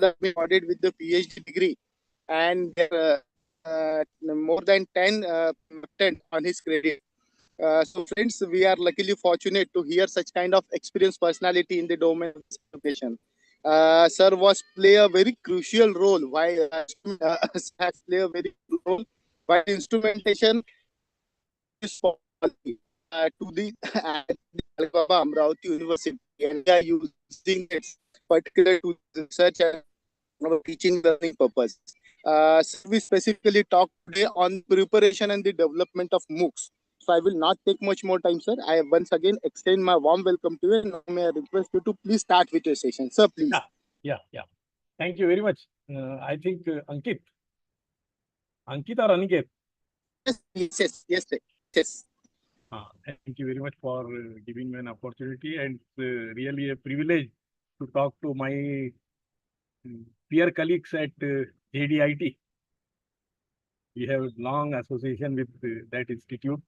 that been awarded with the PhD degree, and more than 10 on his credit. So, friends, we are luckily fortunate to hear such kind of experienced personality in the domain of education. Sir was play a very crucial role. Why has play a very role while instrumentation to the Alibaba Amravati University, and they are using it particular to research and teaching learning purpose. So we specifically talk today on preparation and the development of MOOCs. So I will not take much more time, sir. I once again extend my warm welcome to you, and now may I request you to please start with your session, sir, please. Yeah. Thank you very much. I think Ankit or Aniket? Yes. Thank you very much for giving me an opportunity, and it's really a privilege to talk to my peer colleagues at JDIT. We have long association with that institute,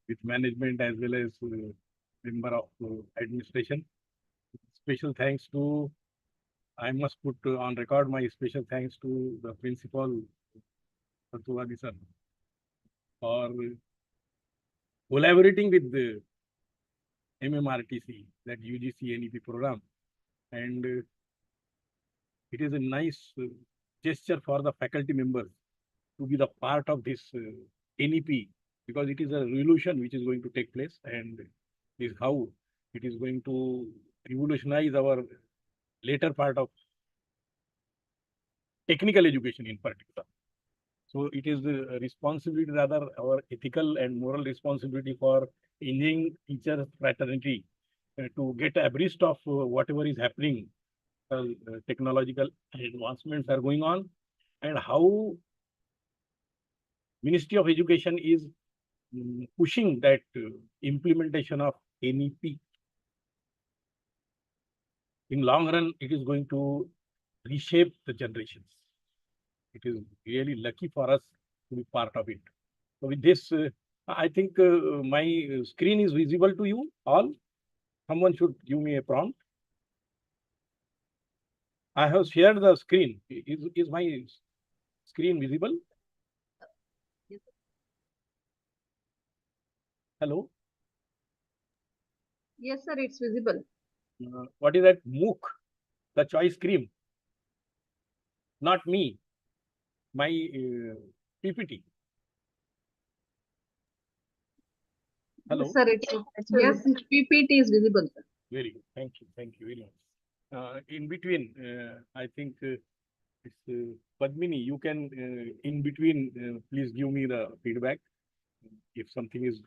with management as well as member of administration. Special thanks to, I must put on record my special thanks to the principal, Satuvadi sir, for collaborating with the MMRTC, that UGC NEP program. And it is a nice gesture for the faculty members to be the part of this NEP, because it is a revolution which is going to take place, and is how it is going to revolutionize our later part of technical education in particular. So it is the responsibility, rather our ethical and moral responsibility for engineering teacher fraternity to get abreast of whatever is happening. Technological advancements are going on, and how Ministry of Education is pushing that implementation of NEP. In long run, it is going to reshape the generations. It is really lucky for us to be part of it. So with this, I think my screen is visible to you all. Someone should give me a prompt. I have shared the screen. Is my screen visible? Hello? Yes, sir, it's visible. What is that? MOOC, the choice cream. Not me, my PPT. Hello? Yes, sir, yes, PPT is visible, sir. Very good. Thank you very much. In between, I think it's Padmini. You can, in between, please give me the feedback if something is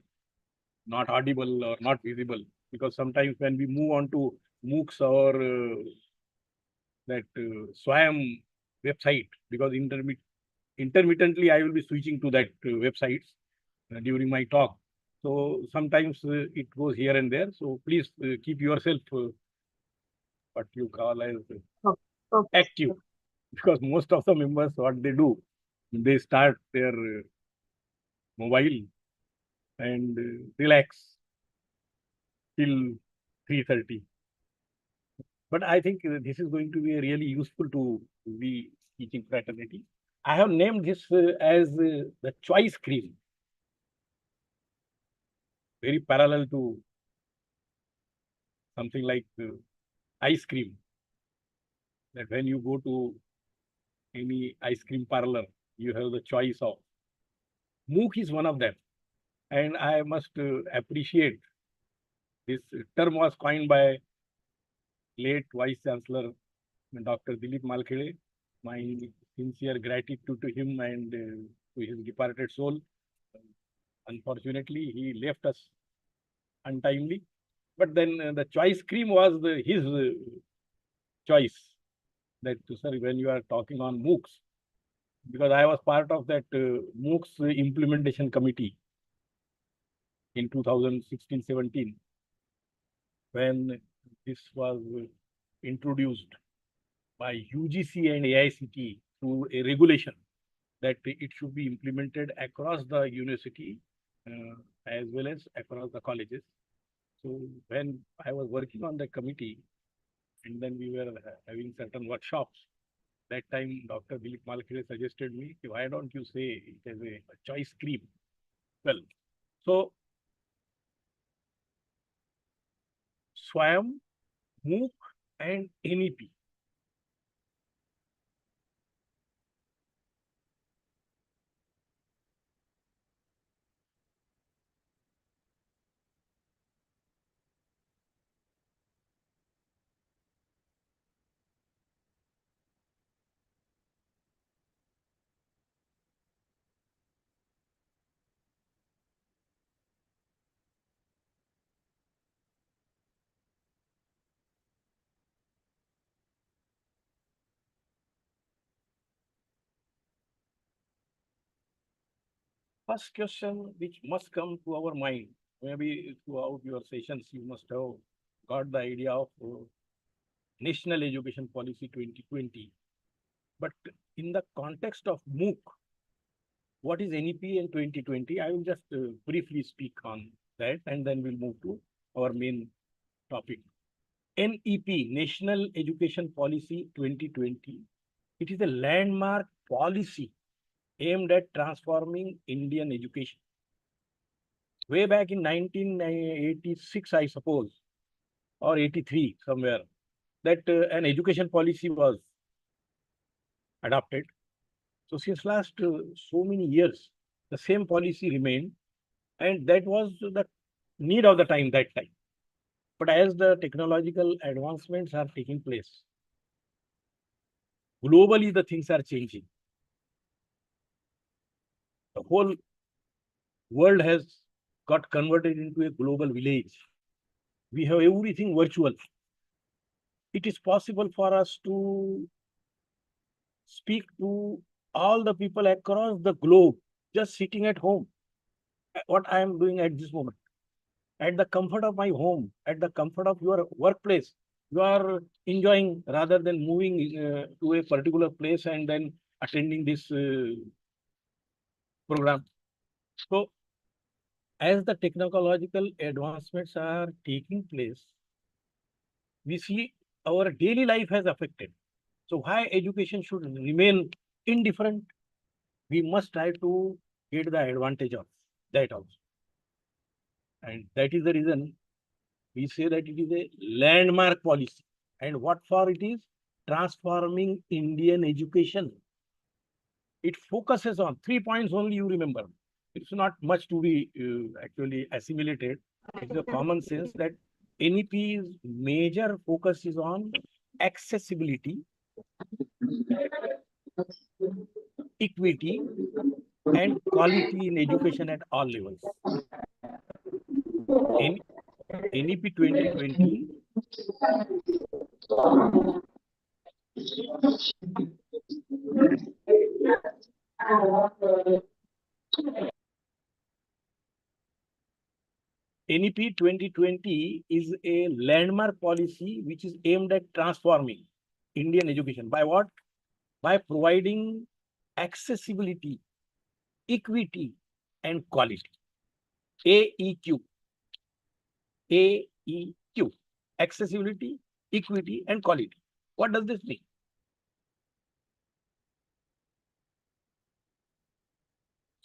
not audible or not visible. Because sometimes when we move on to MOOCs or that SWAYAM website, because intermittently I will be switching to that websites during my talk. So sometimes it goes here and there. So please keep yourself what you call as active, because most of the members, what they do, they start their mobile and relax till 3:30. But I think this is going to be really useful to the teaching fraternity. I have named this as the choice cream, very parallel to something like ice cream. That when you go to any ice cream parlor, you have the choice of. MOOC is one of them. And I must appreciate this term was coined by late Vice Chancellor, Dr. Dilip Malkhede. My sincere gratitude to him and to his departed soul. Unfortunately, he left us untimely. But then the choice cream was his choice. That, sir, when you are talking on MOOCs, because I was part of that MOOCs implementation committee in 2016-17, when this was introduced by UGC and AICT through a regulation that it should be implemented across the university as well as across the colleges. So when I was working on the committee, and then we were having certain workshops. That time, Dr. Dilip Malkere suggested me, why don't you say it as a choice cream? Well, so SWAYAM, MOOC, and NEP. First question which must come to our mind, maybe throughout your sessions, you must have got the idea of National Education Policy 2020. But in the context of MOOC, what is NEP in 2020? I will just briefly speak on that, and then we'll move to our main topic. NEP, National Education Policy 2020. It is a landmark policy aimed at transforming Indian education. Way back in 1986, I suppose, or 83, somewhere, that an education policy was adopted. So since last so many years, the same policy remained, and that was the need of the time that time. But as the technological advancements are taking place, globally the things are changing. The whole world has got converted into a global village. We have everything virtual. It is possible for us to speak to all the people across the globe just sitting at home. What I am doing at this moment, at the comfort of my home, at the comfort of your workplace, you are enjoying rather than moving to a particular place and then attending this program. So as the technological advancements are taking place, we see our daily life has affected. So why education should remain indifferent? We must try to get the advantage of that also. And that is the reason we say that it is a landmark policy. And what for it is? Transforming Indian education. It focuses on 3 points only, you remember. It's not much to be actually assimilated. It's a common sense that NEP's major focus is on accessibility, equity, and quality in education at all levels. In NEP 2020, NEP 2020 is a landmark policy which is aimed at transforming Indian education. By what? By providing accessibility, equity, and quality. AEQ. AEQ. Accessibility, equity, and quality. What does this mean?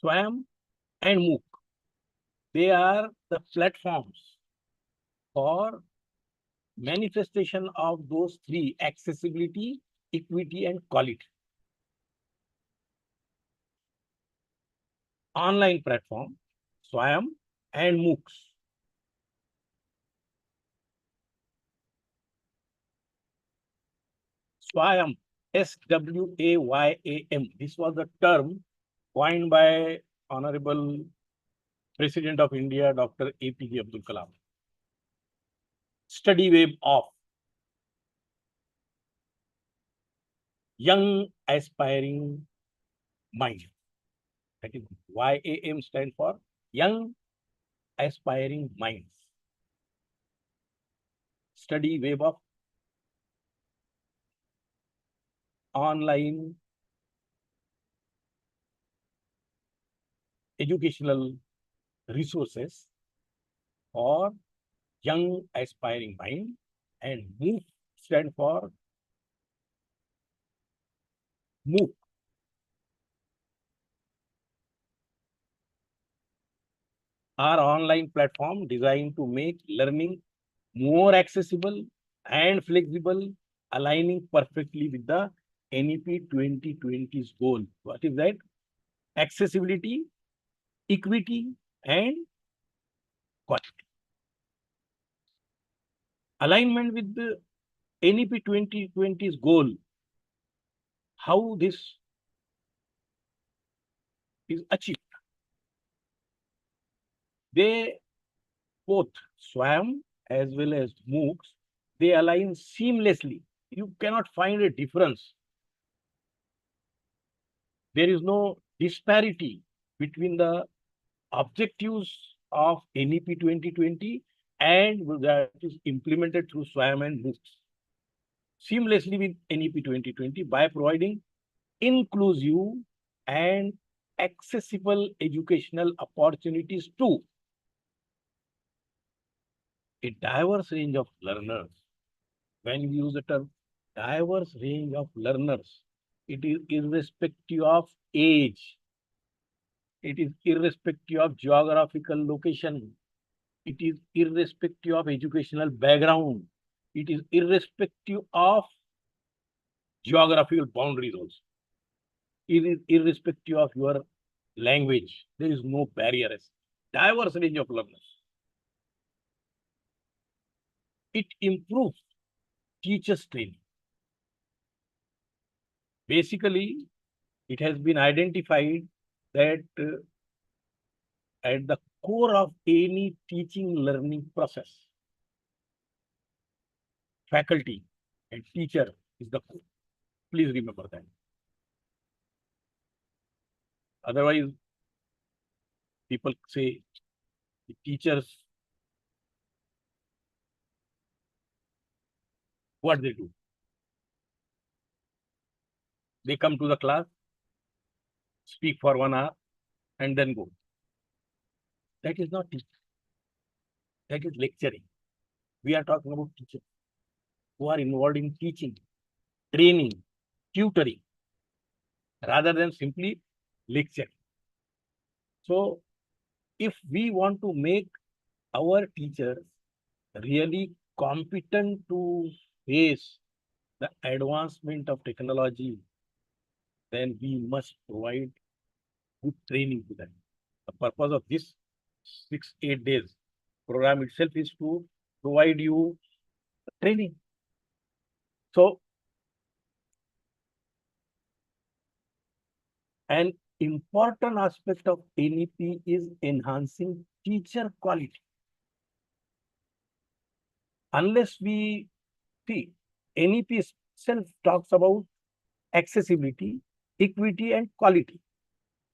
SWAYAM and MOOC, they are the platforms for manifestation of those three: accessibility, equity, and quality. Online platform, SWAYAM and MOOCs. SWAYAM, SWAYAM. This was the term coined by Honorable President of India, Dr. APJ Abdul Kalam. Study web of young aspiring mind. That is YAM stands for young aspiring minds. Study web of online educational resources for young aspiring mind, and MOOC stands for MOOC. Our online platform designed to make learning more accessible and flexible, aligning perfectly with the NEP 2020's goal. What is that? Accessibility, equity, and quality. Alignment with the NEP 2020's goal. How this is achieved? They both SWAM as well as MOOCs, they align seamlessly. You cannot find a difference. There is no disparity between the objectives of NEP 2020 and that is implemented through SWAM and MOOCs. Seamlessly with NEP 2020 by providing inclusive and accessible educational opportunities to a diverse range of learners. When we use the term diverse range of learners, it is irrespective of age, it is irrespective of geographical location, it is irrespective of educational background, it is irrespective of geographical boundaries also. It is irrespective of your language. There is no barriers. Diverse range of learners. It improves teachers' training. Basically, it has been identified that at the core of any teaching learning process, faculty and teacher is the core. Please remember that. Otherwise, people say the teachers, what they do? They come to the class, speak for 1 hour, and then go. That is not teaching. That is lecturing. We are talking about teachers who are involved in teaching, training, tutoring, rather than simply lecturing. So, if we want to make our teachers really competent to face the advancement of technology, then we must provide good training to them. The purpose of this 6-8 days program itself is to provide you training. So, an important aspect of NEP is enhancing teacher quality. Unless we see, NEP itself talks about accessibility, equity, and quality.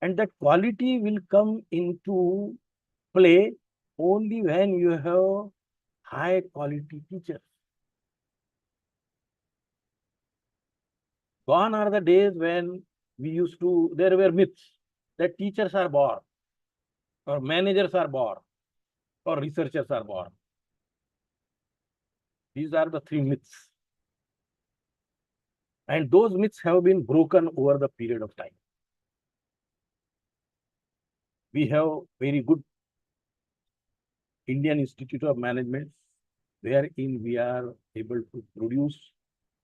And that quality will come into play only when you have high quality teachers. Gone are the days when we used to, there were myths that teachers are bored, or managers are bored, or researchers are bored. These are the 3 myths. And those myths have been broken over the period of time. We have very good Indian Institute of Management, wherein we are able to produce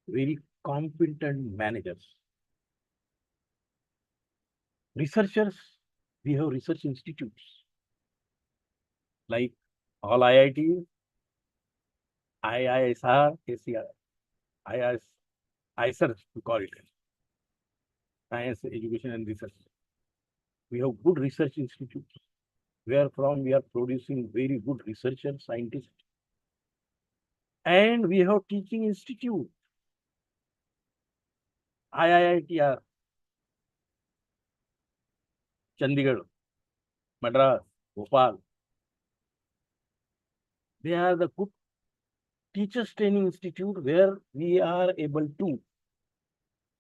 very competent managers. Researchers, we have research institutes like all IITs, IISR, ACR, IISR to call it, Science, Education and Research. We have good research institutes, wherefrom we are producing very good researchers, scientists. And we have teaching institute, IITR, Chandigarh, Madras, Bhopal. They are the good teachers training institute where we are able to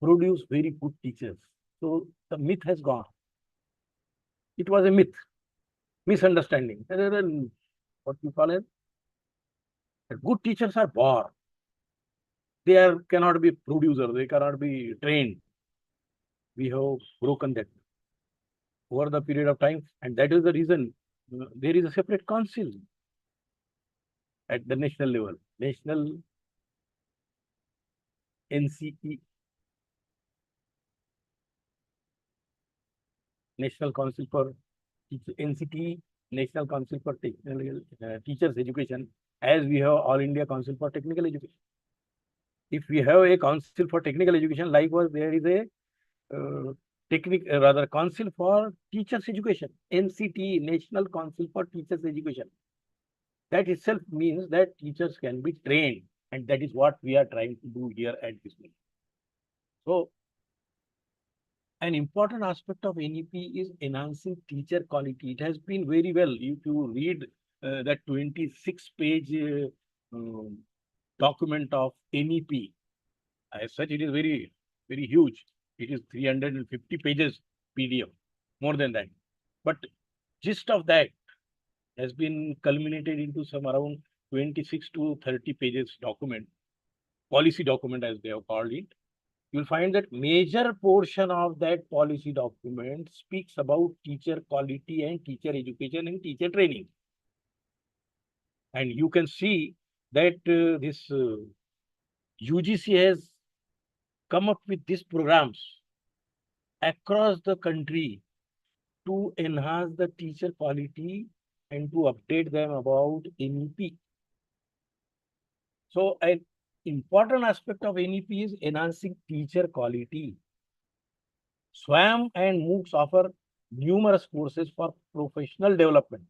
produce very good teachers. So the myth has gone. It was a myth, misunderstanding. What we call it? Good teachers are bored. cannot be producers, they cannot be trained. We have broken that over the period of time, and that is the reason there is a separate council at the national level, national NCE, National Council for NCT, National Council for Technical Teachers Education, as we have All India Council for Technical Education. If we have a Council for Technical Education, likewise there is a Council for Teachers Education, NCT, National Council for Teachers Education. That itself means that teachers can be trained, and that is what we are trying to do here at this meeting. So, an important aspect of NEP is enhancing teacher quality. It has been very well. If you read that 26-page document of NEP, as such, it is very, very huge. It is 350 pages PDF, more than that. But gist of that has been culminated into some around 26 to 30 pages document, policy document as they have called it. You'll find that major portion of that policy document speaks about teacher quality and teacher education and teacher training. And you can see that this UGC has come up with these programs across the country to enhance the teacher quality and to update them about NEP. So an important aspect of NEP is enhancing teacher quality. SWAM and MOOCs offer numerous courses for professional development,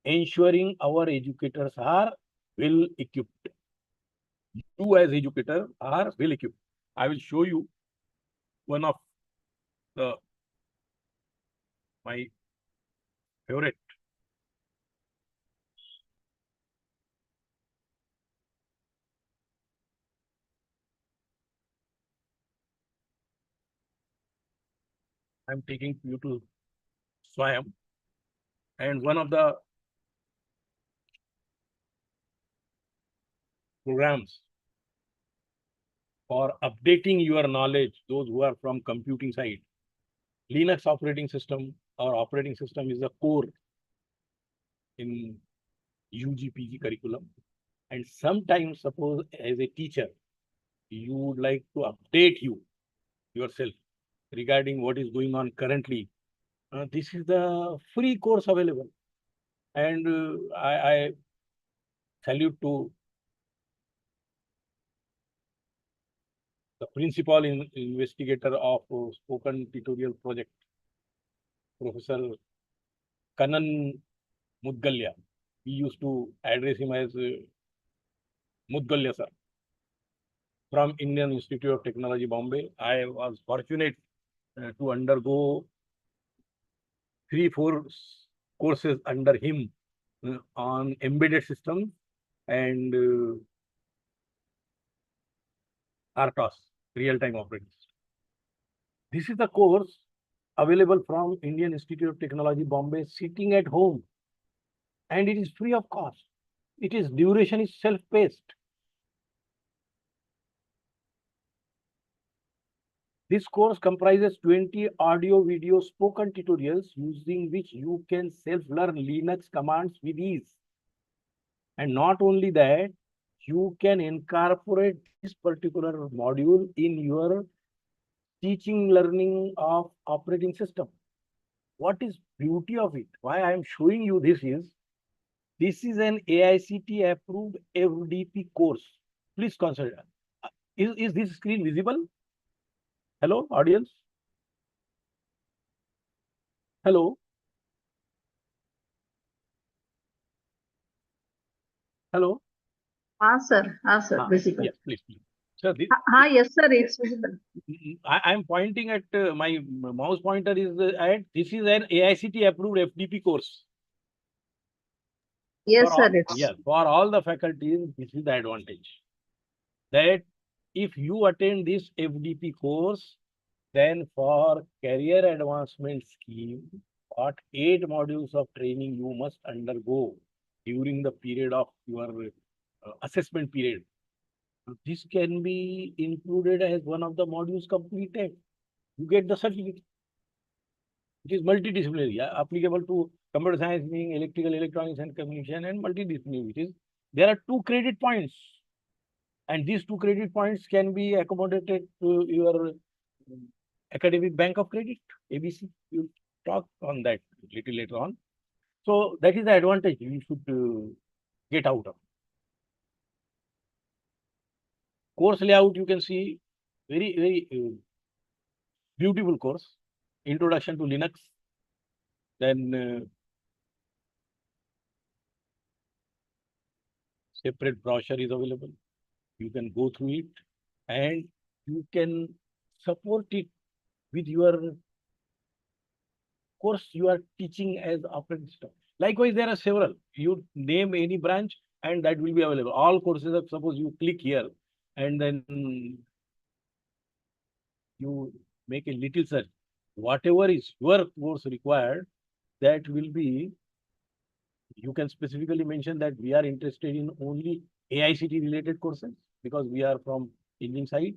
ensuring our educators are well equipped. You as educators are well equipped. I will show you one of my favorite. I'm taking you to SWAM, and one of the programs for updating your knowledge, those who are from computing side. Linux operating system or operating system is the core in UG/PG curriculum. And sometimes, suppose as a teacher, you would like to update yourself regarding what is going on currently. This is the free course available. And I salute to the principal investigator of Spoken Tutorial Project, Professor Kanan Mudgalya. We used to address him as Mudgalya sir from Indian Institute of Technology, Bombay. I was fortunate to undergo 3-4 courses under him on embedded systems and RTOS, real-time operating system. This is the course available from Indian Institute of Technology, Bombay, sitting at home, and it is free of cost. Its duration is self-paced. This course comprises 20 audio-video spoken tutorials using which you can self-learn Linux commands with ease. And not only that, you can incorporate this particular module in your teaching learning of operating system. What is beauty of it? Why I am showing you this is an AICT approved FDP course. Please consider. Is this screen visible? Hello, audience? Hello? Hello? Sir. Visible. Yes, please. Sir, this, Yes, sir. It's visible. I am pointing at my mouse pointer is at this is an AICT approved FDP course. Yes, sir. Yes, for all the faculties, this is the advantage. That if you attend this FDP course, then for career advancement scheme, what 8 modules of training you must undergo during the period of your assessment period. This can be included as one of the modules completed. You get the certificate. It is multidisciplinary, applicable to computer science, engineering, electrical, electronics, and communication, and multidisciplinary, which is there are 2 credit points. And these 2 credit points can be accommodated to your academic bank of credit, ABC. We'll talk on that a little later on. So that is the advantage you should get out of. Course layout, you can see very beautiful course. Introduction to Linux. Then separate brochure is available. You can go through it and you can support it with your course you are teaching as apprentice. Likewise, there are several. You name any branch and that will be available. All courses, suppose you click here and then you make a little search. Whatever is your course required, that will be, you can specifically mention that we are interested in only AICT related courses because we are from engineering side.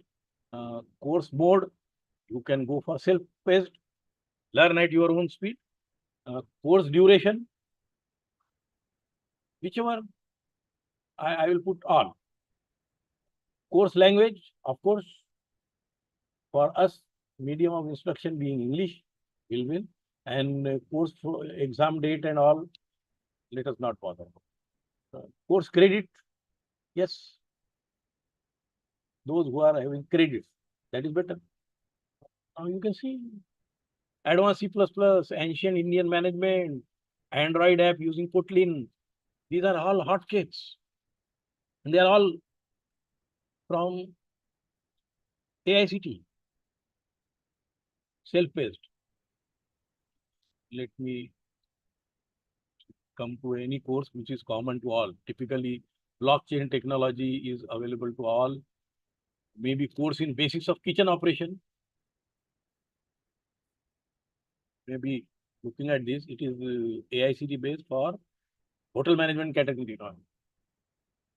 Course mode, you can go for self-paced, learn at your own speed. Course duration, whichever I will put all. Course language, of course, for us, medium of instruction being English, will win. And course exam date and all, let us not bother. Course credit, yes. Those who are having credits, that is better. Now you can see advanced C++, ancient Indian management, Android app using Kotlin. These are all hotcakes. And they are all from AICT, self-paced. Let me come to any course which is common to all. Typically, blockchain technology is available to all. Maybe course in basics of kitchen operation. Maybe looking at this, it is AICT based for hotel management category.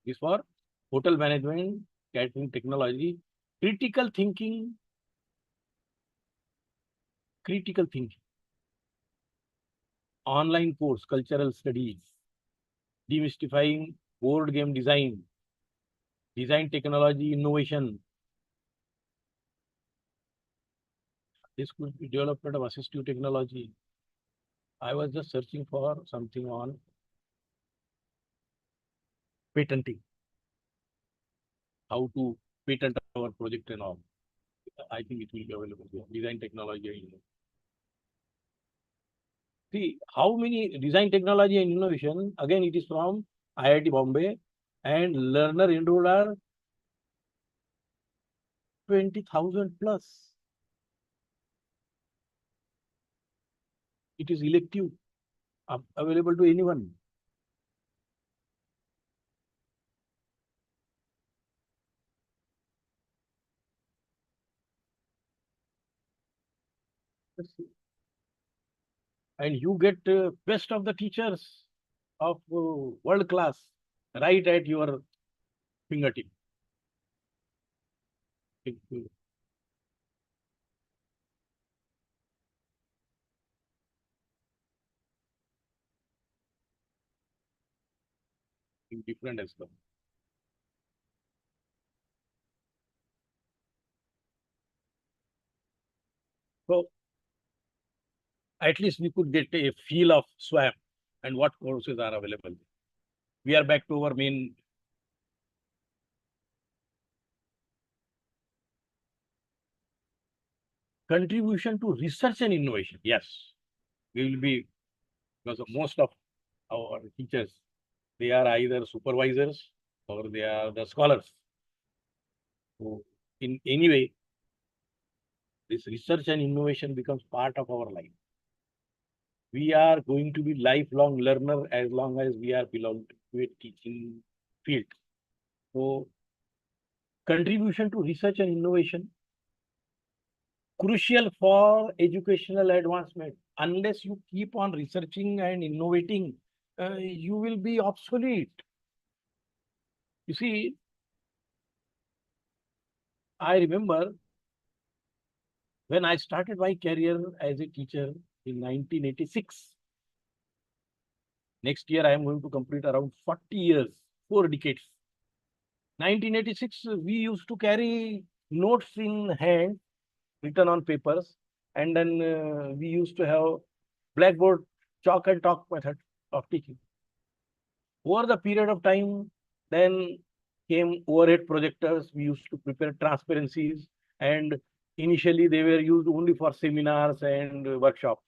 This for hotel management catering technology, critical thinking, online course, cultural studies, demystifying board game design, design technology, innovation. This could be development of assistive technology. I was just searching for something on patenting, how to patent our project and all. I think it will be available here. Design technology. See, how many design technology and innovation, again, it is from IIT Bombay and learner enrolled are 20,000 plus. It is elective, available to anyone. And you get best of the teachers of world class right at your fingertip. In different as well. So at least we could get a feel of SWAM and what courses are available. We are back to our main. Contribution to research and innovation. Yes, we will be, because most of our teachers, they are either supervisors or they are the scholars. So in any way, this research and innovation becomes part of our life. We are going to be lifelong learner as long as we are belong to a teaching field. So contribution to research and innovation, crucial for educational advancement. Unless you keep on researching and innovating, you will be obsolete. You see, I remember when I started my career as a teacher in 1986. Next year, I am going to complete around 40 years, 4 decades. 1986, we used to carry notes in hand, written on papers, and then we used to have blackboard chalk and talk method of teaching. Over the period of time, then came overhead projectors. We used to prepare transparencies, and initially they were used only for seminars and workshops.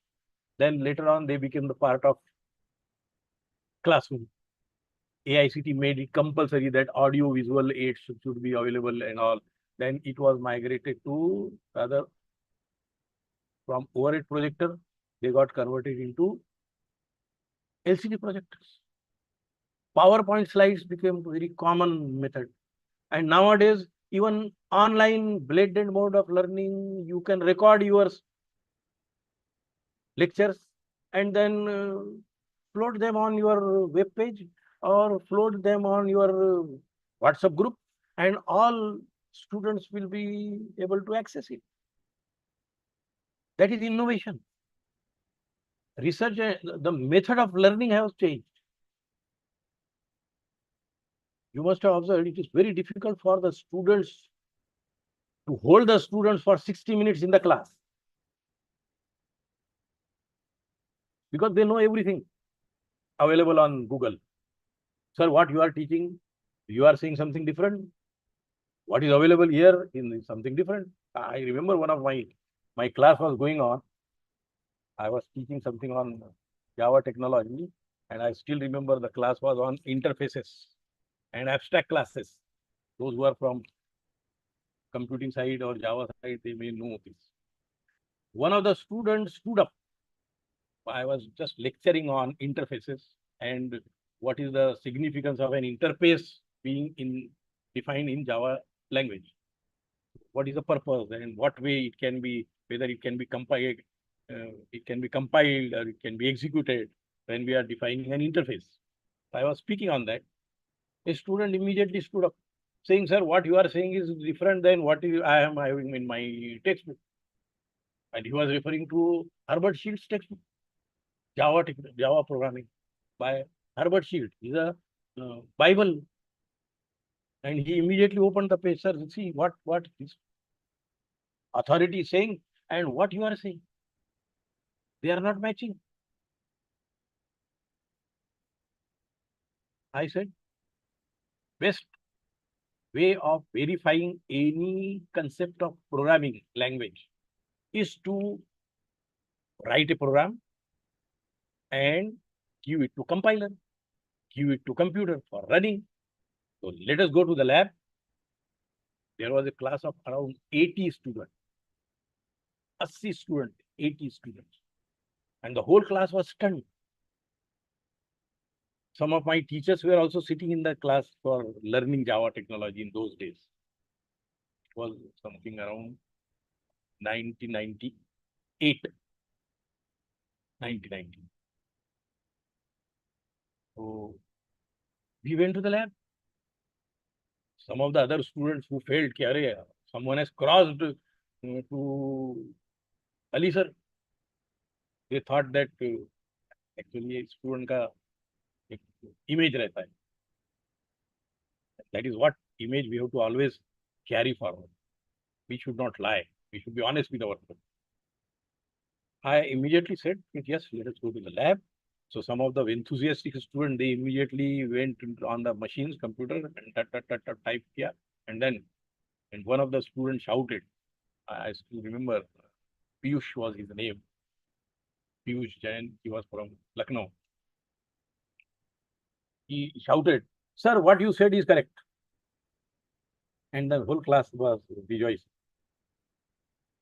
Then later on, they became the part of classroom. AICT made it compulsory that audio visual aids should be available and all. Then it was migrated to rather from overhead projector, they got converted into LCD projectors. PowerPoint slides became a very common method. And nowadays, even online blended mode of learning, you can record your lectures and then float them on your web page or float them on your WhatsApp group, and all students will be able to access it. That is innovation. Research, the method of learning has changed. You must have observed it is very difficult for the students to hold the students for 60 minutes in the class because they know everything available on Google. Sir, what you are teaching, you are saying something different. What is available here is something different. I remember one of my class was going on. I was teaching something on Java technology, and I still remember the class was on interfaces and abstract classes. Those who are from computing side or Java side, they may know this. One of the students stood up. I was just lecturing on interfaces and what is the significance of an interface being defined in Java language. What is the purpose and what way it can be, whether it can be compiled, or it can be executed when we are defining an interface. I was speaking on that. A student immediately stood up saying, sir, what you are saying is different than what I am having in my textbook. And he was referring to Herbert Shield's textbook, Java programming by Herbert Shield. He's a Bible. And he immediately opened the page, sir, see what this authority is saying and what you are saying. They are not matching. I said, best way of verifying any concept of programming language is to write a program and give it to compiler, give it to computer for running. So let us go to the lab. There was a class of around 80 students, 80 students, 80 students. And the whole class was stunned. Some of my teachers were also sitting in the class for learning Java technology in those days. It was something around 1998. 1990. So we went to the lab. Some of the other students who felt that someone has crossed to Ali sir, they thought that actually a student ka image रहता है. That is what image we have to always carry forward. We should not lie. We should be honest with ourselves. I immediately said, yes, let us go to the lab. So some of the enthusiastic students, they immediately went on the machines, computer, and type here. And then, and one of the students shouted, I still remember, Piyush was his name. Piyush Jain, he was from Lucknow. He shouted, sir, what you said is correct. And the whole class was rejoicing.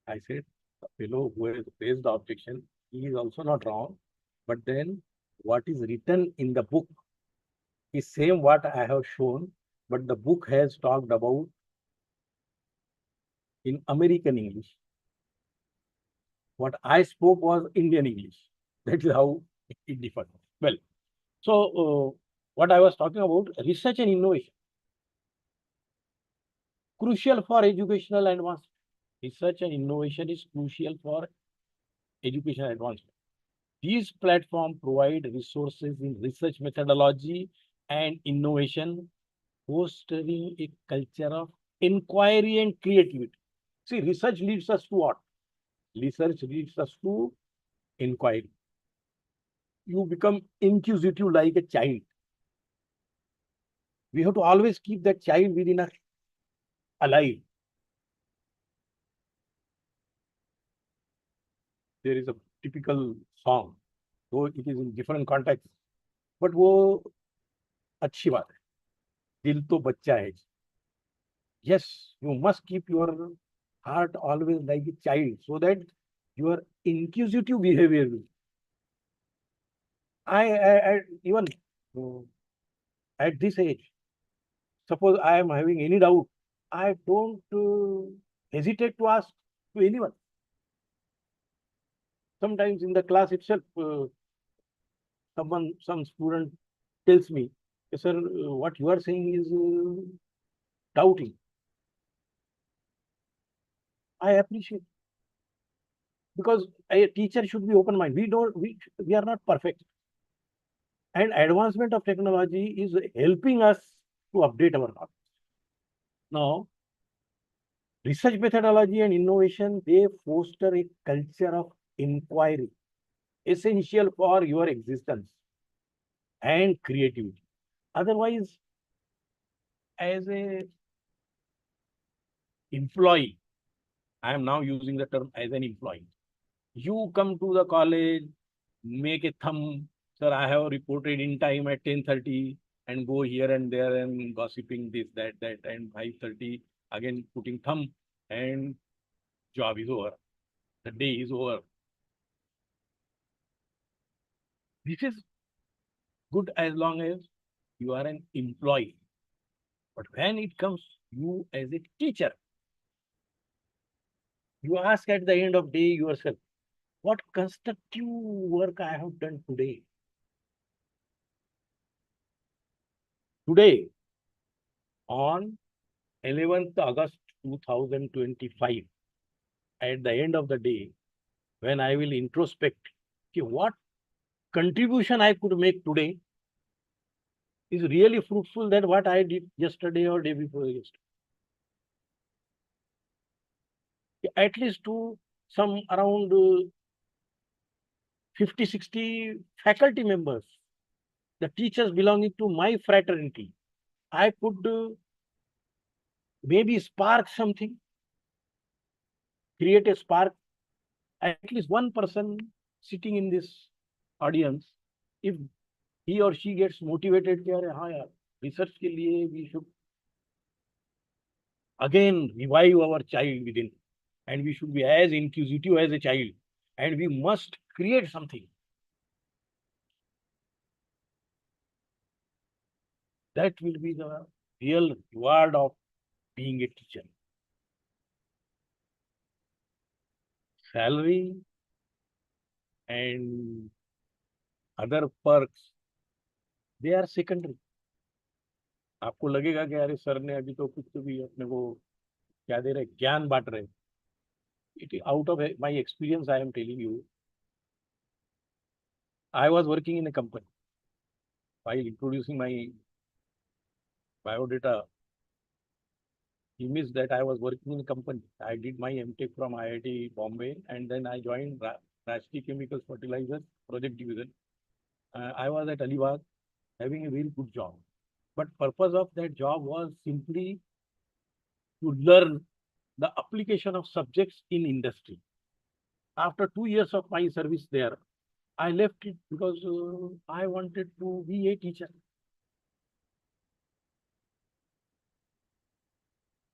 I said, the fellow who has raised the objection, he is also not wrong. But then what is written in the book is same what I have shown, but the book has talked about in American English. What I spoke was Indian English. That is how it differed. Well, so what I was talking about, research and innovation. crucial for educational advancement. Research and innovation is crucial for educational advancement. These platforms provide resources in research methodology and innovation, fostering a culture of inquiry and creativity. See, research leads us to what? Research leads us to inquiry. You become inquisitive like a child. We have to always keep that child within us alive. There is a typical song, though it is in different contexts, but वो अच्छी बात है. दिल तो बच्चा है. Yes, you must keep your heart always like a child so that your inquisitive behavior will. I even at this age, suppose I am having any doubt, I don't hesitate to ask to anyone. Sometimes in the class itself, some student tells me, sir, what you are saying is doubting. I appreciate, because a teacher should be open-minded. We are not perfect. And advancement of technology is helping us to update our knowledge. Now, research methodology and innovation, they foster a culture of inquiry, essential for your existence and creativity. Otherwise, as a employee, I am now using the term as an employee. You come to the college, make a thumb, sir, I have reported in time at 10:30, and go here and there and gossiping this, that, and 5:30, again putting thumb, and job is over. The day is over. This is good as long as you are an employee. But when it comes you as a teacher, you ask at the end of day yourself, what constructive work I have done today? Today, on 11th August 2025, at the end of the day, when I will introspect, okay, what contribution I could make today is really fruitful than what I did yesterday or day before yesterday. At least to some around 50, 60 faculty members, the teachers belonging to my fraternity, I could maybe spark something, create a spark. At least one person sitting in this audience, if he or she gets motivated, research ke liye we should again revive our child within, and we should be as inquisitive as a child, and we must create something. That will be the real reward of being a teacher. Salary and other perks, they are secondary. आपको लगेगा कि अरे sir ने अभी तो कुछ तो भी अपने को क्या दे रहे, ज्ञान बांट रहे. It out of my experience, I am telling you. I was working in a company. While introducing my biodata, he missed that I was working in a company. I did my MTech from IIT Bombay, and then I joined Rashtriya Chemicals Fertilizers Project Division. I was at Alibag having a very good job. But purpose of that job was simply to learn the application of subjects in industry. After 2 years of my service there, I left it because I wanted to be a teacher.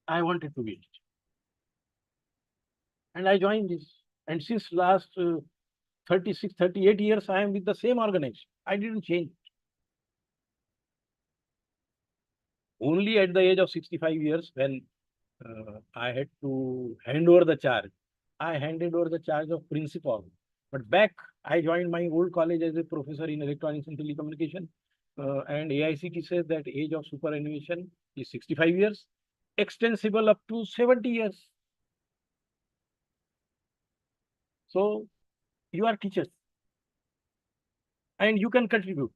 I wanted to be a teacher. And I joined this. And since last 36, 38 years, I am with the same organization. I didn't change. Only at the age of 65 years, when I had to hand over the charge, I handed over the charge of principal. But back, I joined my old college as a professor in electronics and telecommunication. And AICT says that age of superannuation is 65 years. extensible up to 70 years. So you are teachers and you can contribute.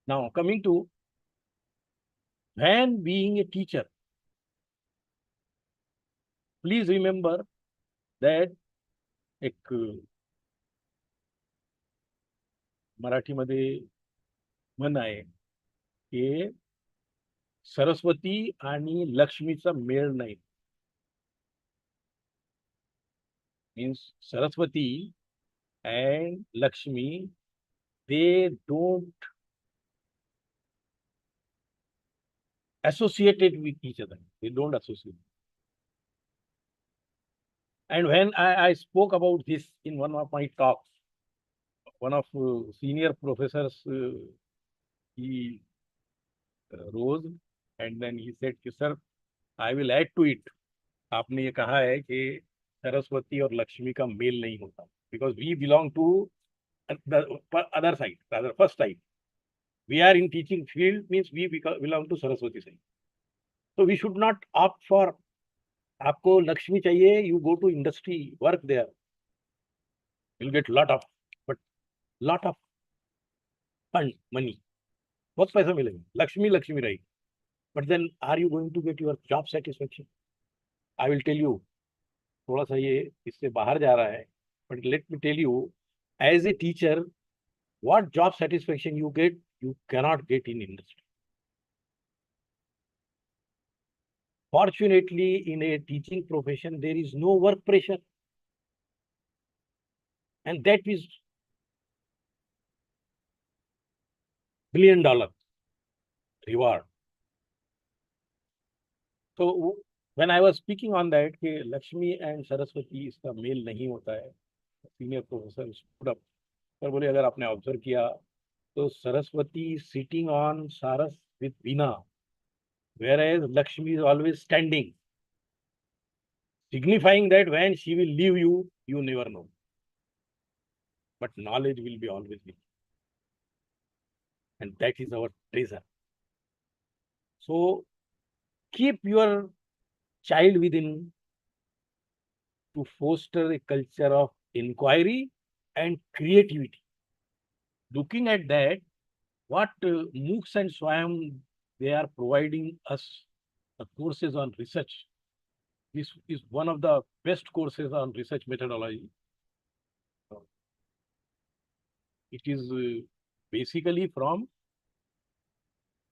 Now coming to when being a teacher, please remember that एक मराठीमध्ये म्हण आहे की सरस्वती आणि लक्ष्मीचा मेळ नाही. Means Saraswati and Lakshmi, they don't associate it with each other. They don't associate. And when I spoke about this in one of my talks, one of senior professors, he rose and then he said, sir, I will add to it. आपने ये कहा है कि सरस्वती और लक्ष्मी का mail नहीं होता, because we belong to the other side, rather first side. We are in teaching field, means we belong to Saraswati side. So we should not opt for आपको लक्ष्मी चाहिए, you go to industry, work there. You'll get lot of fund, money. बहुत पैसा मिलेगा, लक्ष्मी रहेगी. But then are you going to get your job satisfaction? I will tell you, थोड़ा सा ये इससे बाहर जा रहा है, but let me tell you, as a teacher, what job satisfaction you get, you cannot get in industry. Fortunately, in a teaching profession, there is no work pressure. And that is $1 billion reward. So when I was speaking on that, कि Lakshmi and Saraswati इसका mail नहीं होता है, senior professor stood up. पर बोले अगर आपने observe किया तो Saraswati sitting on Saras with Veena, whereas Lakshmi is always standing, signifying that when she will leave you, you never know. But knowledge will be always with you. And that is our treasure. So keep your child within to foster a culture of inquiry and creativity. Looking at that, what MOOCs and SWAYAM, they are providing us courses on research. This is one of the best courses on research methodology. It is basically from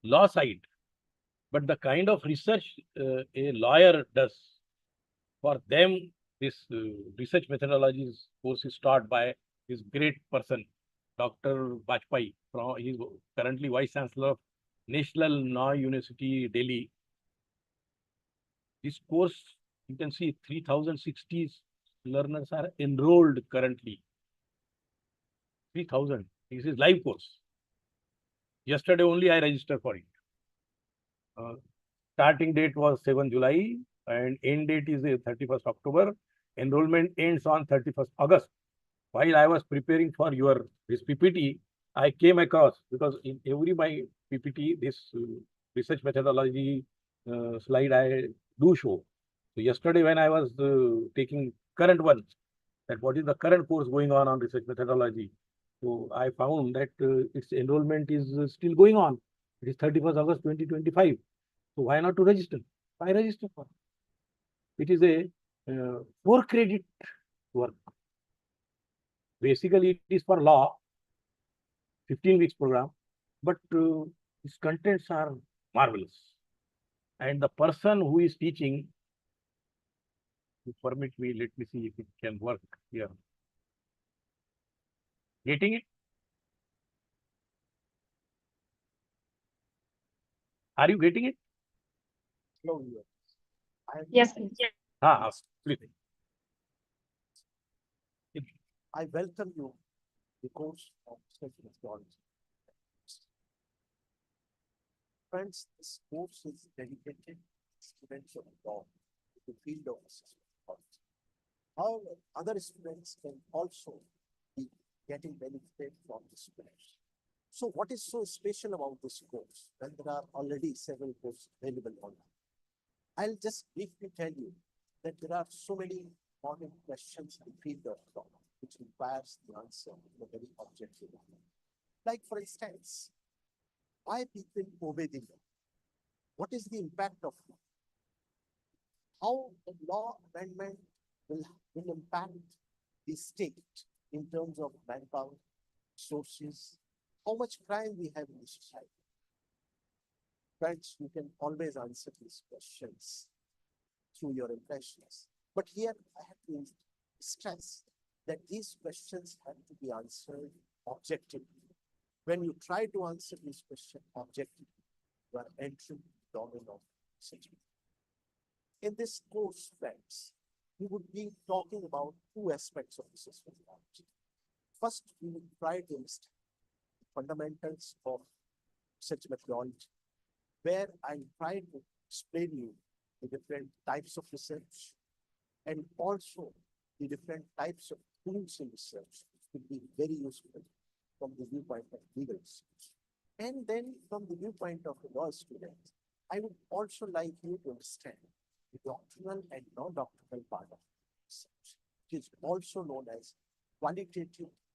law side, but the kind of research a lawyer does, for them, this research methodologies course is taught by this great person, Dr. Bajpai. He is currently Vice Chancellor of National Law University, Delhi. This course, you can see 3,060 learners are enrolled currently. 3,000. This is live course. Yesterday only I registered for it. Starting date was 7 July and end date is 31st October. Enrollment ends on 31st August. While I was preparing for this PPT, I came across, because in every my PPT, this research methodology slide I do show. So yesterday when I was taking current one, that what is the current course going on research methodology, so I found that its enrollment is still going on. It is 31st August 2025. So why not to register? I register for it. It is a 4 credit work. Basically, it is for law, 15 weeks program, but its contents are marvelous. And the person who is teaching, permit me, let me see if it can work here. Getting it? Are you getting it? No, Yes. Please. I welcome you the course of research methodology. Friends, this course is dedicated to students of law in the field of research methodology. However, other students can also be getting benefit from this course. So what is so special about this course when there are already several courses available online? I'll just briefly tell you that there are so many important questions in the field of law which requires the answer in a very objective manner. Like, for instance, why people obey the law? What is the impact of law? How the law amendment will impact the state in terms of manpower, sources, how much crime we have in the society. Friends, you can always answer these questions through your impressions. But here I have to stress that these questions have to be answered objectively. When you try to answer these questions objectively, you are entering the domain of research. In this course, friends, we would be talking about two aspects of research methodology. First, we will try to understand the fundamentals of research methodology, where I'll try to explain you the different types of research and also the different types of tools in research, which will be very useful from the viewpoint of legal research. And then from the viewpoint of a law student, I would also like you to understand the doctrinal and non-doctrinal part of research, which is also known as qualitative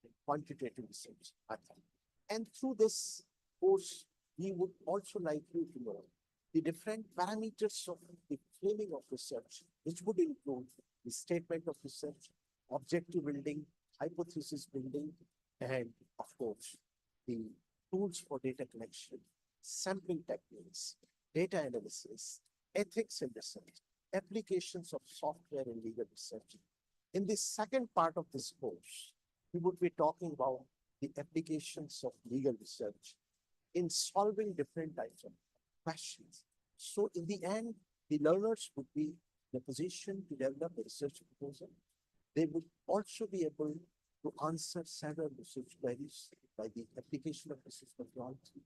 and quantitative research method. And through this course, we would also like you to know the different parameters of the framing of research, which would include the statement of research, objective building, hypothesis building, and of course, the tools for data collection, sampling techniques, data analysis, ethics in research, applications of software in legal research. In the second part of this course, we would be talking about the applications of legal research in solving different types of questions. So in the end, the learners would be in a position to develop a research proposal. They would also be able to answer several research queries by the application of research methodology.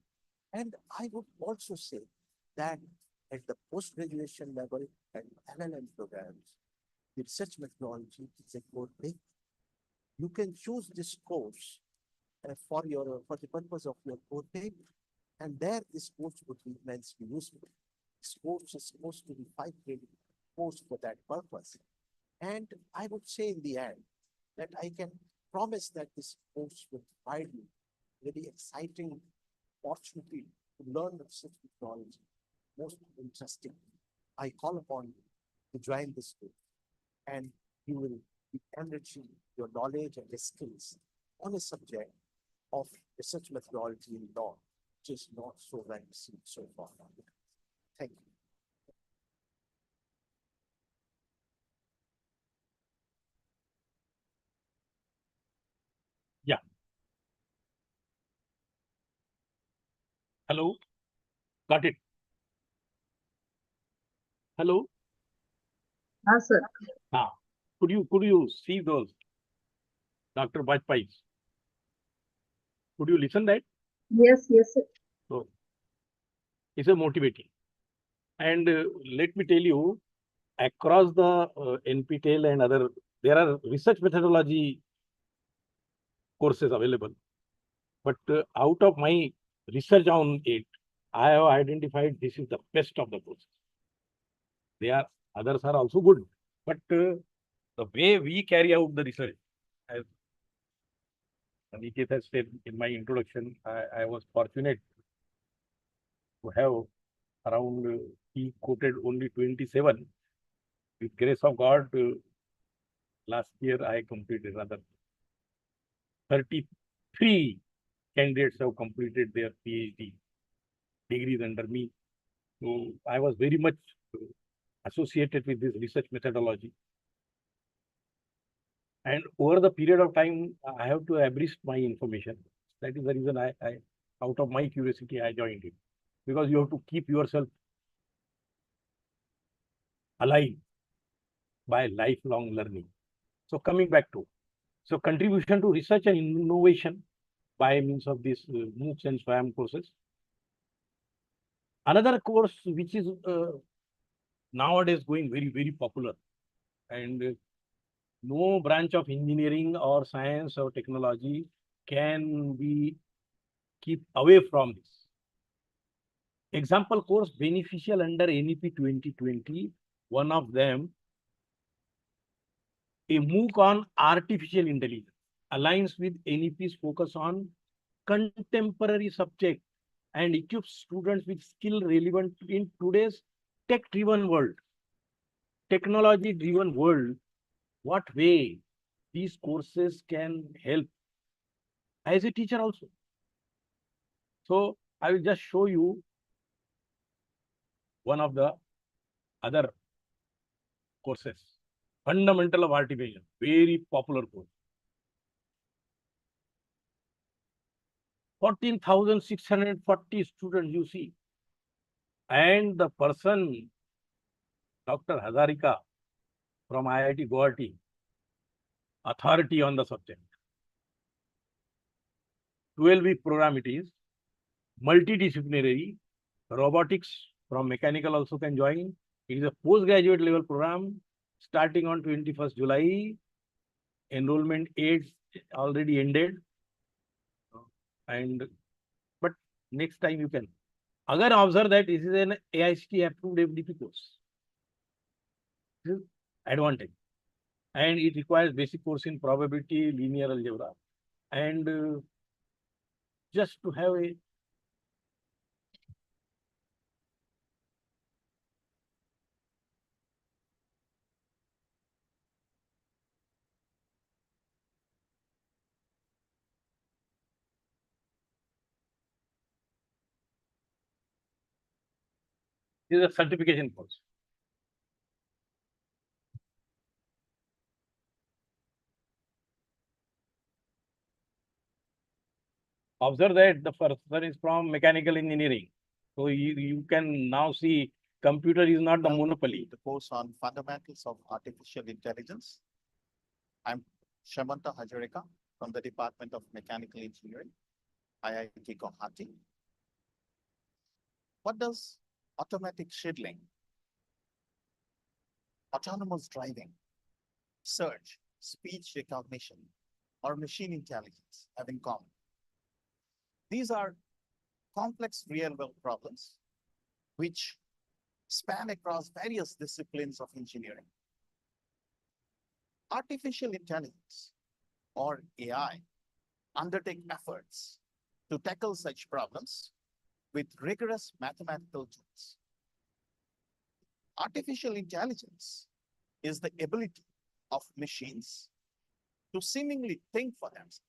And I would also say that at the post-graduation level and LLM programs, the research methodology is a core thing. You can choose this course for the purpose of your core paper, and there this course would be immensely useful. This course is supposed to be 5 credit course for that purpose. And I would say in the end that I can promise that this course will provide you very exciting opportunity to learn research methodology. Most interesting. I call upon you to join this group, and you will be enriching your knowledge and skills on a subject of research methodology in law, which is not so well received so far. Thank you. Yeah. Hello. Got it. Hello. Sir. Could you see those Dr. Bajpayee's? Could you listen that? Yes, sir. So it's a motivating. And let me tell you, across the NPTEL and other, there are research methodology courses available. But out of my research on it, I have identified this is the best of the courses. Others are also good, but the way we carry out the research, as Aniket has said in my introduction, I was fortunate to have around, he quoted only 27. With grace of God, last year I completed rather 33 candidates have completed their PhD degrees under me. So I was very much associated with this research methodology. And over the period of time, I have to abridge my information. That is the reason I out of my curiosity, I joined it. Because you have to keep yourself alive by lifelong learning. So coming back to, so contribution to research and innovation by means of these MOOCs and SWAYAM courses. Another course which is nowadays going very, very popular, and no branch of engineering or science or technology can be keep away from this. Example course beneficial under NEP 2020. One of them, a MOOC on artificial intelligence, aligns with NEP's focus on contemporary subject and equips students with skill relevant in today's tech-driven world, technology-driven world. What way these courses can help as a teacher also. So I will just show you one of the other courses. Fundamental of Artificial, very popular course. 14,640 students you see. And the person, Dr. Hazarika from IIT Guwahati, authority on the subject. 12-week program it is, multidisciplinary, robotics from mechanical also can join. It is a postgraduate level program starting on 21st July. Enrollment aids already ended. But next time you can. Again, observe that this is an AICTE approved FDP course. This is advantage. And it requires basic course in probability, linear algebra. And just to have a this is a certification course. Observe that the first one is from mechanical engineering. So you can now see computer is not the monopoly. The course on fundamentals of artificial intelligence. I'm Shamanta Hajarika from the Department of Mechanical Engineering, IIT Guwahati. What does automatic scheduling, autonomous driving, search, speech recognition, or machine intelligence have in common? These are complex real-world problems which span across various disciplines of engineering. Artificial intelligence, or AI, undertake efforts to tackle such problems with rigorous mathematical tools. Artificial intelligence is the ability of machines to seemingly think for themselves.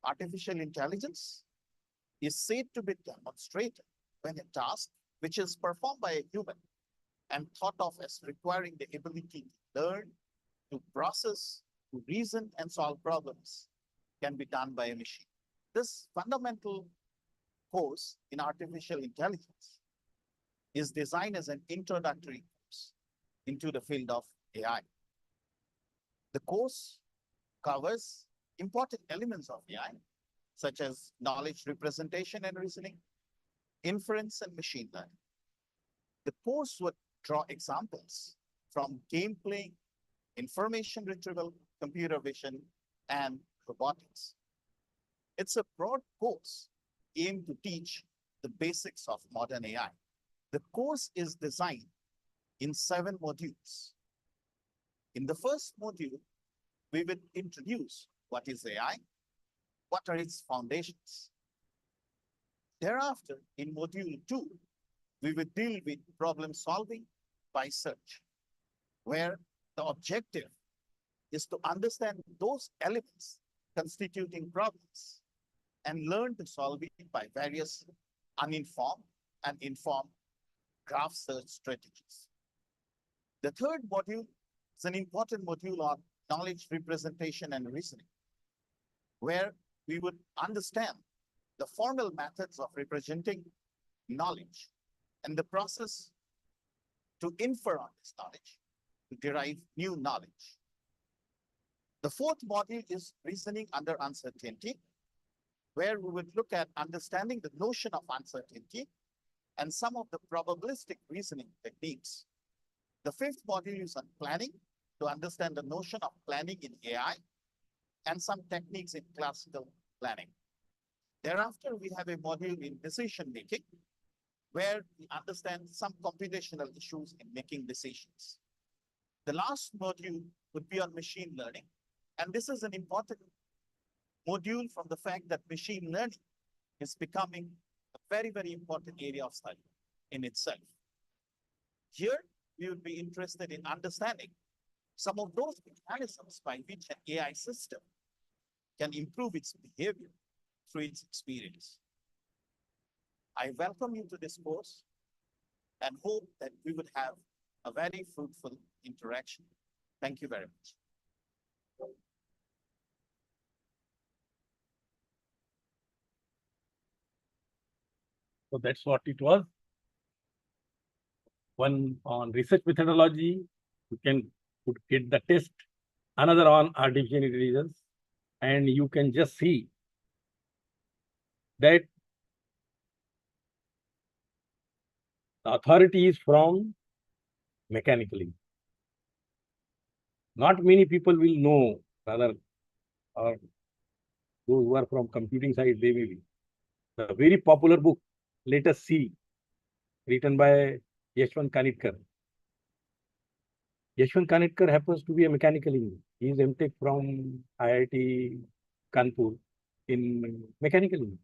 Artificial intelligence is said to be demonstrated when a task which is performed by a human and thought of as requiring the ability to learn, to process, to reason and solve problems can be done by a machine. This fundamental course in artificial intelligence is designed as an introductory course into the field of AI. The course covers important elements of AI, such as knowledge representation and reasoning, inference and machine learning. The course would draw examples from gameplay, information retrieval, computer vision, and robotics. It's a broad course aimed to teach the basics of modern AI. The course is designed in 7 modules. In the first module, we will introduce what is AI, what are its foundations. Thereafter, in module 2, we will deal with problem solving by search, where the objective is to understand those elements constituting problems and learn to solve it by various uninformed and informed graph search strategies. The third module is an important module on knowledge representation and reasoning, where we would understand the formal methods of representing knowledge and the process to infer on this knowledge to derive new knowledge. The fourth module is reasoning under uncertainty, where we would look at understanding the notion of uncertainty and some of the probabilistic reasoning techniques. The fifth module is on planning, to understand the notion of planning in AI and some techniques in classical planning. Thereafter, we have a module in decision making, where we understand some computational issues in making decisions. The last module would be on machine learning. And this is an important module from the fact that machine learning is becoming a very, very important area of study in itself. Here, we would be interested in understanding some of those mechanisms by which an AI system can improve its behavior through its experience. I welcome you to this course and hope that we would have a very fruitful interaction. Thank you very much. So that's what it was. One on research methodology, you can get the test. Another on artificial intelligence. And you can just see that the authority is from mechanically. Not many people will know, rather, or those who are from computing side, they may be. The very popular book, Let Us See, written by Yashwant Kanitkar. Yashwant Kanitkar happens to be a mechanical engineer. He is MTech from IIT Kanpur in mechanical engineering.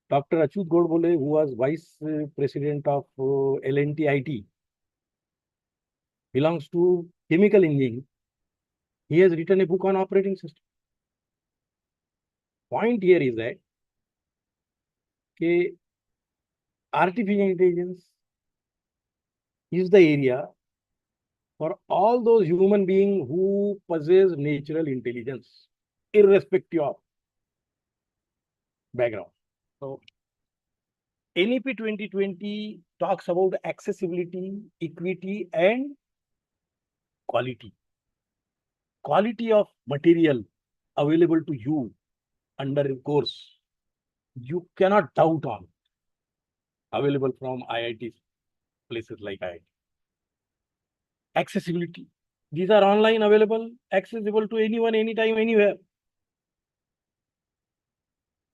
Dr. Achyut Godbole, who was vice president of L&T IT, belongs to chemical engineering. He has written a book on operating system. Point here is that artificial intelligence is the area for all those human beings who possess natural intelligence, irrespective of background. So, NEP 2020 talks about accessibility, equity, and quality. Quality of material available to you under a course, you cannot doubt on. Available from IITs, places like IIT. Accessibility. These are online available, accessible to anyone, anytime, anywhere.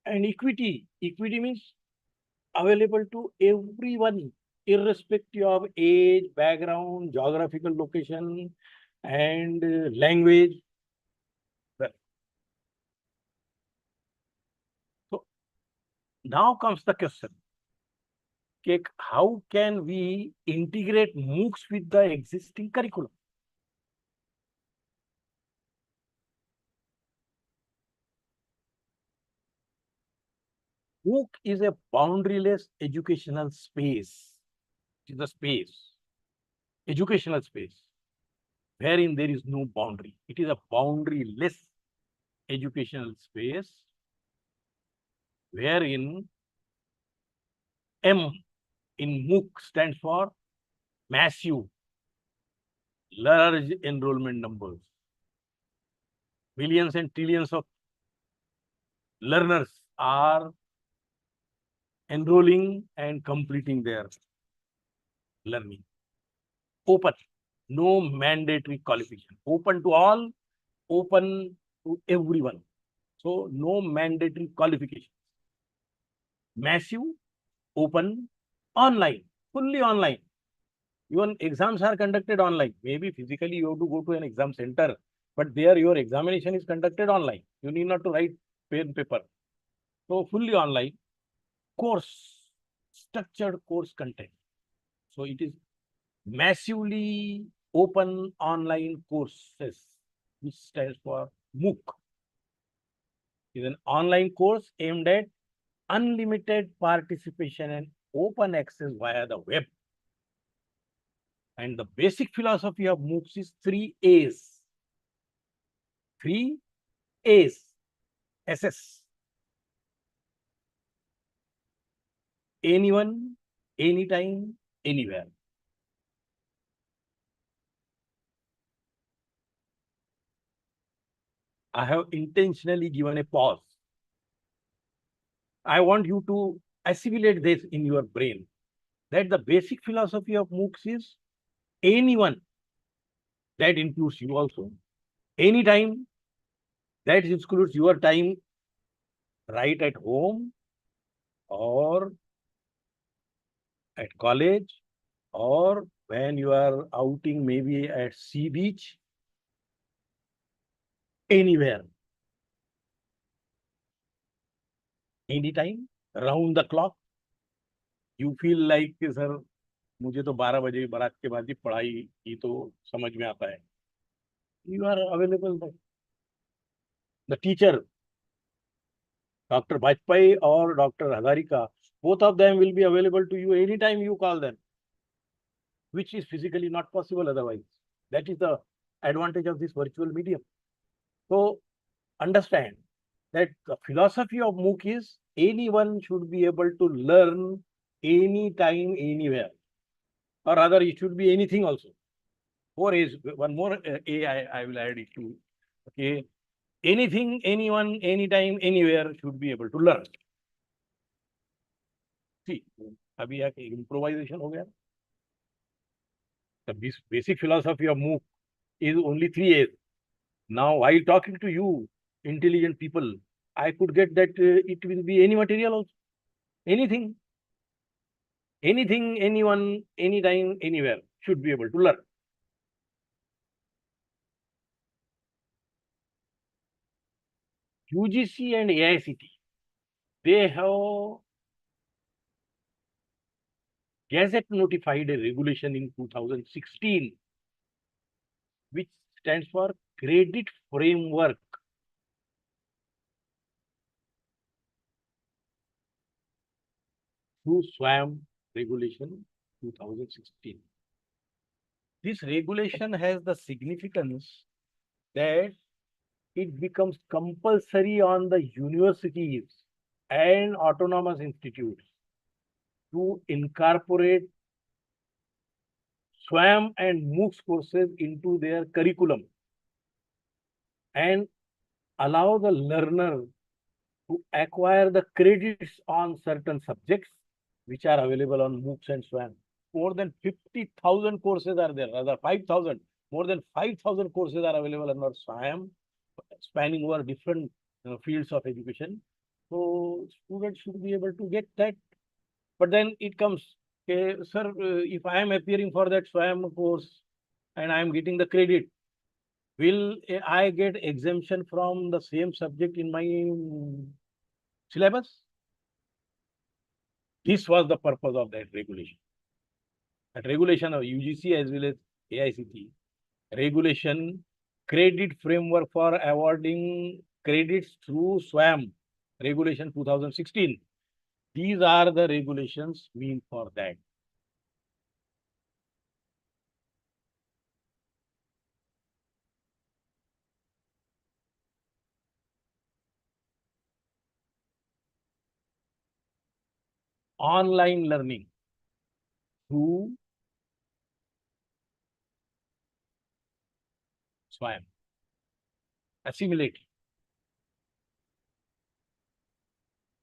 And equity. Equity means available to everyone, irrespective of age, background, geographical location, and language. Well, so now comes the question. How can we integrate MOOCs with the existing curriculum? MOOC is a boundaryless educational space. It is a space, educational space, wherein there is no boundary. It is a boundaryless educational space, wherein M in MOOC stands for massive, large enrollment numbers. Millions and trillions of learners are enrolling and completing their learning. Open, no mandatory qualification. Open to all, open to everyone. So no mandatory qualifications. Massive, open, online, fully online. Even exams are conducted online. Maybe physically you have to go to an exam center, but there your examination is conducted online. You need not to write pen paper. So fully online. Course, structured course content. So it is massively open online courses, which stands for MOOC. It is an online course aimed at unlimited participation and open access via the web. And the basic philosophy of MOOCs is 3 A's. 3 A's. SS. Anyone, anytime, anywhere. I have intentionally given a pause. I want you to assimilate this in your brain, that the basic philosophy of MOOCs is anyone, that includes you also, anytime, that includes your time right at home or at college, or when you are outing maybe at sea beach, anywhere, anytime, round the clock, you feel like, sir, मुझे तो 12 बजे बारात के बाद ही पढ़ाई की तो समझ में आता है. You are available. The teacher, Dr. Bajpai or Dr. Hazarika, both of them will be available to you anytime you call them, which is physically not possible otherwise. That is the advantage of this virtual medium. So understand that the philosophy of MOOC is anyone should be able to learn anytime, anywhere. Or rather, it should be anything also. One more A I will add it to. Okay. Anything, anyone, anytime, anywhere should be able to learn. See, अभी यहाँ improvisation हो गया. The basic philosophy of MOOC is only 3 A's. Now, while talking to you, intelligent people, I could get that it will be any material also. Anything, anyone, anytime, anywhere should be able to learn. UGC and AICT, they have Gazette notified a regulation in 2016, which stands for Credit Framework through SWAM regulation 2016. This regulation has the significance that it becomes compulsory on the universities and autonomous institutes to incorporate SWAM and MOOCs courses into their curriculum and allow the learner to acquire the credits on certain subjects which are available on MOOCs and SWAM. More than 50,000 courses are there, rather 5,000. More than 5,000 courses are available under SWAM, spanning over different fields of education. So students should be able to get that. But then it comes, okay, sir, if I am appearing for that SWAM course and I am getting the credit, will I get exemption from the same subject in my syllabus? This was the purpose of that regulation. That regulation of UGC as well as AICT, regulation credit framework for awarding credits through SWAM, regulation 2016. These are the regulations mean for that. Online learning through SWAM, assimilate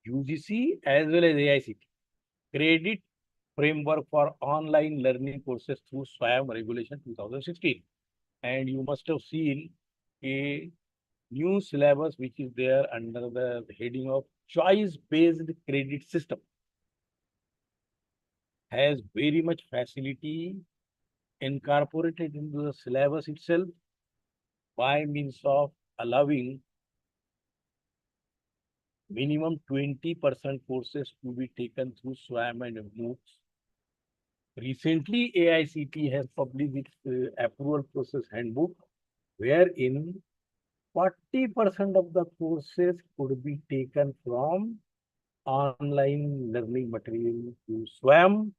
UGC as well as AICT, credit framework for online learning courses through SWAM regulation 2016. And you must have seen a new syllabus which is there under the heading of choice-based credit system. Has very much facility incorporated into the syllabus itself by means of allowing minimum 20% courses to be taken through SWAM and MOOCs. Recently, AICT has published its approval process handbook, wherein 40% of the courses could be taken from online learning material through SWAM,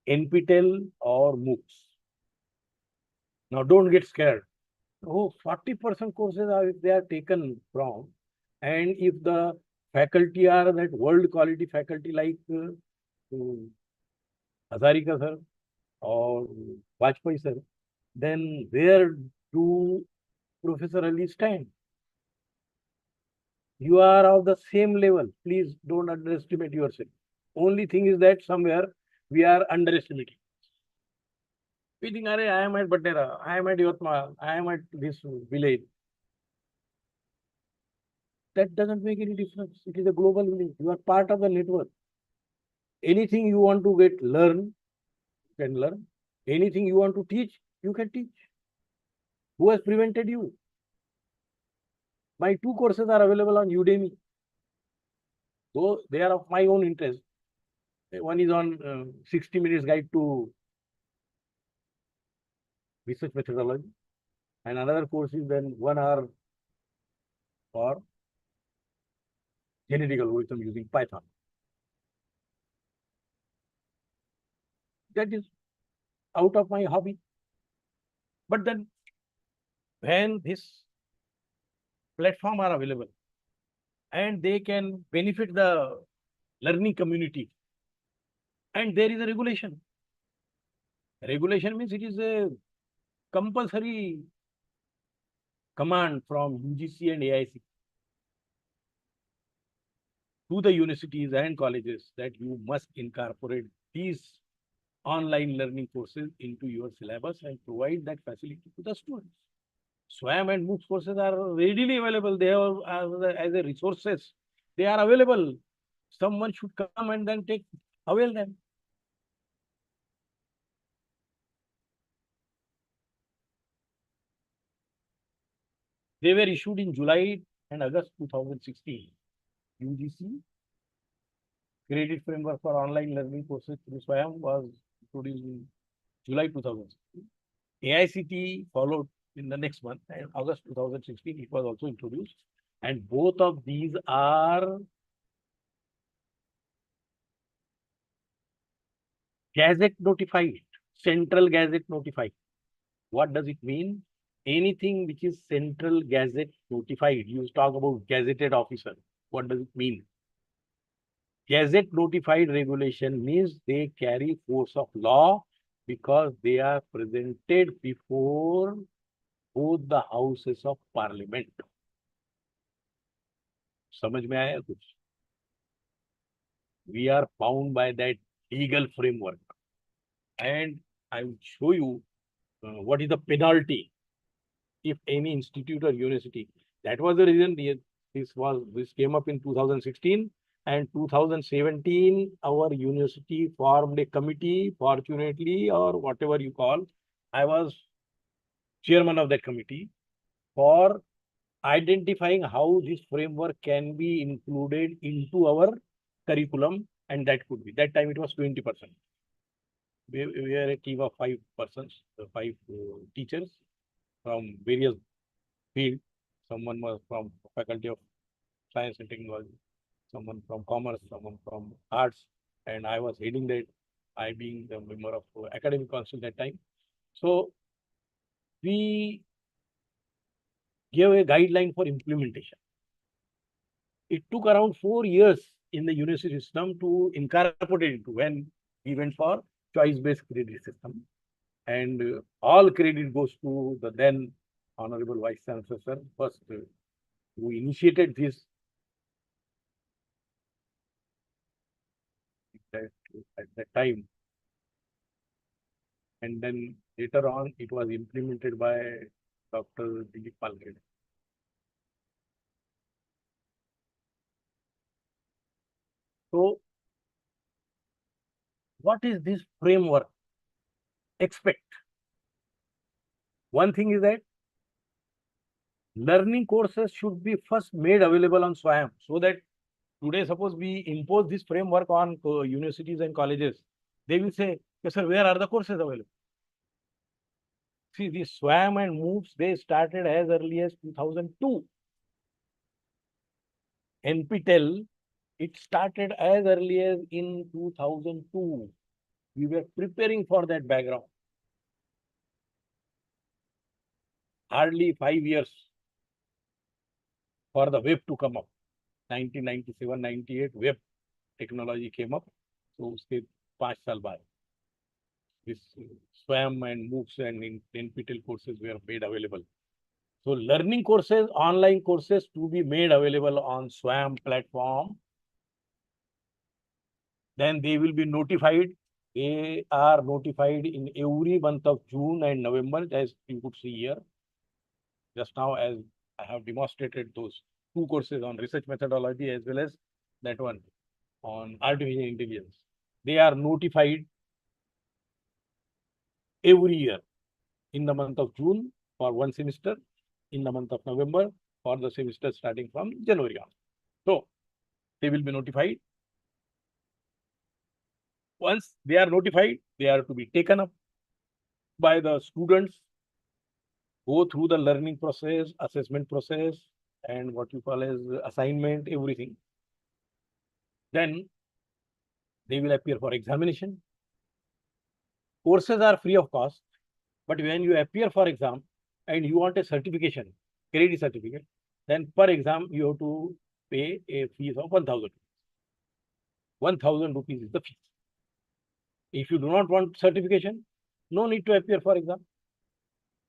NPTEL or MOOCs. Now, don't get scared. Oh, 40% courses are if they are taken from, and if the faculty are that world quality faculty like Hazarika sir or Vajpayee sir, then where do Professor Ali stand? You are of the same level. Please don't underestimate yourself. Only thing is that somewhere we are underestimating. We think, I am at Batera, I am at Yotma, I am at this village. That doesn't make any difference. It is a global village. You are part of the network. Anything you want to learn, you can learn. Anything you want to teach, you can teach. Who has prevented you? My 2 courses are available on Udemy. So they are of my own interest. One is on 60 minutes guide to research methodology, and another course is then 1 hour for genetic algorithm using Python. That is out of my hobby. But then when this platform are available and they can benefit the learning community, and there is a regulation. Regulation means it is a compulsory command from UGC and AIC to the universities and colleges that you must incorporate these online learning courses into your syllabus and provide that facility to the students. SWAM and MOOCs courses are readily available. They are as a resources. They are available. Someone should come and then avail them. They were issued in July and August 2016. UGC Credit Framework for Online Learning Courses through SWAM was introduced in July 2016. AICT followed in the next month, and August 2016 it was also introduced. And both of these are Gazette notified, Central Gazette notified. What does it mean? Anything which is Central Gazette notified. You talk about gazetted officer. What does it mean? Gazette notified regulation means they carry force of law because they are presented before both the houses of parliament. समझ में आया कुछ? We are bound by that legal framework, and I will show you what is the penalty if any institute or university. That was the reason this came up in 2016, and 2017 our university formed a committee, fortunately, or whatever you call. I was chairman of that committee for identifying how this framework can be included into our curriculum, and that could be. That time it was 20%. We are a team of 5 persons, 5 teachers from various fields. Someone was from Faculty of Science and Technology, someone from Commerce, someone from Arts, and I was heading that, I being the member of Academic Council that time. So we gave a guideline for implementation. It took around 4 years in the university system to incorporate it when we went for choice-based credit system. And all credit goes to the then Honorable Vice Chancellor, sir, first who initiated this at that time. And then later on, it was implemented by Dr. Dilip Palgade. So, what is this framework expect? One thing is that learning courses should be first made available on SWAM, so that today, suppose we impose this framework on universities and colleges, they will say, yes, sir, where are the courses available? See, these SWAM and MOOCs, they started as early as 2002. NPTEL, it started as early as in 2002. We were preparing for that background. Hardly 5 years for the web to come up. 1997, 98 web technology came up. So, uske 5 saal baad, this SWAM and MOOCs and NPTEL courses were made available. So, learning courses, online courses to be made available on SWAM platform. Then they will be notified. They are notified in every month of June and November, as you could see here. Just now, as I have demonstrated those 2 courses on research methodology as well as that one on artificial intelligence. they are notified every year in the month of June for one semester, in the month of November for the semester starting from January on. So they will be notified. Once they are notified, they are to be taken up by the students, go through the learning process, assessment process, and what you call as assignment, everything. Then they will appear for examination. Courses are free of cost, but when you appear for exam and you want a certification, credit certificate, then per exam you have to pay a fees of 1,000. 1,000 rupees is the fee. If you do not want certification, no need to appear for exam.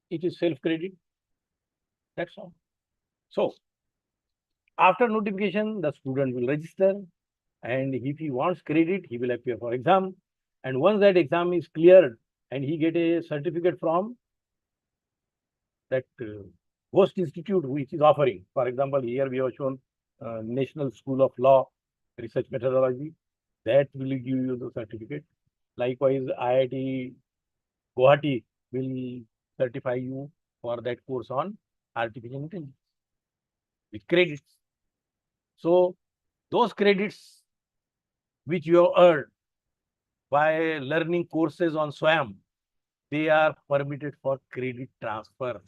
It is self-credit. That's all. So, after notification, the student will register, and if he wants credit, he will appear for exam. And once that exam is cleared and he get a certificate from that host institute which is offering. For example, here we have shown National School of Law Research Methodology. That will give you the certificate. Likewise, IIT Guwahati will certify you for that course on artificial intelligence with credits. So those credits which you have earned by learning courses on SWAYAM, they are permitted for credit transfer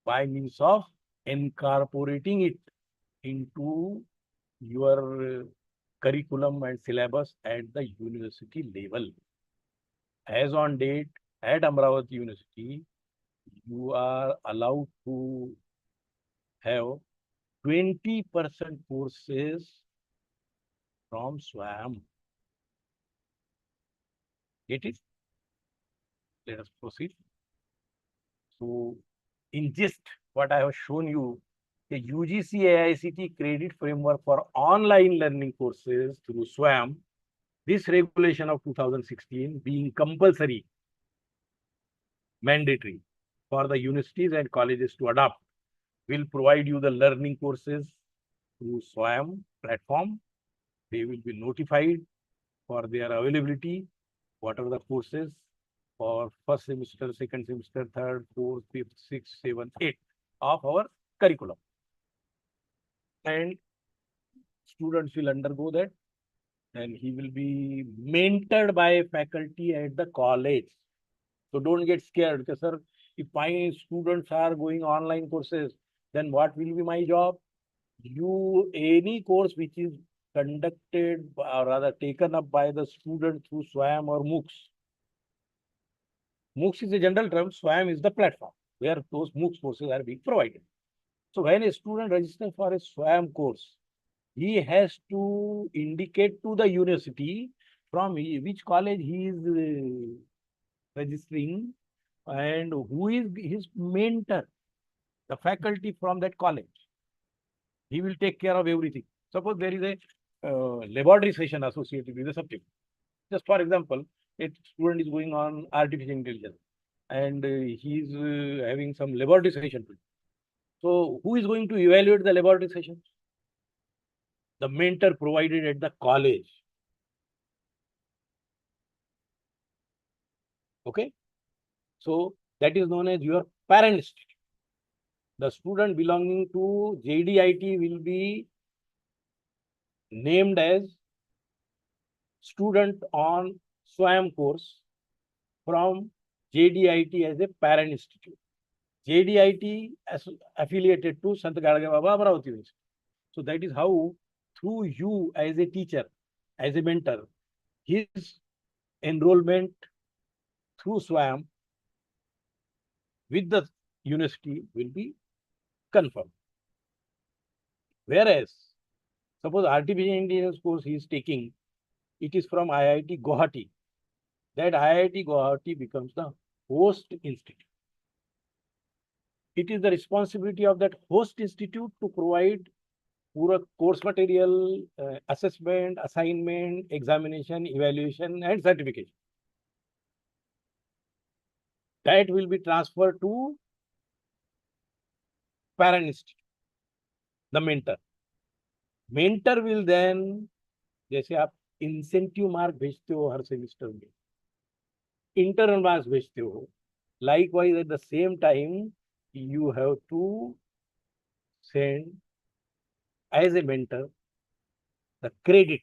by means of incorporating it into your curriculum and syllabus at the university level. As on date, at Amravati University, you are allowed to have 20% courses from SWAYAM. Get it? Let us proceed. So, in gist, what I have shown you, the UGC AICT credit framework for online learning courses through SWAYAM, this regulation of 2016 being compulsory, mandatory for the universities and colleges to adopt, will provide you the learning courses through SWAYAM platform. They will be notified for their availability, whatever the courses for first semester, second semester, third, fourth, fifth, sixth, seventh, eighth of our curriculum. And students will undergo that, and he will be mentored by faculty at the college. So don't get scared, because sir, if my students are going online courses, then what will be my job? Any course which is conducted or rather taken up by the student through SWAYAM or MOOCs. MOOCs is a general term, SWAYAM is the platform where those MOOCs courses are being provided. So when a student registers for a SWAYAM course, he has to indicate to the university from which college he is registering and who is his mentor, the faculty from that college. He will take care of everything. Suppose there is a laboratory session associated with the subject. Just for example, a student is going on artificial intelligence and he is having some laboratory session. So who is going to evaluate the laboratory session? The mentor provided at the college. Okay. So that is known as your parent institute. The student belonging to JDIT will be named as student on SWAYAM course from JDIT as a parent institute. JDIT as affiliated to Sant Gadge Baba Amravati University. So that is how through you as a teacher, as a mentor, his enrollment through SWAYAM with the university will be confirmed. Whereas, suppose artificial intelligence course he is taking, it is from IIT Guwahati. That IIT Guwahati becomes the host institute. It is the responsibility of that host institute to provide course material, assessment, assignment, examination, evaluation, and certification. That will be transferred to parent institute, the mentor. Mentor will then, जैसे आप incentive mark भेजते हो हर semester में, internal marks भेजते हो, likewise at the same time you have to send as a mentor the credit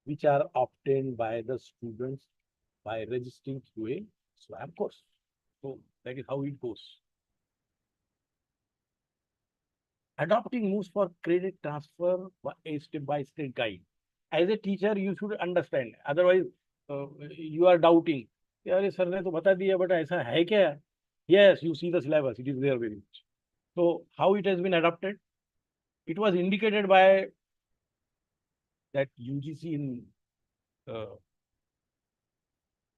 which are obtained by the students by registering through a SWAM course. So that is how it goes. Adopting moves for credit transfer a step-by-step guide. As a teacher, you should understand. Otherwise, you are doubting. यार sir ने तो बता दिया, but ऐसा है क्या? Yes, you see the syllabus. It is there very much. So how it has been adopted? It was indicated by that UGC in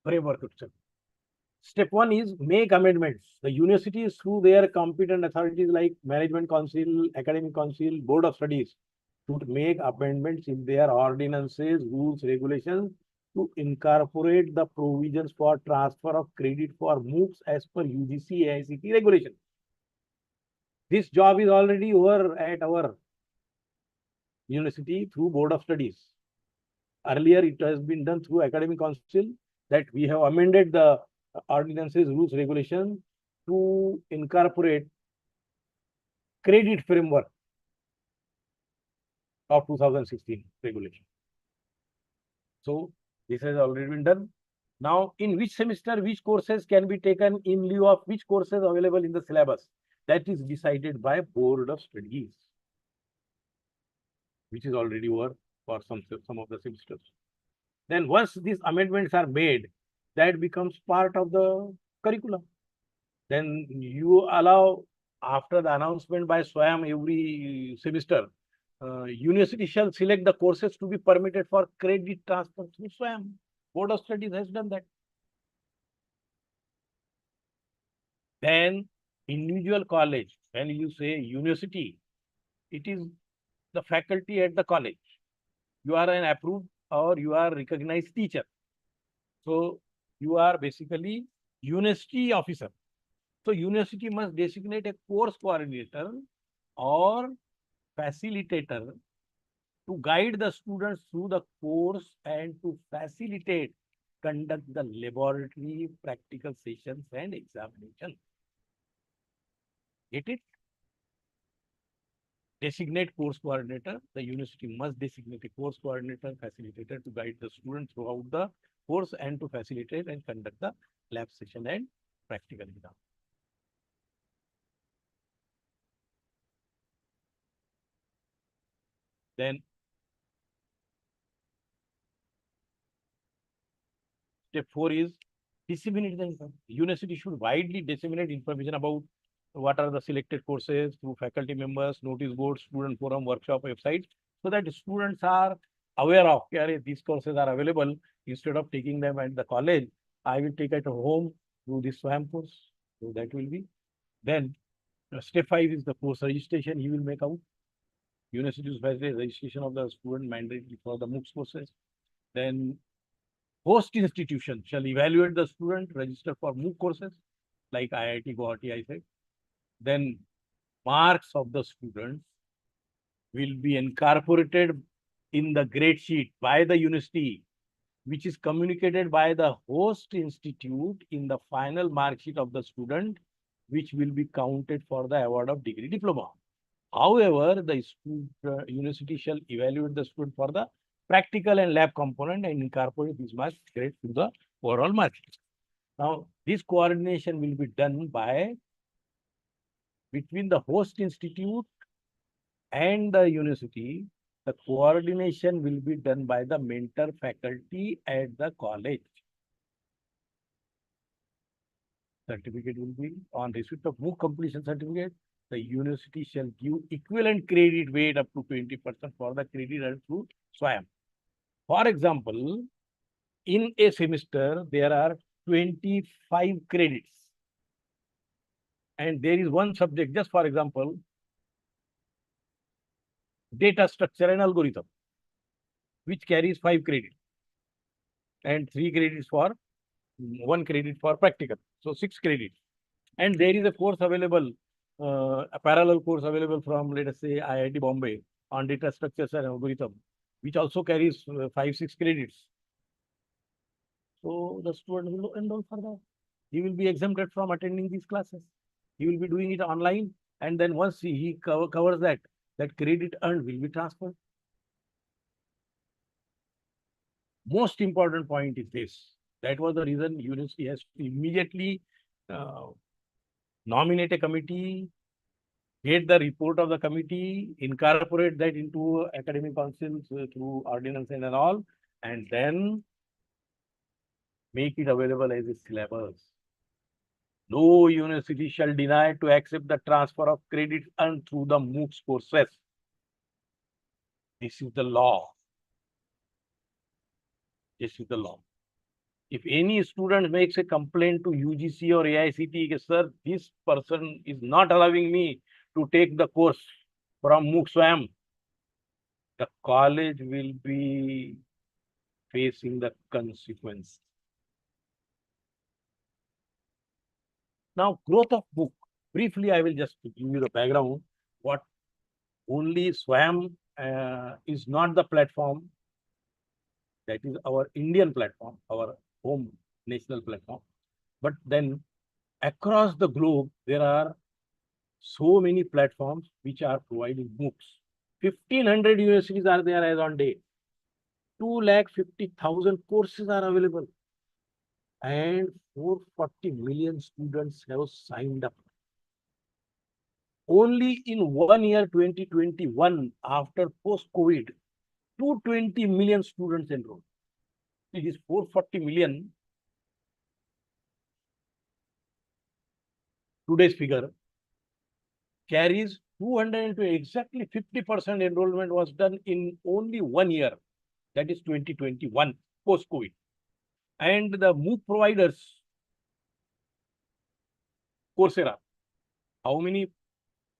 framework itself. Step 1 is make amendments. The universities through their competent authorities like Management Council, Academic Council, Board of Studies should make amendments in their ordinances, rules, regulations to incorporate the provisions for transfer of credit for MOOCs as per UGC AICTE regulation. This job is already over at our university through Board of Studies. Earlier, it has been done through Academic Council, that we have amended the ordinances, rules, regulations to incorporate credit framework of 2016 regulation. So this has already been done. Now, in which semester, which courses can be taken in lieu of which courses available in the syllabus? That is decided by Board of Studies, which is already over for some of the semesters. Then once these amendments are made, that becomes part of the curriculum. Then you allow, after the announcement by SWAM every semester, university shall select the courses to be permitted for credit transfer through SWAM. Board of Studies has done that. Then individual college, when you say university, it is the faculty at the college. You are an approved or you are recognized teacher. So you are basically university officer. So university must designate a course coordinator or facilitator to guide the students through the course and to facilitate, conduct the laboratory, practical sessions and examination. Get it? Designate course coordinator. The university must designate a course coordinator, facilitator to guide the students throughout the course and to facilitate and conduct the lab session and practical exam. Then step 4 is disseminate the information. University should widely disseminate information about what are the selected courses through faculty members, notice boards, student forum, workshop, websites, so that students are aware of these courses are available. Instead of taking them at the college, I will take at home through this SWAM course. So that will be. Then step 5 is the course registration. He will make out. University facilitate registration of the student mandatory for the MOOCs courses. Then host institution shall evaluate the student, register for MOOC courses like IIT Guwahati, I said. Then marks of the students will be incorporated in the grade sheet by the university, which is communicated by the host institute in the final mark sheet of the student, which will be counted for the award of degree diploma. However, the university shall evaluate the student for the practical and lab component and incorporate these marks grade to the overall mark sheet. Now, this coordination will be done by between the host institute and the university. The coordination will be done by the mentor faculty at the college. Certificate will be on receipt of MOOC completion certificate. The university shall give equivalent credit weight up to 20% for the credit earned through SWAM. For example, in a semester, there are 25 credits. And there is one subject, just for example, data structure and algorithm, which carries 5 credits and 3 credits for 1 credit for practical. So 6 credits. And there is a course available, a parallel course available from, let us say, IIT Bombay on data structures and algorithm, which also carries 5-6 credits. So the student will enroll for that. He will be exempted from attending these classes. He will be doing it online, and then once he covers that credit earned will be transferred. Most important point is this. That was the reason university has to immediately nominate a committee, get the report of the committee, incorporate that into academic councils through ordinance and all, and then make it available as a syllabus. No university shall deny to accept the transfer of credits earned through the MOOCs courses. This is the law. This is the law. If any student makes a complaint to UGC or AICTE, sir, this person is not allowing me to take the course from MOOC SWAM, the college will be facing the consequence. Now, growth of book. Briefly, I will just give you the background. What only SWAM is not the platform. That is our Indian platform, our home national platform. But then across the globe, there are so many platforms which are providing MOOCs. 1,500 universities are there as on date. 250,000 courses are available. And 440 million students have signed up. Only in 1 year, 2021, after post-COVID, 220 million students enrolled. It is 440 million. Today's figure carries 200 to exactly 50% enrollment was done in only 1 year. That is 2021, post-COVID. And the MOOC providers, Coursera, how many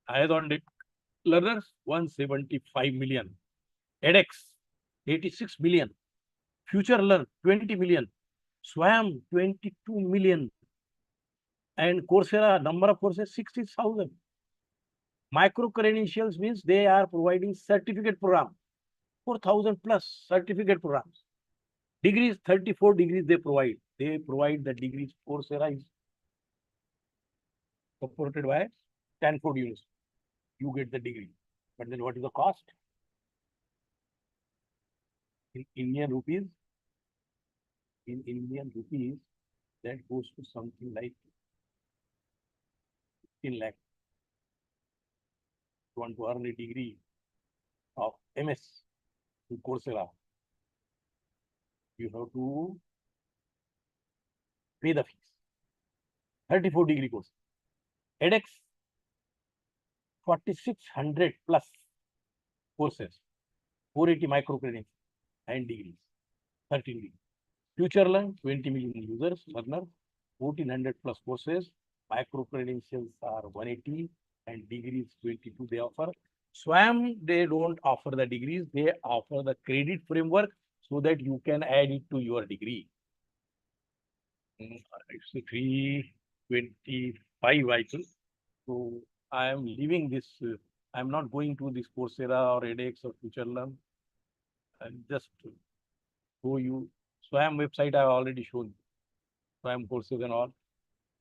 as on date learners? 175 million. edX, 86 million. Future Learn, 20 million. SWAM, 22 million. And Coursera, number of courses, 60,000. Micro credentials means they are providing certificate program, 4,000 plus certificate programs. Degrees, 34 degrees they provide. They provide the degrees. Coursera is supported by Stanford University. You get the degree. But then what is the cost? In Indian rupees, that goes to something like 15 lakh. You want to earn a degree of MS in Coursera, you have to pay the fees. 34 degree course. edX, 4,600 plus courses, 480 micro credits and degrees, 13 degrees. Future Learn, 20 million users, learners, 1,400 plus courses, micro credentials are 180 and degrees 22 they offer. SWAM, they don't offer the degrees, they offer the credit framework so that you can add it to your degree. It's 325, I think. So I am leaving this. I'm not going to this Coursera or edX or Future Learn. And just to show you SWAM website, I have already shown. SWAM courses and all.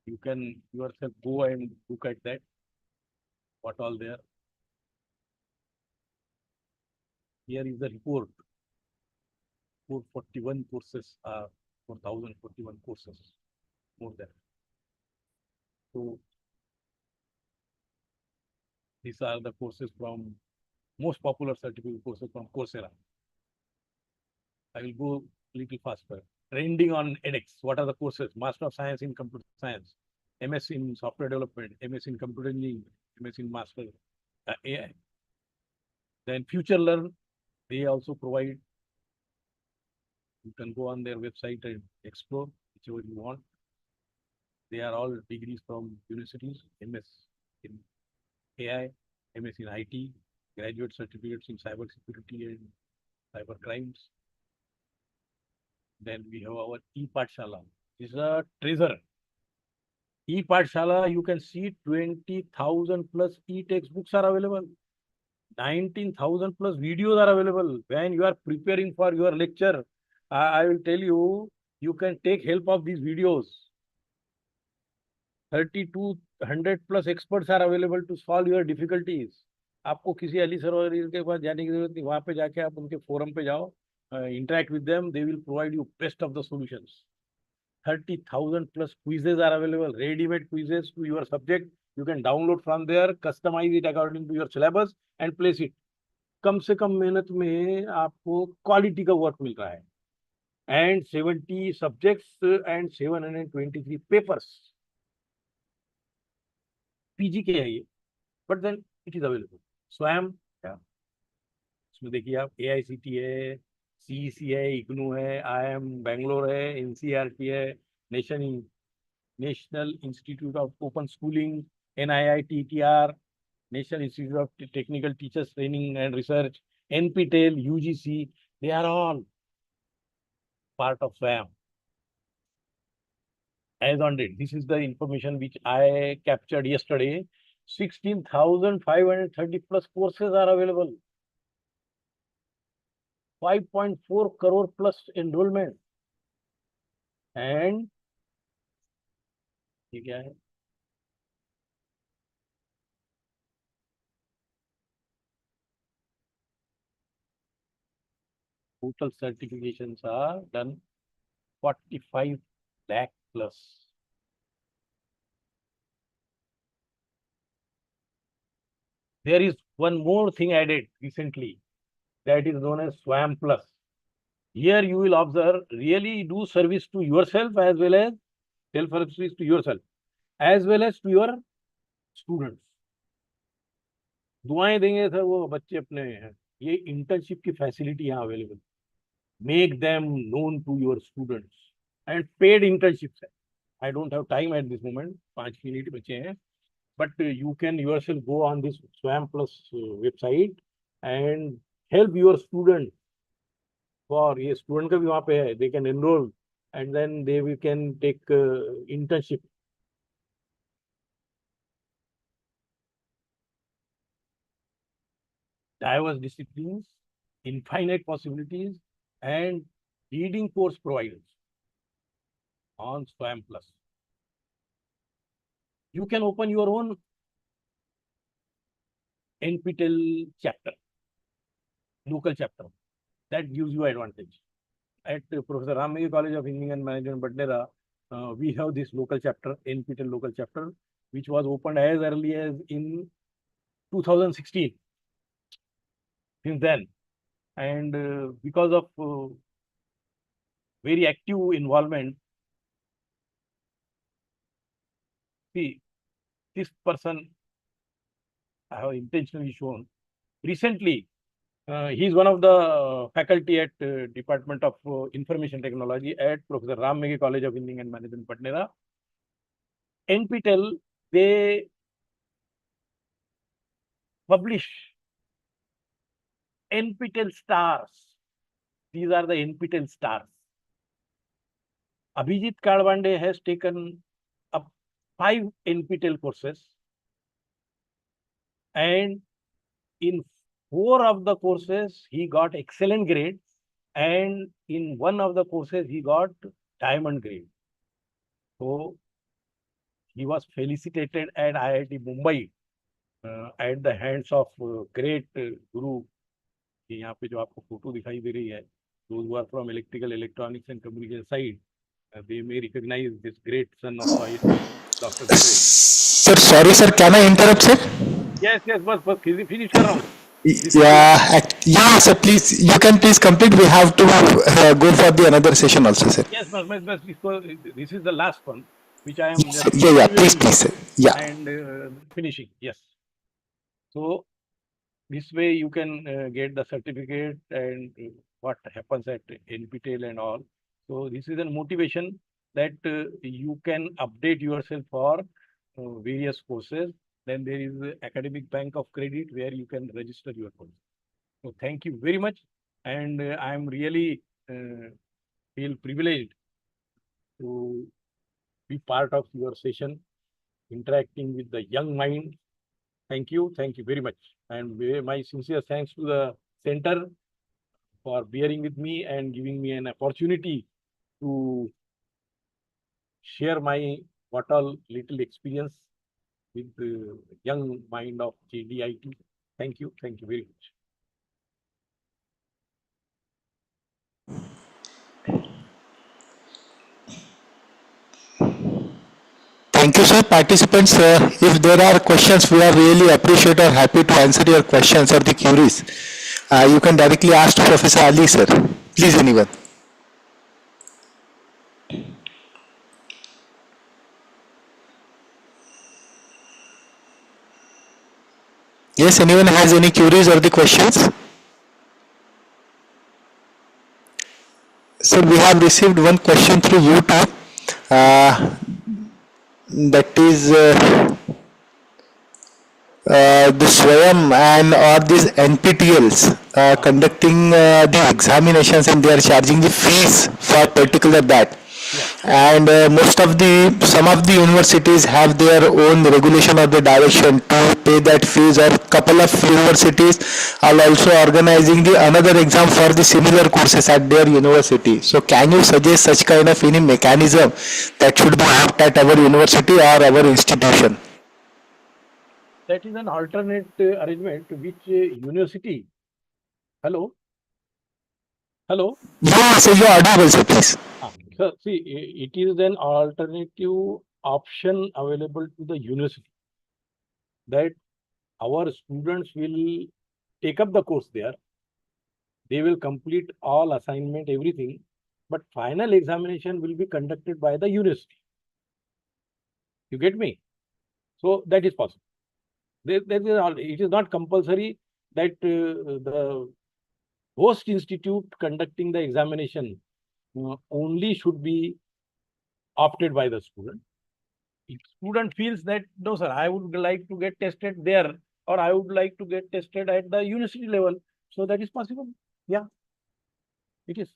You can yourself go and look at that. What all there. Here is the report. 441 courses are 4,041 courses. More than. So these are the courses from most popular certificate courses from Coursera. I will go a little faster. Trending on edX. What are the courses? Master of Science in Computer Science, MS in Software Development, MS in Computer Engineering, MS in Master AI. Then Future Learn, they also provide. You can go on their website and explore whichever you want. They are all degrees from universities, MS in AI, MS in IT, graduate certificates in cybersecurity and cyber crimes. Then we have our e-Pathshala. This is a treasure. e-Pathshala, you can see 20,000 plus e-textbooks are available. 19,000 plus videos are available. When you are preparing for your lecture, I will tell you, you can take help of these videos. 3,200 plus experts are available to solve your difficulties. आपको किसी अली सरोवर के पास जाने की जरूरत नहीं, वहां पे जाके आप उनके फोरम पे जाओ, interact with them, they will provide you best of the solutions. 30,000 plus quizzes are available, ready-made quizzes to your subject. You can download from there, customize it according to your syllabus and place it. कम से कम मेहनत में आपको quality का work मिल रहा है. And 70 subjects and 723 papers. PG के है ये, but then it is available. स्वयं इसमें देखिए आप, AICT है, CEC है, IGNU है, IIM बैंगलोर है, NCERT है, national institute of open schooling, NIITTR, National Institute of Technical Teachers Training and Research, NPTEL, UGC, they are all part of SWAM. As on date, this is the information which I captured yesterday. 16,530 plus courses are available. 5.4 crore plus enrollment. And ये क्या है? Total certifications are done 45 lakh plus. There is one more thing added recently, that is known as SWAM Plus. Here you will observe, really do service to yourself as well as self-service to yourself, as well as to your students. दुआएं देंगे sir वो बच्चे अपने हैं. ये internship की facility यहाँ available. Make them known to your students and paid internships. I don't have time at this moment. 5 minutes बचे हैं. But you can yourself go on this SWAM Plus website and help your student. For ये student का भी वहाँ पे है, they can enroll and then they can take internship. Diverse disciplines, infinite possibilities, and leading course providers on SWAM Plus. You can open your own NPTEL chapter, local chapter. That gives you advantage. At Professor Ramegi College of Engineering and Management, Badnera, we have this local chapter, NPTEL local chapter, which was opened as early as in 2016. Since then, and because of very active involvement, see, this person I have intentionally shown. Recently, he is one of the faculty at Department of Information Technology at Professor Ramegi College of Engineering and Management, Patna. NPTEL, they publish NPTEL stars. These are the NPTEL stars. Abhijit Kadwande has taken up 5 NPTEL courses, and in 4 of the courses he got excellent grade, and in 1 of the courses he got diamond grade. So he was felicitated at IIT Mumbai at the hands of great guru. यहाँ पे जो आपको photo दिखाई दे रही है, those who are from electrical, electronics and communication side, they may recognize this great son of Dr. Sir, sorry sir, can I interrupt sir? Yes, बस finish कर रहा हूँ. Yeah, sir, please, you can please complete. We have to go for the another session also, sir. Yes, but this is the last one, which I am Yeah, please, sir. Yeah. And finishing. Yes. So this way you can get the certificate and what happens at NPTEL and all. So this is a motivation that you can update yourself for various courses. Then there is the academic bank of credit where you can register your course. So thank you very much, and I am really feel privileged to be part of your session, interacting with the young mind Thank you very much. And my sincere thanks to the center for bearing with me and giving me an opportunity to share my what all little experience with the young mind of JDIT. Thank you very much. Thank you, sir. Participants, if there are questions, we are really appreciate or happy to answer your questions or the queries. You can directly ask to Professor Ali, sir. Please, anyone. Yes, anyone has any queries or the questions? Sir, we have received one question through YouTube. That is the SWAYAM and or these NPTLs conducting the examinations, and they are charging the fees for particular that. And some of the universities have their own regulation or the direction to pay that fees, or couple of universities are also organizing the another exam for the similar courses at their university. So can you suggest such kind of any mechanism that should be worked at our university or our institution? That is an alternate arrangement which university. Hello. Yeah, so you are audible, sir, please. So see, it is an alternative option available to the university that our students will take up the course there. They will complete all assignment, everything, but final examination will be conducted by the university. You get me? So that is possible. It is not compulsory that the host institute conducting the examination only should be opted by the student. If student feels that, no sir, I would like to get tested there, or I would like to get tested at the university level, so that is possible. Yeah, it is.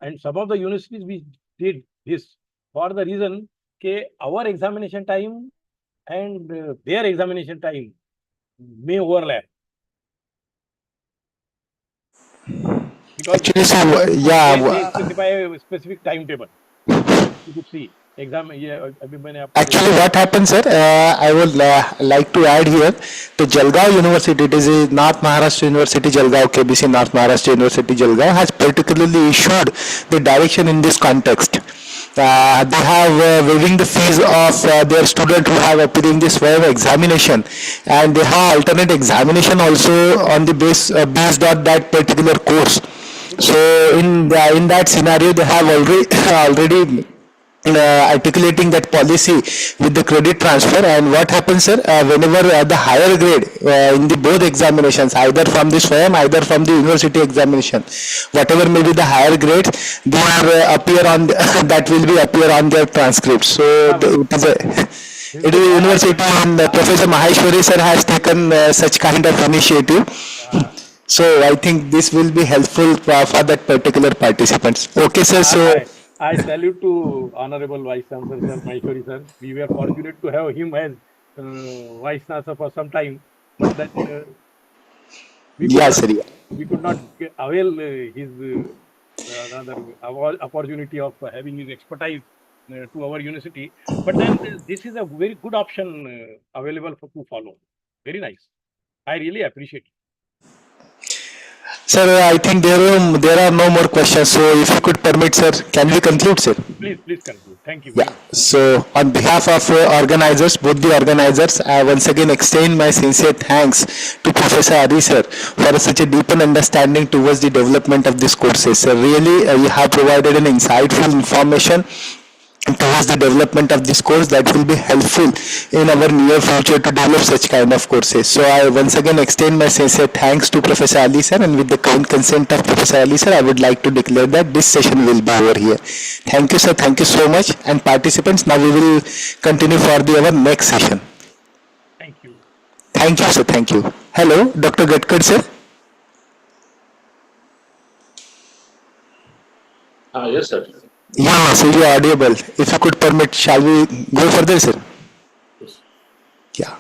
And some of the universities we did this for the reason that our examination time and their examination time may overlap. Because Actually, so they specify a specific timetable. You could see exam. Actually, what happens, sir? I would like to add here the Jalgaon University. It is a North Maharashtra University, Jalgaon, KBC North Maharashtra University, Jalgaon has particularly issued the direction in this context. They have waiving the fees of their student who have appearing this web examination, and they have alternate examination also on the based on that particular course. So in that scenario, they have already articulating that policy with the credit transfer. And what happens, sir, whenever the higher grade in the both examinations, either from this firm, either from the university examination, whatever may be the higher grades, they are appear on that will be appear on their transcripts. So it is a university, and Professor Maheshwari sir has taken such kind of initiative. So I think this will be helpful for that particular participants. Okay, sir. So I salute to Honorable Vice Chancellor Sir Maheshwari sir. We were fortunate to have him as Vice Chancellor for some time, but that we could not avail his opportunity of having his expertise to our university. But then this is a very good option available to follow. Very nice. I really appreciate it. Sir, I think there are no more questions. So if you could permit, sir, can we conclude, sir? Please conclude. Thank you. Yeah. So on behalf of organizers, both the organizers, I once again extend my sincere thanks to Professor Adi sir for such a deepened understanding towards the development of these courses. Sir, really, you have provided an insightful information towards the development of this course that will be helpful in our near future to develop such kind of courses. So I once again extend my sincere thanks to Professor Ali sir, and with the kind consent of Professor Ali sir, I would like to declare that this session will be over here. Thank you, sir. Thank you so much. And participants, now we will continue for our next session. Thank you. Thank you, sir. Thank you. Hello, Dr. Gatkar sir. Yes, sir. Yeah, so you are audible. If you could permit, shall we go further, sir? Yes. Yeah.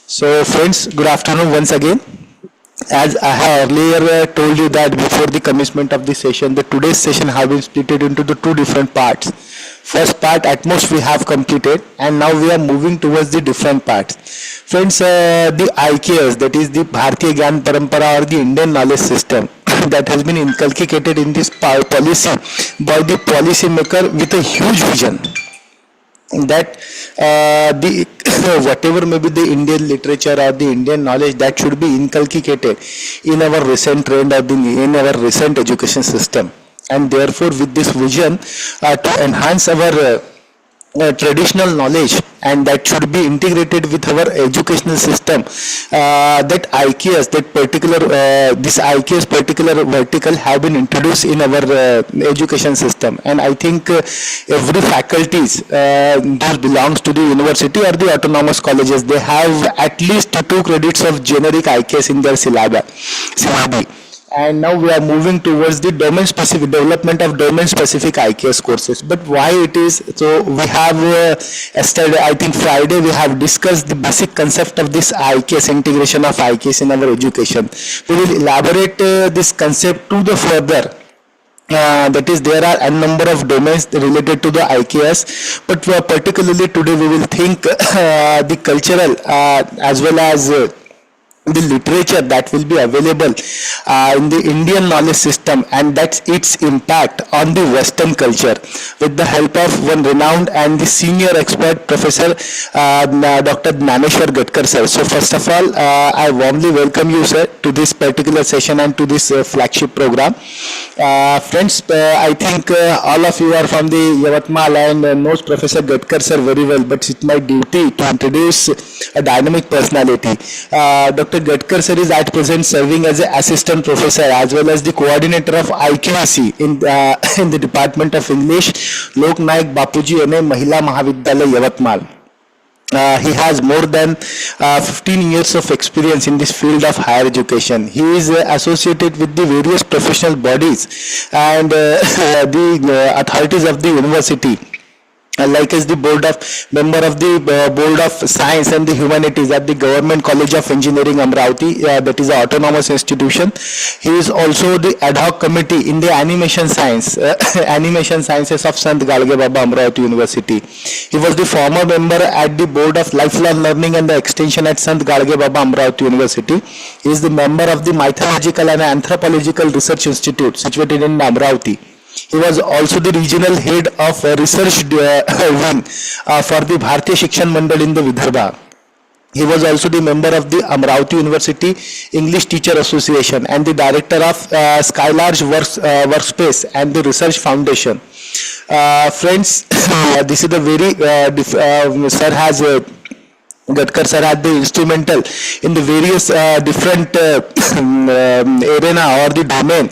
So friends, good afternoon once again. As I have earlier told you that before the commencement of the session, the today's session have been split into the two different parts. First part at most we have completed, and now we are moving towards the different parts. Friends, the IKS, that is the Bharatiya Gyan Parampara or the Indian knowledge system that has been inculcated in this policy by the policy maker with a huge vision that the whatever may be the Indian literature or the Indian knowledge that should be inculcated in our recent trend or in our recent education system, and therefore with this vision to enhance our traditional knowledge, and that should be integrated with our educational system, that IKS, that particular this IKS particular vertical have been introduced in our education system. And I think every faculties those belongs to the university or the autonomous colleges, they have at least 2 credits of generic IKS in their syllabi. And now we are moving towards the domain specific development of domain specific IKS courses. But why it is so? We have yesterday, I think Friday, we have discussed the basic concept of this IKS, integration of IKS in our education. We will elaborate this concept to the further. That is, there are a number of domains related to the IKS, but particularly today we will think the cultural as well as the literature that will be available in the Indian knowledge system, and that's its impact on the Western culture, with the help of one renowned and the senior expert, Professor Dr. Gnaneshwar Gadkar sir. So first of all, I warmly welcome you, sir, to this particular session and to this flagship program. Friends, I think all of you are from the Yavatmal and knows Professor Gadkar sir very well, but it's my duty to introduce a dynamic personality. Dr. Gadkar sir is at present serving as an assistant professor as well as the coordinator of IQAC in the Department of English, Lok Nayak Bapuji NA Mahila Mahavidyalaya, Yavatmal. He has more than 15 years of experience in this field of higher education. He is associated with the various professional bodies and the authorities of the university, like as the member of the board of science and the humanities at the Government College of Engineering Amravati, that is an autonomous institution. He is also the ad hoc committee in the animation science animation sciences of Sant Galge Baba Amravati University. He was the former member at the board of lifelong learning and the extension at Sant Galge Baba Amravati University. He is the member of the mythological and anthropological research institute situated in Amravati. He was also the regional head of research wing for the Bharatiya Shikshan Mandal in the Vidarbha. He was also the member of the Amravati University English Teacher Association and the director of Skylarge Workspace and the Research Foundation. Friends, this is the very sir has Gadkar sir had the instrumental in the various different arena or the domain.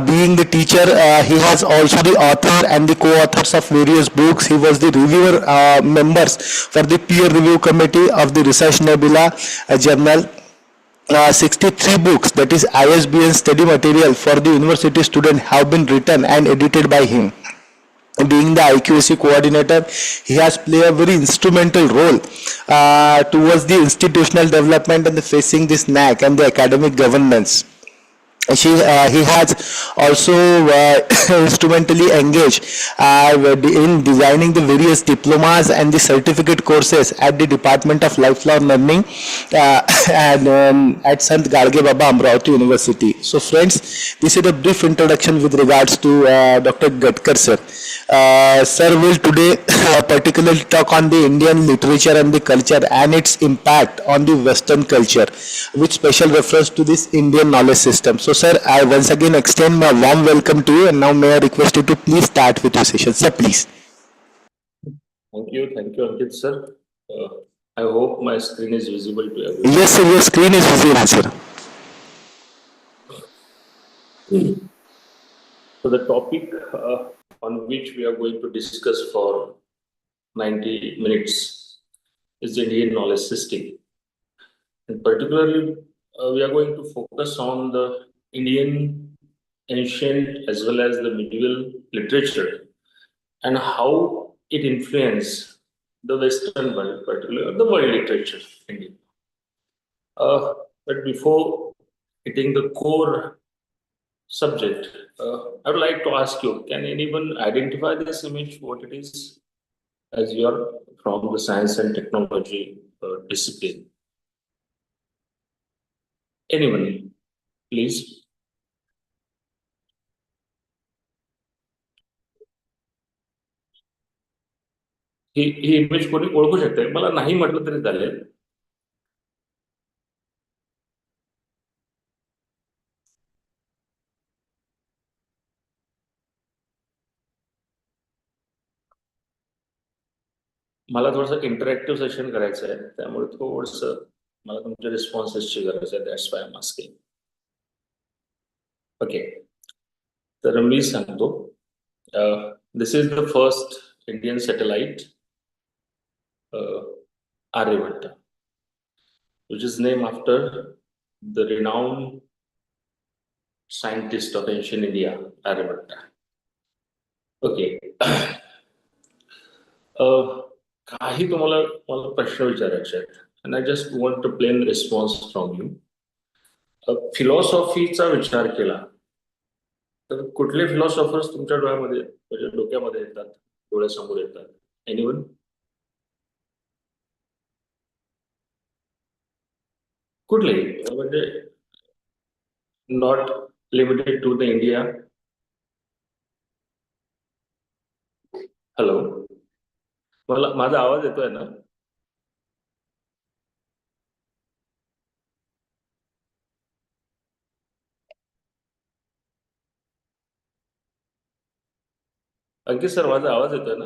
Being the teacher, he has also the author and the co-authors of various books. He was the reviewer members for the peer review committee of the Research Nebula journal. 63 books, that is ISBN study material for the university student, have been written and edited by him. Being the IQAC coordinator, he has played a very instrumental role towards the institutional development and the facing this NAC and the academic governance. He has also instrumentally engaged in designing the various diplomas and the certificate courses at the Department of Lifelong Learning and at Sant Galge Baba Amravati University. So friends, this is a brief introduction with regards to Dr. Gadkar sir. Sir will today particularly talk on the Indian literature and the culture and its impact on the Western culture, with special reference to this Indian knowledge system. So sir, I once again extend my warm welcome to you, and now may I request you to please start with your session. Sir, please. Thank you, Ankit sir. I hope my screen is visible to everyone. Yes sir, your screen is visible, sir. So the topic on which we are going to discuss for 90 minutes is the Indian knowledge system. And particularly, we are going to focus on the Indian ancient as well as the medieval literature and how it influenced the Western world, particularly the world literature. Indeed. But before hitting the core subject, I would like to ask you, can anyone identify this image, what it is, as you are from the science and technology discipline? Anyone, please? He image कोणी ओळखू शकते? मला नाही म्हटलं तरी चालेल. मला थोडंसं इंटरॅक्टिव्ह सेशन करायचं आहे, त्यामुळे थोडंसं मला तुमच्या रिस्पॉन्सेसची गरज आहे. That's why I am asking. Okay, तर मी सांगतो. This is the first Indian satellite Aryabhata, which is named after the renowned scientist of ancient India, Aryabhatta. Okay. काही तुम्हाला मला प्रश्न विचारायचे आहेत, and I just want a plain response from you. फिलॉसॉफीचा विचार केला तर कुठले फिलॉसॉफर्स तुमच्या डोळ्यामध्ये, म्हणजे डोक्यामध्ये येतात, डोळ्यासमोर येतात? एनीवन? कुठले, म्हणजे not limited to the India? Hello, मला माझा आवाज येतोय ना? अंकित सर, माझा आवाज येतोय ना?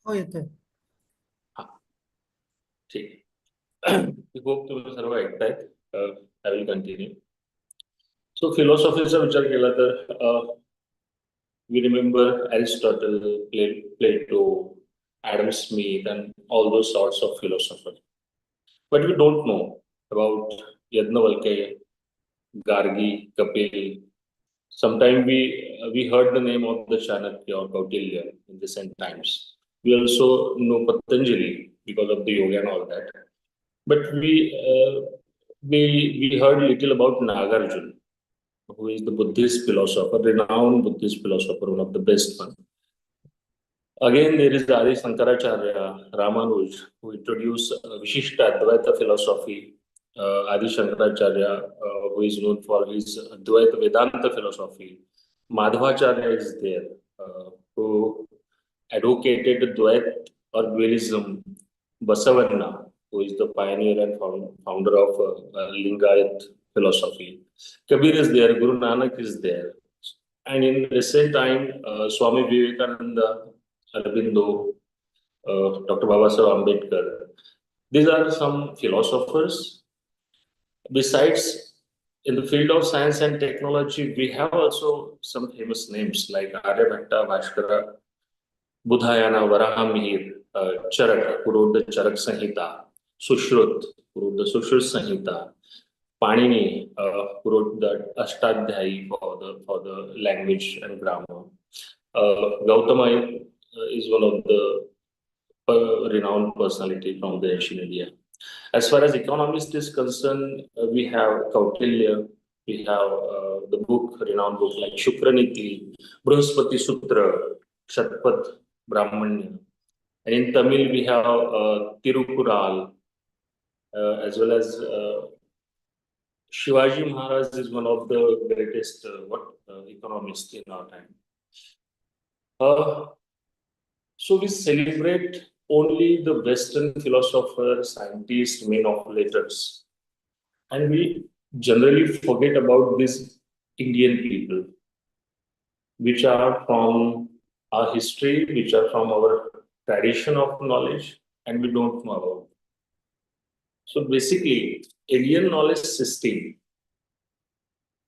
हो, येतोय. हा, ठीक. I hope तुम्ही सर्व ऐकतायत. I will continue. सो फिलॉसॉफीचा विचार केला तर we remember Aristotle, Plato, Adam Smith, and all those sorts of philosophers. But we don't know about Yajnavalkya, Gargi, Kapil. Sometimes we heard the name of the Chanakya or Kautilya in recent times. We also know Patanjali because of the yoga and all that. But we heard little about Nagarjuna, who is the Buddhist philosopher, renowned Buddhist philosopher, one of the best one. Again, there is Adi Shankaracharya, Ramanuj, who introduced Vishishta Advaita philosophy. Adi Shankaracharya, who is known for his Advaita Vedanta philosophy. Madhvacharya is there, who advocated Dvaita or dualism. Basavanna, who is the pioneer and founder of Lingayat philosophy. Kabir is there, Guru Nanak is there. And in recent time, Swami Vivekananda, Aurobindo, Dr. Babasaheb Ambedkar. These are some philosophers. Besides, in the field of science and technology, we have also some famous names like Aryabhatta, Bhaskara, Budhayana, Varahamihir, Charak, who wrote the Charak Sanhita, Sushrut, who wrote the Sushrut Sanhita, Panini, who wrote the Ashtadhyayi for the language and grammar. Gautama is one of the renowned personality from the ancient India. As far as economist is concerned, we have Kautilya, we have the book, renowned book like Shukraniti, Brihaspati Sutra, Shatpat Brahmanya. And in Tamil, we have Tirukural, as well as Shivaji Maharaj is one of the greatest economists in our time. So we celebrate only the Western philosophers, scientists, men of letters, and we generally forget about these Indian people, which are from our history, which are from our tradition of knowledge, and we don't know about. So basically, Indian knowledge system,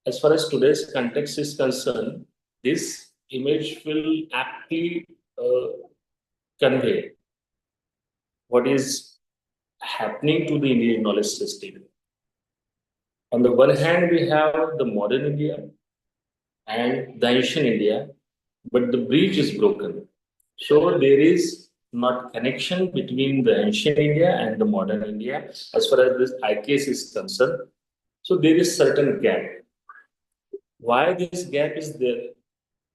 as far as today's context is concerned, this image will aptly convey what is happening to the Indian knowledge system. On the one hand, we have the modern India and the ancient India, but the bridge is broken. So there is not connection between the ancient India and the modern India as far as this IKS is concerned. So there is certain gap. Why this gap is there?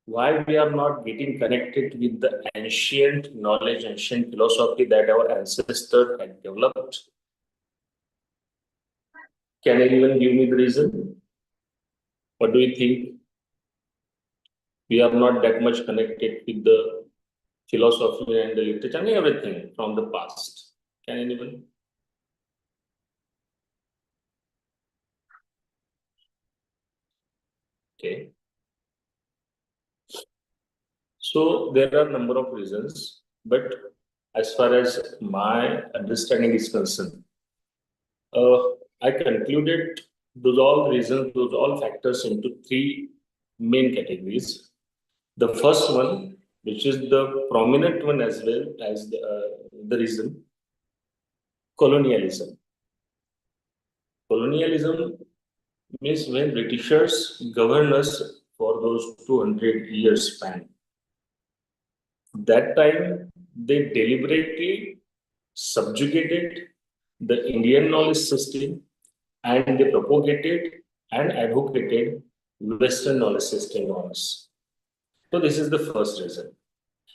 Why we are not getting connected with the ancient knowledge, ancient philosophy that our ancestors had developed? Can anyone give me the reason? What do you think? We are not that much connected with the philosophy and the literature and everything from the past. Can anyone? Okay. So there are a number of reasons, but as far as my understanding is concerned, I concluded those all reasons, those all factors into three main categories. The first one, which is the prominent one as well as the reason, colonialism. Colonialism means when Britishers govern us for those 200 years span. That time, they deliberately subjugated the Indian knowledge system and they propagated and advocated Western knowledge system on us. So this is the first reason.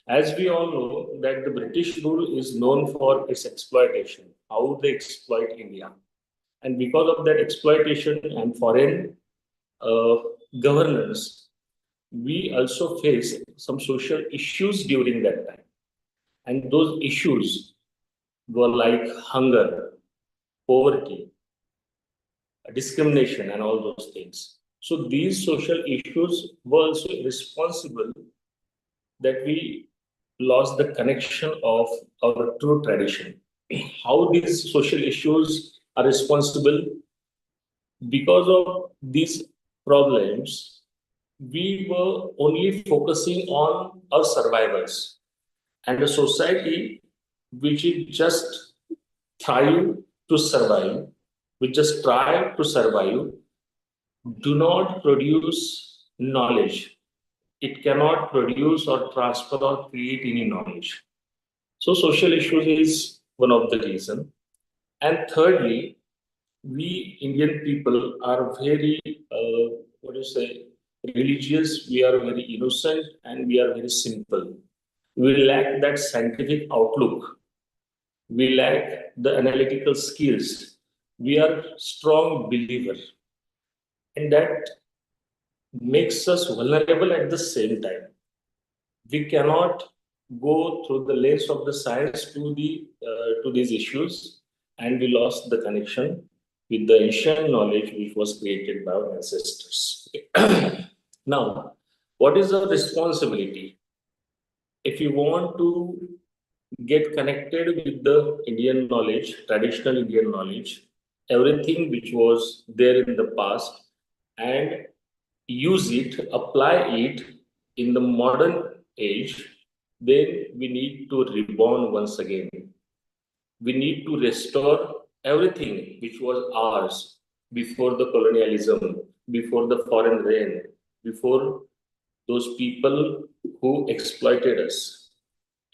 As we all know that the British rule is known for its exploitation, how they exploit India. And because of that exploitation and foreign governance, we also face some social issues during that time. And those issues were like hunger, poverty, discrimination, and all those things. So these social issues were also responsible that we lost the connection of our true tradition. How these social issues are responsible? Because of these problems, we were only focusing on our survivors and a society which is just trying to survive, which just try to survive, do not produce knowledge. It cannot produce or transfer or create any knowledge. So social issues is one of the reason. And thirdly, we Indian people are very, what do you say, religious, we are very innocent, and we are very simple. We lack that scientific outlook. We lack the analytical skills. We are strong believer. And that makes us vulnerable at the same time. We cannot go through the lens of the science to these issues, and we lost the connection with the ancient knowledge which was created by our ancestors. Now, what is our responsibility? If you want to get connected with the Indian knowledge, traditional Indian knowledge, everything which was there in the past, and use it, apply it in the modern age, then we need to reborn once again. We need to restore everything which was ours before the colonialism, before the foreign reign, before those people who exploited us.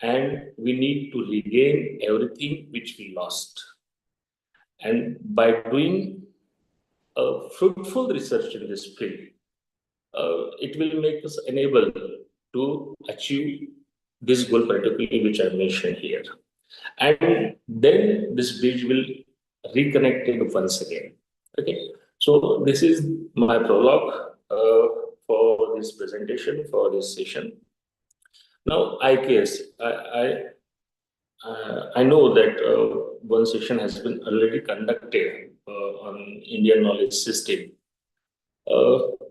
And we need to regain everything which we lost. And by doing a fruitful research in this field, it will make us enable to achieve this goal particularly which I mentioned here. And then this bridge will reconnect it once again. Okay, so this is my prologue for this presentation, for this session. Now, IKS, I know that one session has been already conducted on Indian knowledge system.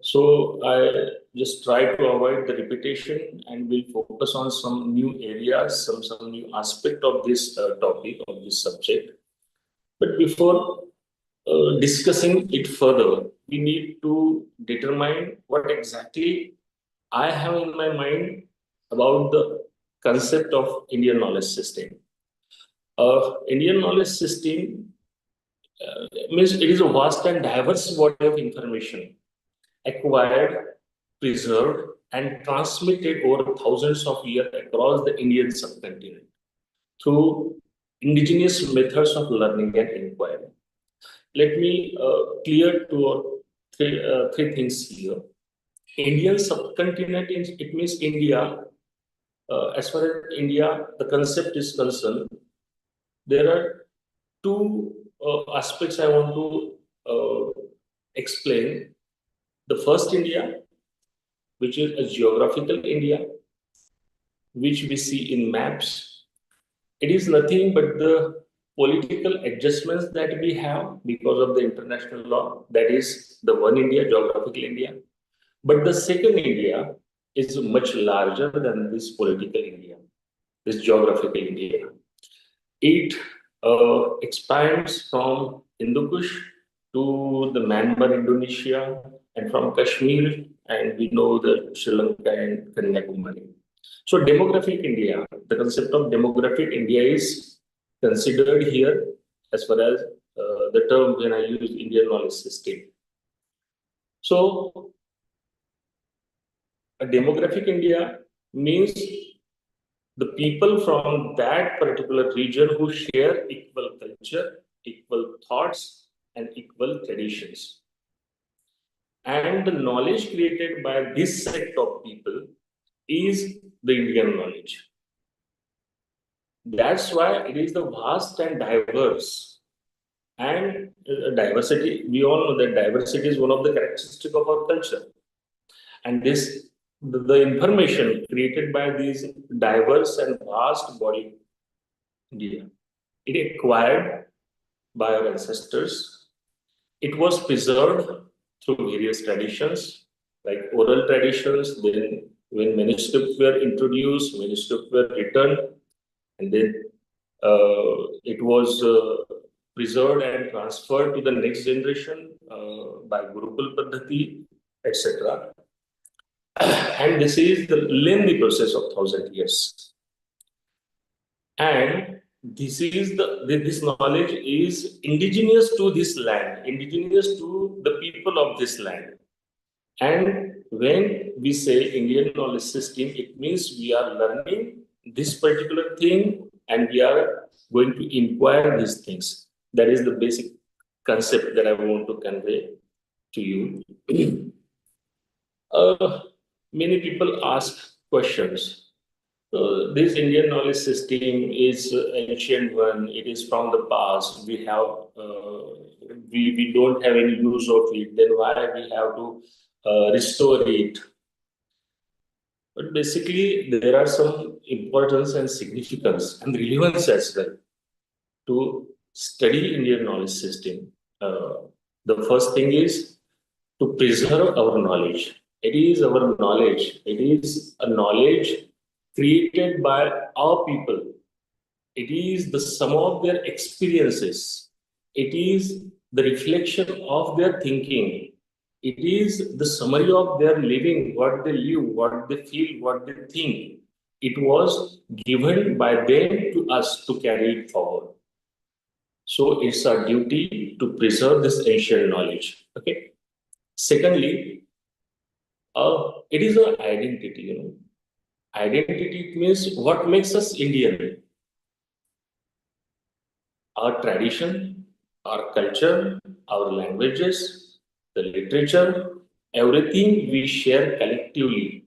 So I just try to avoid the repetition and will focus on some new areas, some new aspect of this topic, of this subject. But before discussing it further, we need to determine what exactly I have in my mind about the concept of Indian knowledge system. Indian knowledge system means it is a vast and diverse body of information acquired, preserved, and transmitted over thousands of years across the Indian subcontinent. through indigenous methods of learning and inquiry. Let me clear three things here. Indian subcontinent, it means India. As far as India, the concept is concerned, there are two aspects I want to explain. The first India, which is a geographical India, which we see in maps. It is nothing but the political adjustments that we have because of the international law. That is the one India, geographical India. But the second India is much larger than this political India, this geographical India. It expands from Hindu Kush to the Myanmar, Indonesia, and from Kashmir, and we know the Sri Lanka and Kanyakumari. So demographic India, the concept of demographic India is considered here as far as the term when I use Indian knowledge system. So a demographic India means the people from that particular region who share equal culture, equal thoughts, and equal traditions. And the knowledge created by this set of people is the Indian knowledge. That's why it is the vast and diverse. And diversity, we all know that diversity is one of the characteristics of our culture. And this, the information created by these diverse and vast body India, it acquired by our ancestors. It was preserved through various traditions, like oral traditions. Then when manuscripts were introduced, manuscripts were written, and then it was preserved and transferred to the next generation by Gurukul Paddhati, etc. And this is the lengthy process of 1,000 years. And this knowledge is indigenous to this land, indigenous to the people of this land. And when we say Indian knowledge system, it means we are learning this particular thing and we are going to inquire these things. That is the basic concept that I want to convey to you. Many people ask questions. This Indian knowledge system is an ancient one. It is from the past. We don't have any use of it. Then why we have to restore it? But basically, there are some importance and significance and relevance as well to study Indian knowledge system. The first thing is to preserve our knowledge. It is our knowledge. It is a knowledge created by our people. It is the sum of their experiences. It is the reflection of their thinking. It is the summary of their living, what they live, what they feel, what they think. It was given by them to us to carry it forward. So it's our duty to preserve this ancient knowledge. Okay. Secondly, it is our identity. Identity means what makes us Indian. Our tradition, our culture, our languages, the literature, everything we share collectively.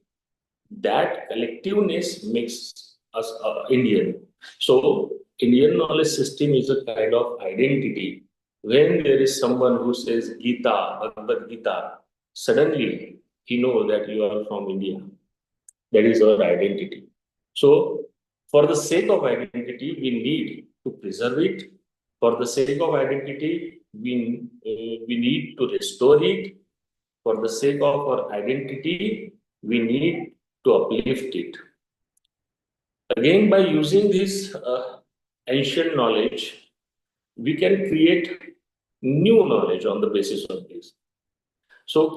That collectiveness makes us Indian. So Indian knowledge system is a kind of identity. When there is someone who says Gita, Bhagavad Gita, suddenly he knows that you are from India. That is our identity. So for the sake of identity, we need to preserve it. For the sake of identity, we need to restore it. For the sake of our identity, we need to uplift it. Again, by using this ancient knowledge, we can create new knowledge on the basis of this. So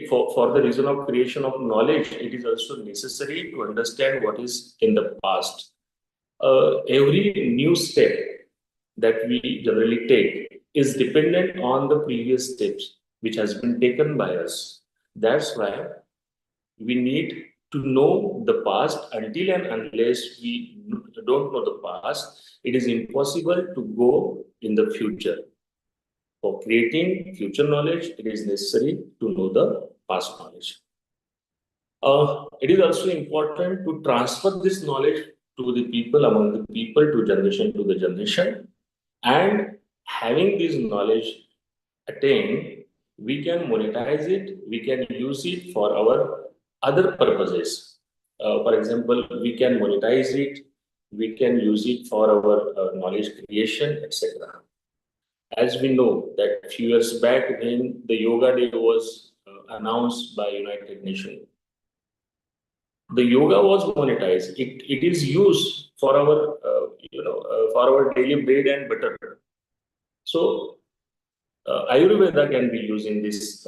for the reason of creation of knowledge, it is also necessary to understand what is in the past. Every new step that we generally take is dependent on the previous steps which has been taken by us. That's why we need to know the past. Until and unless we don't know the past, it is impossible to go in the future. For creating future knowledge, it is necessary to know the past knowledge. It is also important to transfer this knowledge to the people, among the people, to the generation. And having this knowledge attained, we can monetize it, we can use it for our other purposes. For example, we can monetize it, we can use it for our knowledge creation, etc. As we know that a few years back, when the Yoga Day was announced by United Nations, the yoga was monetized. It is used for our, for our daily bread and butter. So Ayurveda can be used in this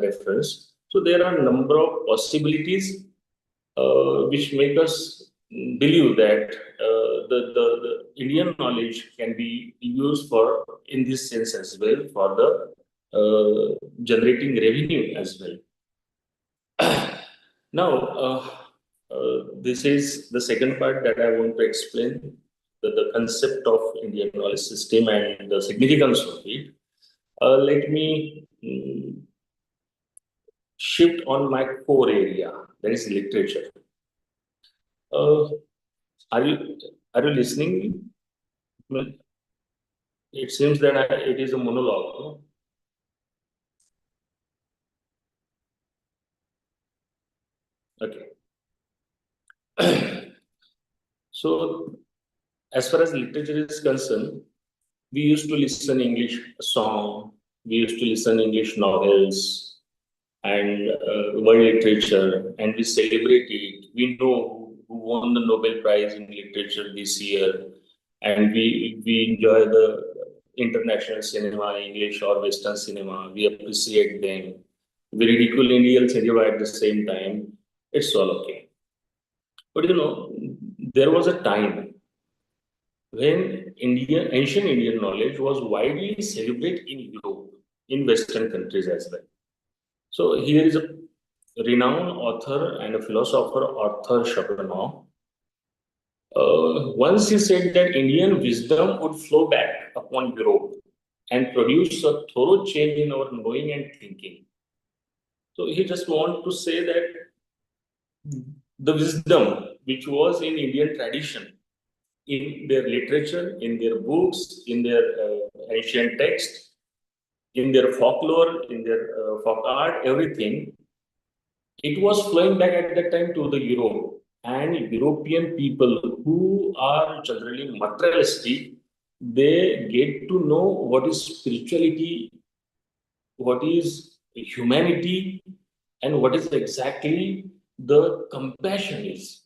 reference. So there are a number of possibilities which make us believe that the Indian knowledge can be used for in this sense as well, for the generating revenue as well. Now, this is the second part that I want to explain, the concept of Indian knowledge system and the significance of it. Let me shift on my core area, that is literature. Are you listening? Well, it seems that it is a monologue. No? Okay. So, as far as literature is concerned, we used to listen English song, we used to listen English novels and world literature, and we celebrate it. We know who won the Nobel Prize in literature this year, and we enjoy the international cinema, English or Western cinema. We appreciate them. We ridicule Indian cinema at the same time. It's all okay. But there was a time when ancient Indian knowledge was widely celebrated in Europe, in Western countries as well. So here is a renowned author and a philosopher, Arthur Schopenhauer. Once he said that Indian wisdom would flow back upon Europe and produce a thorough change in our knowing and thinking. So he just want to say that the wisdom which was in Indian tradition, in their literature, in their books, in their ancient texts, in their folklore, in their folk art, everything, it was flowing back at that time to the Europe. And European people who are generally materialistic, they get to know what is spirituality, what is humanity, and what is exactly the compassion is.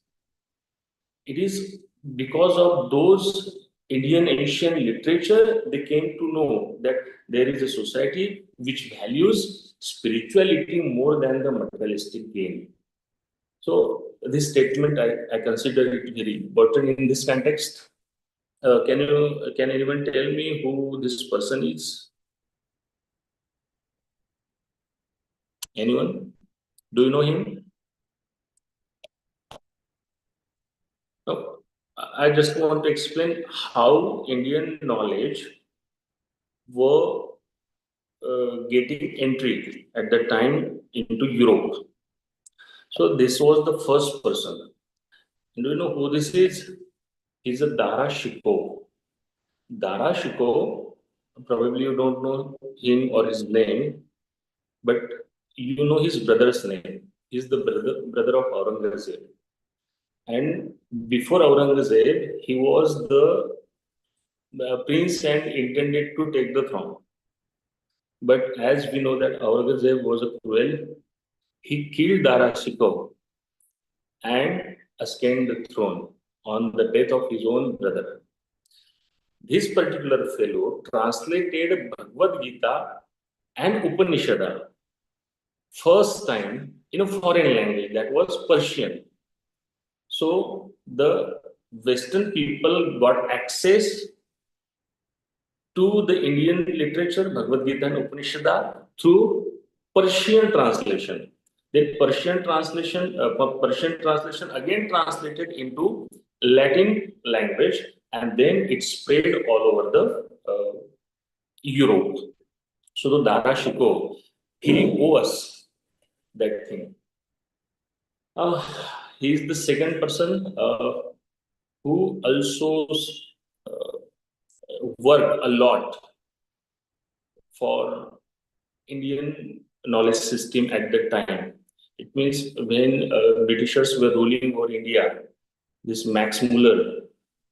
It is because of those Indian ancient literature, they came to know that there is a society which values spirituality more than the materialistic gain. So this statement, I consider it very important in this context. Can anyone tell me who this person is? Anyone? Do you know him? No. I just want to explain how Indian knowledge were getting entry at that time into Europe. So this was the first person. Do you know who this is? He's a Dara Shikoh. Dara Shikoh, probably you don't know him or his name, but you know his brother's name. He's the brother of Aurangzeb. And before Aurangzeb, he was the prince and intended to take the throne. But as we know that Aurangzeb was a cruel, he killed Dara Shikoh and ascended the throne on the death of his own brother. This particular fellow translated Bhagavad Gita and Upanishad first time in a foreign language, that was Persian. So the Western people got access to the Indian literature, Bhagavad Gita and Upanishad, through Persian translation. Then Persian translation again translated into Latin language, and then it spread all over the Europe. So the Dara Shikoh, he owes us that thing. He is the second person who also worked a lot for Indian knowledge system at that time. It means when Britishers were ruling over India, this Max Muller,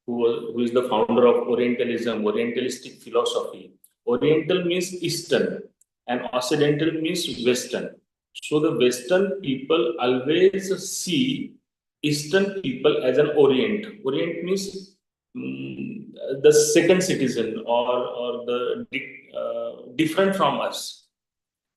who is the founder of Orientalism, Orientalistic philosophy. Oriental means Eastern and Occidental means Western. So the Western people always see Eastern people as an Orient. Orient means the second citizen or the different from us.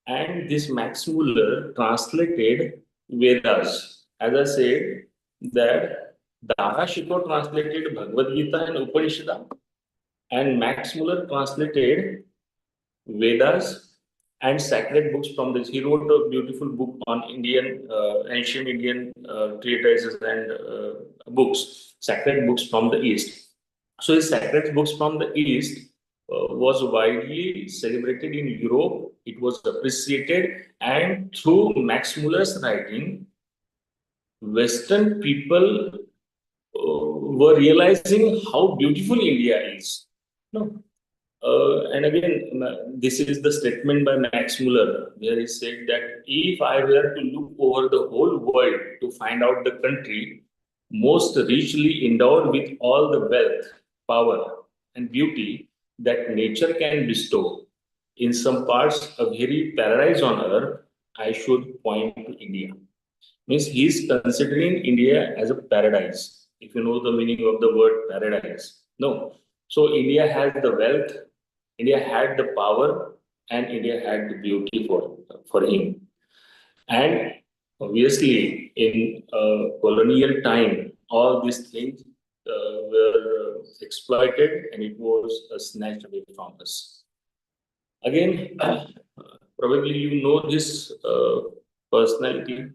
And this Max Muller translated Vedas. As I said, that Dara Shikoh translated Bhagavad Gita and Upanishad, and Max Muller translated Vedas and sacred books from this. He wrote a beautiful book on ancient Indian treatises and books, sacred books from the East. So his sacred books from the East was widely celebrated in Europe. It was appreciated, and through Max Muller's writing, Western people were realizing how beautiful India is. No. And again, this is the statement by Max Muller, where he said that if I were to look over the whole world to find out the country most richly endowed with all the wealth, power, and beauty that nature can bestow, in some parts a very paradise on earth, I should point to India. Means he is considering India as a paradise. If you know the meaning of the word paradise, no. So India has the wealth, India had the power, and India had the beauty for him. And obviously, in colonial time, all these things were exploited, and it was snatched away from us. Again, probably you know this personality.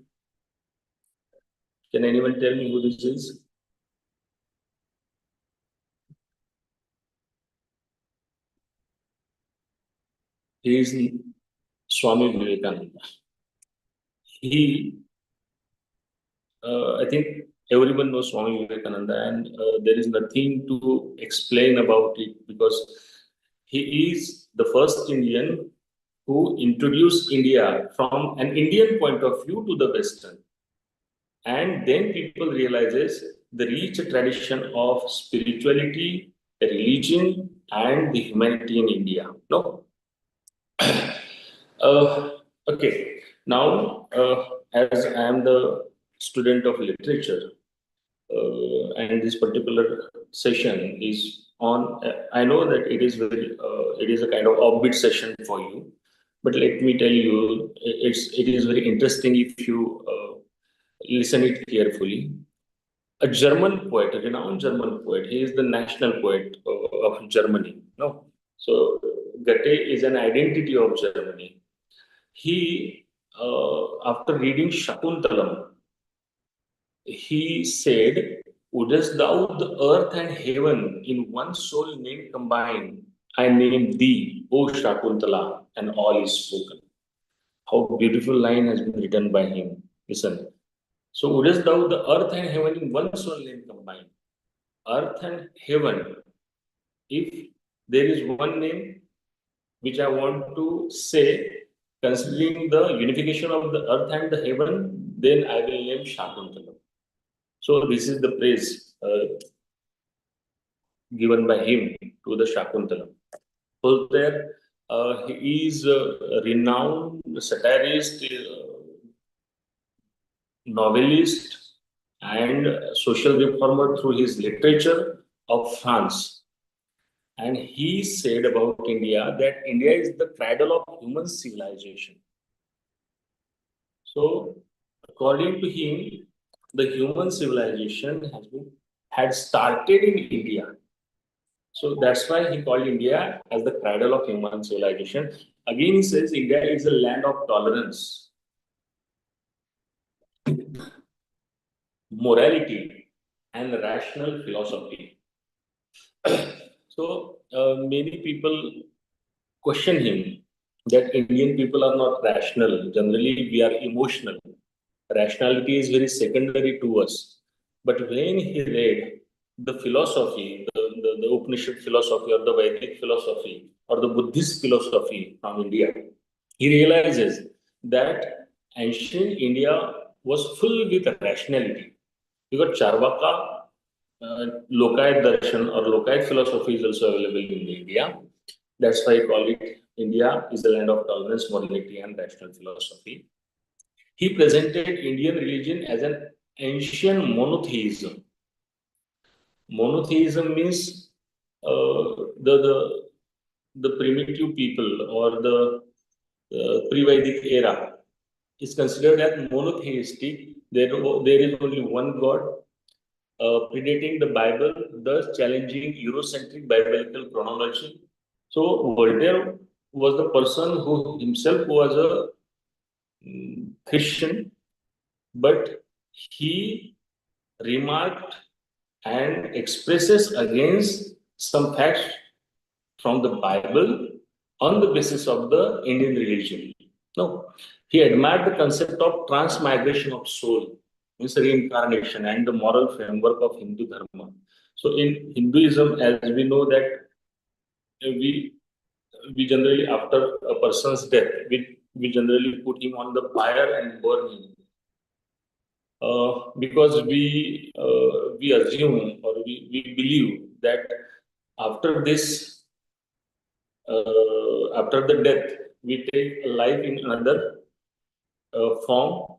Can anyone tell me who this is? He is Swami Vivekananda. I think everyone knows Swami Vivekananda, and there is nothing to explain about it because he is the first Indian who introduced India from an Indian point of view to the Western. And then people realizes the rich tradition of spirituality, religion, and the humanity in India. No. Okay. Now, as I am the student of literature, and this particular session is on. I know that it is a kind of offbeat session for you, but let me tell you, it is very interesting if you listen it carefully. A German poet, a renowned German poet. He is the national poet of Germany. No, so Goethe is an identity of Germany. He, after reading Shakuntalam, he said, "Wouldest thou the earth and heaven in one soul name combine? I name thee, O Shakuntala, and all is spoken." How beautiful line has been written by him. Listen. So, wouldest thou the earth and heaven in one soul name combine? Earth and heaven. If there is one name which I want to say, considering the unification of the earth and the heaven, then I will name Shakuntala. So this is the praise given by him to the Shakuntala. Voltaire, he is a renowned satirist, novelist, and social reformer through his literature of France. And he said about India that India is the cradle of human civilization. So, according to him, the human civilization had started in India. So that's why he called India as the cradle of human civilization. Again, he says India is a land of tolerance. morality, and rational philosophy. So many people question him that Indian people are not rational. Generally, we are emotional. Rationality is very secondary to us. But when he read the philosophy, the Upanishad philosophy or the Vedic philosophy or the Buddhist philosophy from India, he realizes that ancient India was full with rationality. Because Charvaka, Lokayat darshan or Lokayat philosophy is also available in India. That's why I call it India is the land of tolerance, modernity, and rational philosophy. He presented Indian religion as an ancient monotheism. Monotheism means the primitive people or the pre-Vedic era is considered as monotheistic. There is only one God predating the Bible, thus challenging Eurocentric biblical chronology. So Voltaire was the person who himself was a Christian, but he remarked and expresses against some facts from the Bible on the basis of the Indian religion. No, he admired the concept of transmigration of soul, means reincarnation, and the moral framework of Hindu Dharma. So in Hinduism, as we know that we we generally after a person's death, we generally put him on the fire and burn him. Because we assume or we believe that after this after the death we take life in another form.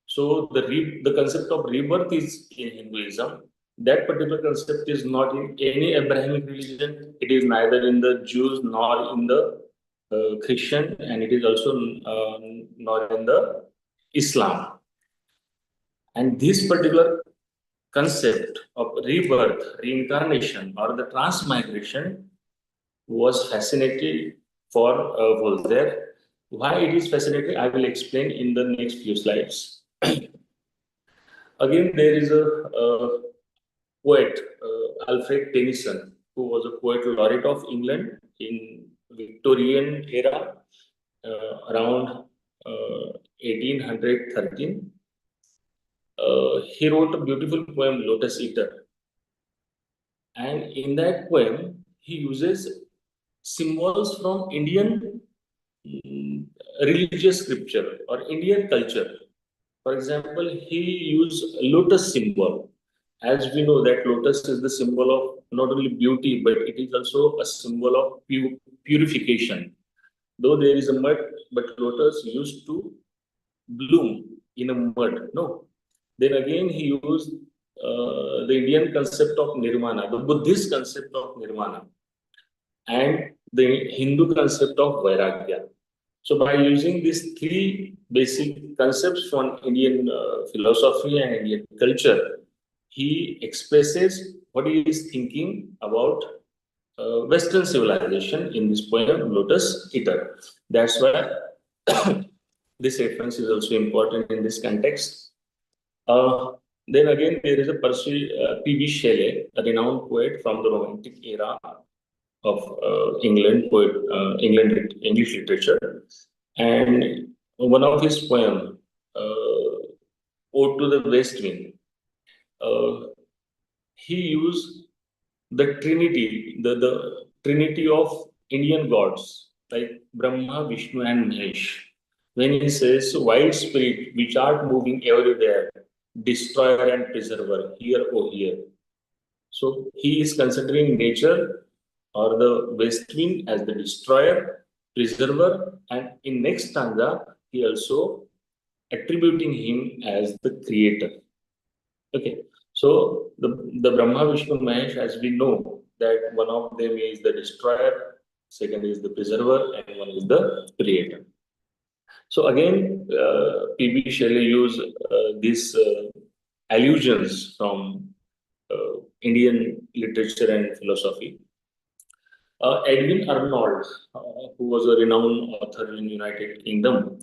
So the concept of rebirth is in Hinduism. That particular concept is not in any Abrahamic religion. It is neither in the Jews nor in the Christian, and it is also not in the Islam. And this particular concept of rebirth, reincarnation, or the transmigration was fascinating for Voltaire. Why it is fascinating, I will explain in the next few slides. Again, there is a poet, Alfred Tennyson, who was a poet laureate of England in Victorian era, around 1813. He wrote a beautiful poem, Lotus Eater. And in that poem, he uses symbols from Indian religious scripture or Indian culture. For example, he used lotus symbol. As we know that lotus is the symbol of not only beauty, but it is also a symbol of purification. Though there is a mud, but lotus used to bloom in a mud. No. Then again, he used the Indian concept of nirvana, the Buddhist concept of nirvana, and the Hindu concept of vairagya. So by using these three basic concepts from Indian philosophy and Indian culture, he expresses what he is thinking about Western civilization in this poem, Lotus Eater. That's why this reference is also important in this context. Then again, there is a P.B. Shelley, a renowned poet from the Romantic era of England, English literature. And one of his poems, Ode to the West Wind, he used the Trinity, the Trinity of Indian gods, like Brahma, Vishnu, and Mahesh. When he says, wild spirit, which art moving everywhere, destroyer and preserver, here, oh here. So he is considering nature or the west wind as the destroyer, preserver, and in next stanza, he also attributing him as the creator. Okay, so the Brahma, Vishnu, Mahesh, as we know, that one of them is the destroyer, second is the preserver, and one is the creator. So again, P.B. Shelley used these allusions from Indian literature and philosophy. Edwin Arnold, who was a renowned author in United Kingdom,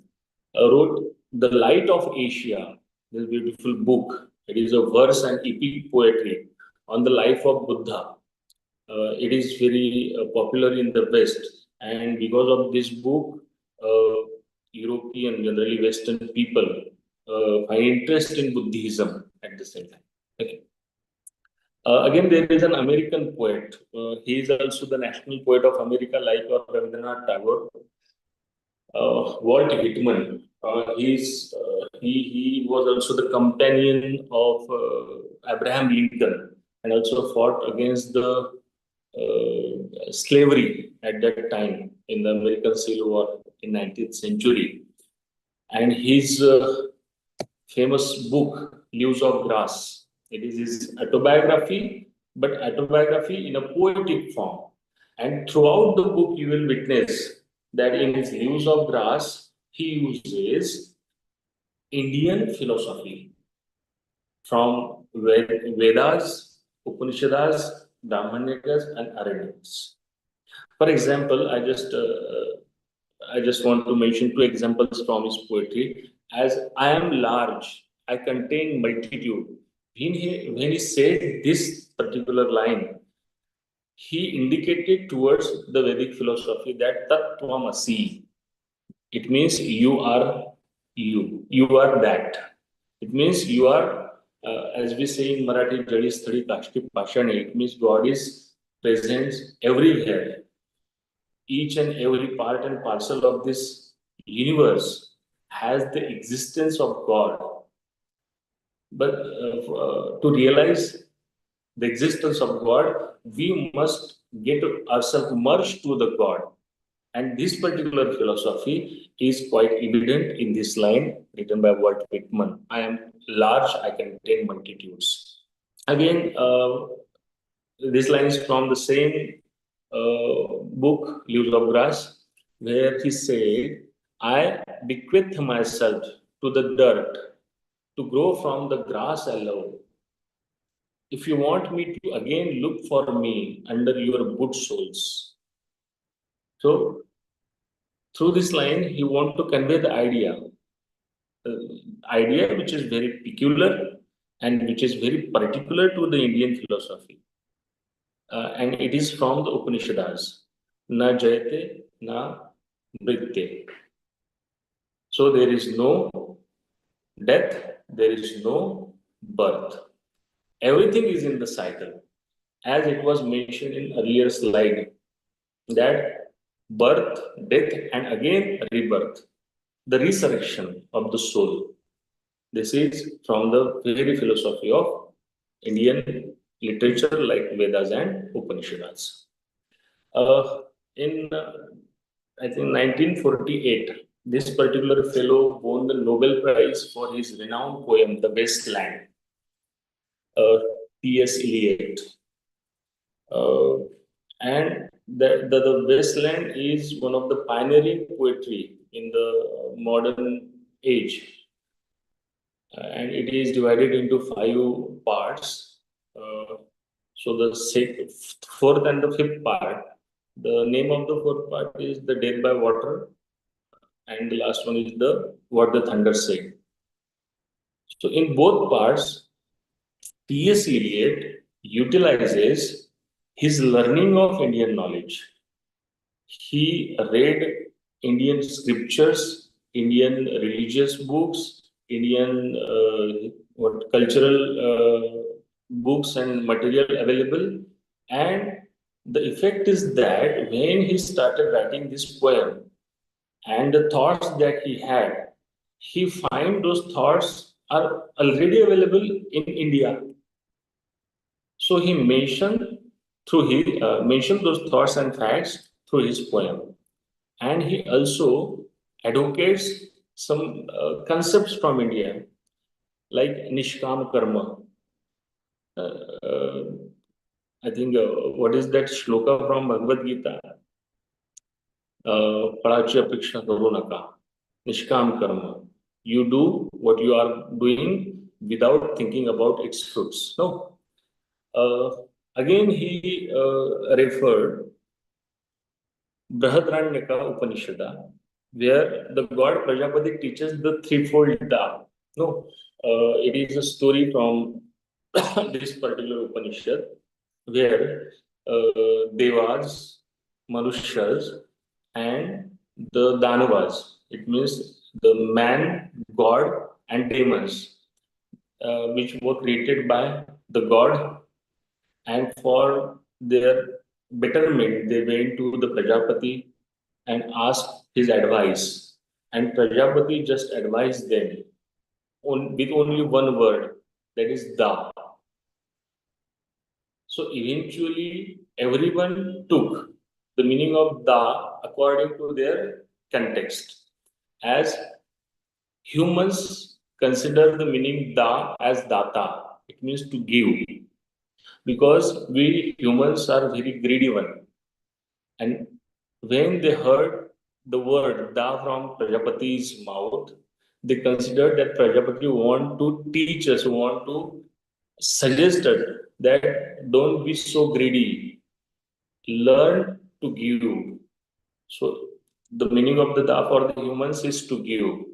wrote The Light of Asia, this beautiful book It is a verse and epic poetry on the life of Buddha. It is very popular in the West, and because of this book, European, generally Western people find interest in Buddhism at the same time. Okay. Again, there is an American poet. He is also the national poet of America, like Rabindranath Tagore. Walt Whitman. He was also the companion of Abraham Lincoln, and also fought against the slavery at that time in the American Civil War in 19th century. And his famous book, Leaves of Grass, it is his autobiography, but autobiography in a poetic form. And throughout the book, you will witness that in his Leaves of Grass, he uses Indian philosophy from Vedas, Upanishads, Brahmanikas, and Aranyakas. For example, I just want to mention two examples from his poetry. As I am large, I contain multitude. When he said this particular line, he indicated towards the Vedic philosophy that Tattvamasi. It means you are you. You are that. It means you are, as we say in Marathi, Jali Sthali Kashti Pashane. It means God is present everywhere. Each and every part and parcel of this universe has the existence of God. But to realize the existence of God, we must get ourselves merged to the God. And this particular philosophy is quite evident in this line written by Walt Whitman. I am large, I contain multitudes. Again, this line is from the same book, Leaves of Grass, where he said, I bequeath myself to the dirt to grow from the grass alone. If you want me to again look for me under your good soles. So, through this line, he wants to convey the idea which is very peculiar and which is very particular to the Indian philosophy. And it is from the Upanishads. Na jayate, na mrityate. So there is no death, there is no birth. Everything is in the cycle. As it was mentioned in earlier slide, that birth, death, and again rebirth, the resurrection of the soul. This is from the very philosophy of Indian literature like Vedas and Upanishads. In I think 1948, this particular fellow won the Nobel Prize for his renowned poem, The Wasteland. T.S. Eliot. And the Wasteland is one of the pioneering poetry in the modern age. And it is divided into 5 parts. So the fourth and the fifth part, the name of the fourth part is The Death by Water, and the last one is What the Thunder Said. So in both parts, T.S. Eliot utilizes his learning of Indian knowledge. He read Indian scriptures, Indian religious books, Indian cultural books and material available. And the effect is that when he started writing this poem and the thoughts that he had, he find those thoughts are already available in India. So he mentioned those thoughts and facts through his poem, and he also advocates some concepts from India, like Nishkam Karma. I think what is that shloka from Bhagavad Gita? Palachi apeksha karu naka. Nishkam Karma. You do what you are doing without thinking about its fruits. No. Again, he referred Brahadranyaka Upanishada, where the god Prajapati teaches the threefold Dharma. No, it is a story from this particular Upanishad where Devas, Manushas, and the Danavas, it means the man, god, and demons, which were created by the god, and for their betterment, they went to the Prajapati and asked his advice. And Prajapati just advised them with only one word, that is da. So eventually, everyone took the meaning of da according to their context. As humans consider the meaning da as data, it means to give, because we humans are very greedy one. And when they heard the word da from Prajapati's mouth, they considered that Prajapati want to teach us, want to suggest us that don't be so greedy, learn to give. So the meaning of the da for the humans is to give.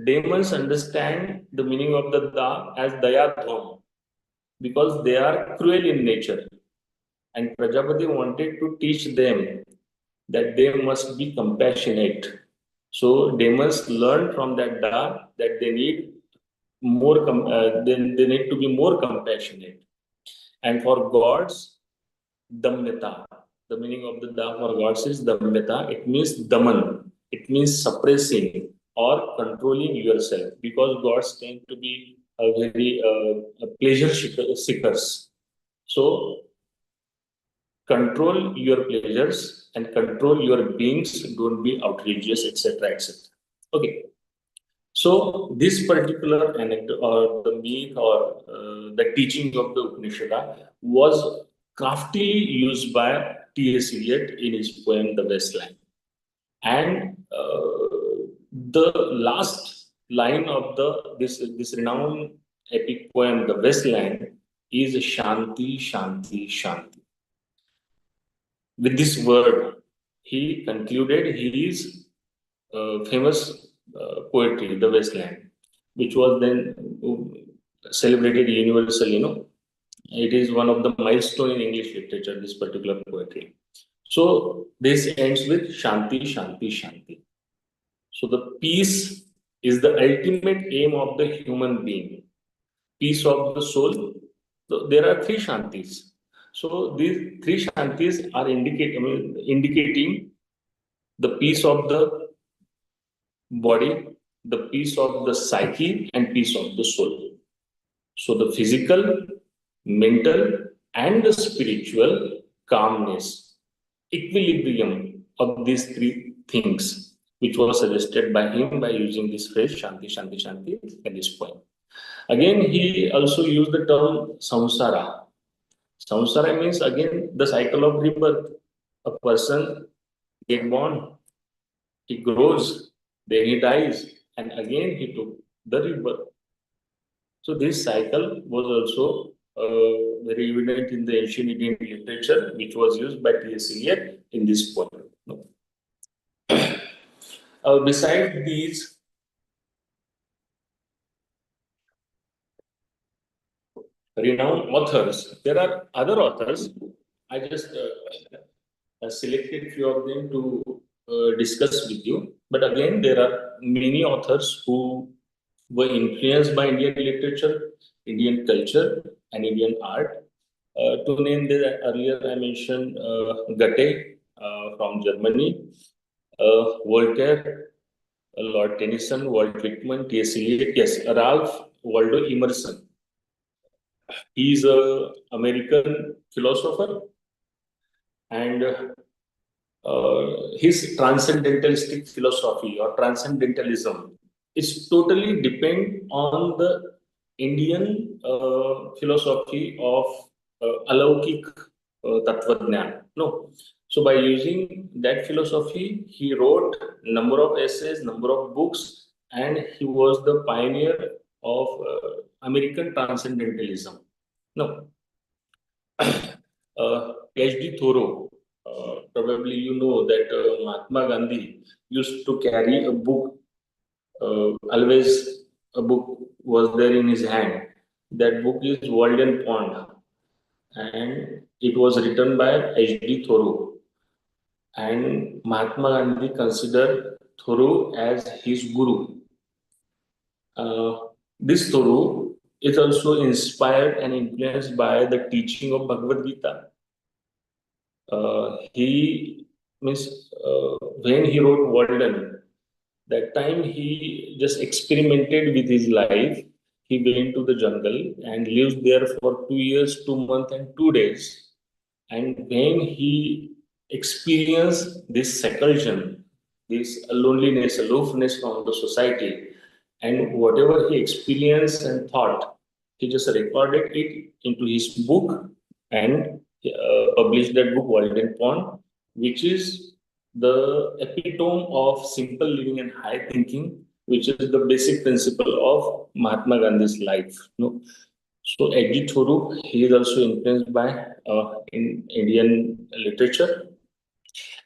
Demons understand the meaning of the da as dayadham, because they are cruel in nature. And Prajapati wanted to teach them that they must be compassionate. So demons learn from that da that they need they need to be more compassionate. And for gods, damyata. The meaning of the da for gods is damyata. It means daman. It means suppressing or controlling yourself, because gods tend to be a very pleasure seekers. So control your pleasures and control your beings. Don't be outrageous, etc., etc. Okay. So this particular anecdote or the myth or the teaching of the Upanishad was craftily used by T.S. Eliot in his poem The Wasteland. And the last line of this renowned epic poem, The Wasteland, is Shanti, Shanti, Shanti. With this word, he concluded his famous poetry, The Wasteland, which was then celebrated universally. It is one of the milestone in English literature, this particular poetry. So this ends with Shanti, Shanti, Shanti. So the peace is the ultimate aim of the human being. Peace of the soul. So there are three Shantis. So these three Shantis are indicating the peace of the body, the peace of the psyche, and peace of the soul. So the physical, mental, and the spiritual calmness, equilibrium of these three things, which was suggested by him by using this phrase Shanti, Shanti, Shanti at this point. Again, he also used the term samsara. Samsara means again the cycle of rebirth. A person gets born, he grows, then he dies, and again he took the rebirth. So this cycle was also very evident in the ancient Indian literature, which was used by T.S. Eliot in this poem. Besides these renowned authors, there are other authors. I just selected few of them to discuss with you. But again, there are many authors who were influenced by Indian literature, Indian culture, and Indian art. To name the earlier, I mentioned Goethe from Germany, Voltaire, Lord Tennyson, Walt Whitman, T.S. Eliot, yes, Ralph Waldo Emerson. He is an American philosopher, and his transcendentalistic philosophy or transcendentalism is totally depend on the Indian philosophy of alaukik tattvajnan. No, so by using that philosophy, he wrote number of essays, number of books, and he was the pioneer of American transcendentalism. No, H.D. Thoreau. Probably you know that Mahatma Gandhi used to carry a book always a book was there in his hand. That book is Walden Pond, and it was written by H.D. Thoreau. And Mahatma Gandhi considered Thoreau as his guru. This Thoreau is also inspired and influenced by the teaching of Bhagavad Gita. He means when he wrote Walden, that time he just experimented with his life. He went to the jungle and lived there for 2 years, 2 months, and 2 days. And when he experienced this seclusion, this loneliness, aloofness from the society, and whatever he experienced and thought, he just recorded it into his book and published that book, Walden Pond, which is the epitome of simple living and high thinking, which is the basic principle of Mahatma Gandhi's life. No? So H.G. Thoreau, he is also influenced by in Indian literature.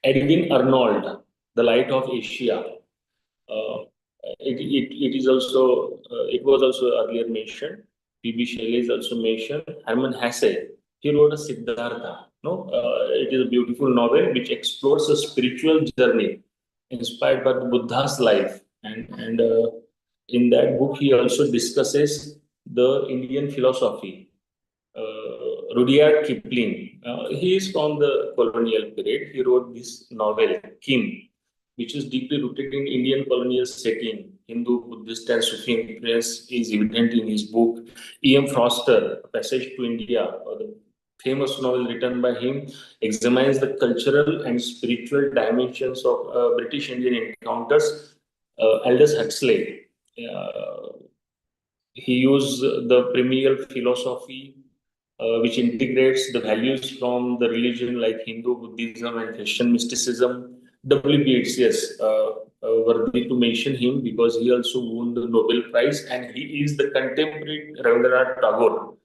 Edwin Arnold, The Light of Asia. Uh, it is also it was also earlier mentioned. P.B. Shelley is also mentioned. Herman Hesse, he wrote a Siddhartha. No, it is a beautiful novel which explores a spiritual journey inspired by the Buddha's life, and in that book he also discusses the Indian philosophy. Rudyard Kipling, he is from the colonial period. He wrote this novel, Kim, which is deeply rooted in Indian colonial setting. Hindu, Buddhist, and Sufi influence is evident in his book. E.M. Foster, Passage to India, the famous novel written by him, examines the cultural and spiritual dimensions of British Indian encounters. Aldous Huxley, he used the primeval philosophy which integrates the values from the religion like Hindu, Buddhism, and Christian mysticism. W.B. Yeats, yes, worthy to mention him because he also won the Nobel Prize and he is the contemporary Rabindranath Tagore.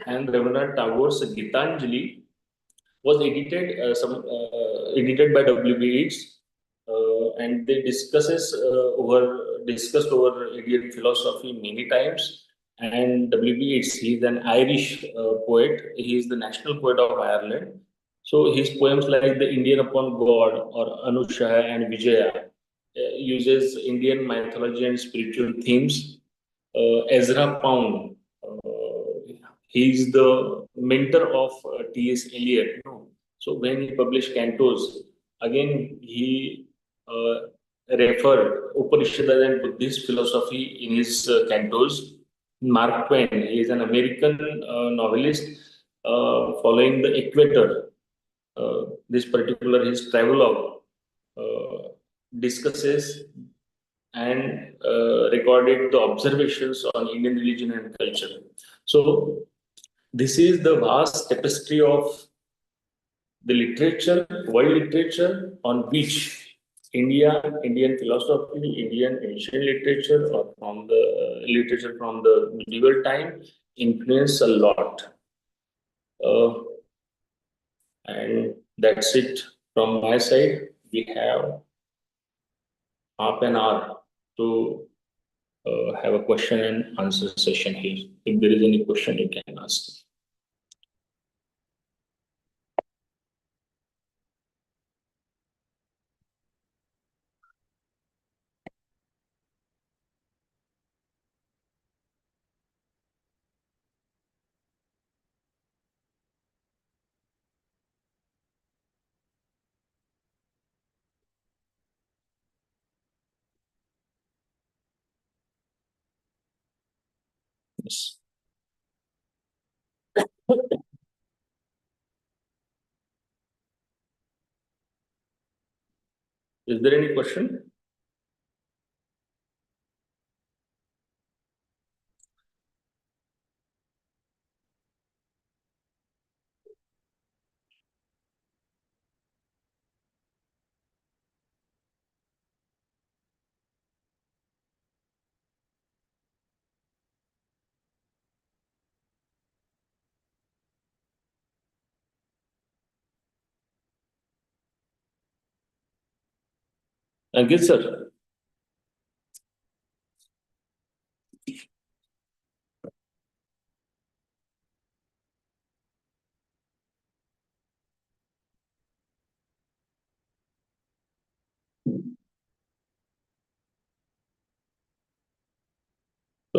And Rabindranath Tagore's Gitanjali was edited by W.B. Yeats, and they discussed over Indian philosophy many times. And W.B. Yeats, he is an Irish poet. He is the national poet of Ireland. So his poems like the Indian Upon God or Anusha and Vijaya uses Indian mythology and spiritual themes. Ezra Pound, he is the mentor of T.S. Eliot. So when he published Cantos, again he referred Upanishads and Buddhist philosophy in his Cantos. Mark Twain, he is an American novelist following the equator. This particular his travelogue discusses and recorded the observations on Indian religion and culture. So this is the vast tapestry of the literature, world literature, on which Indian philosophy, Indian ancient literature, or from the literature from the medieval time, influence a lot. And that's it from my side. We have half an hour to have a question and answer session here. If there is any question, you can ask. Yes. Is there any question? Ankit sir.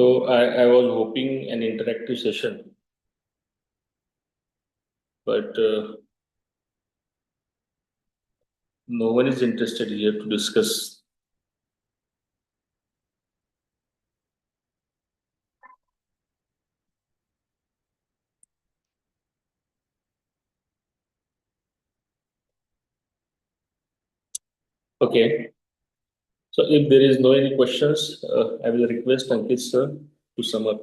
So I was hoping an interactive session, but no one is interested here to discuss. Okay. So if there is no any questions, I will request Ankit sir to sum up.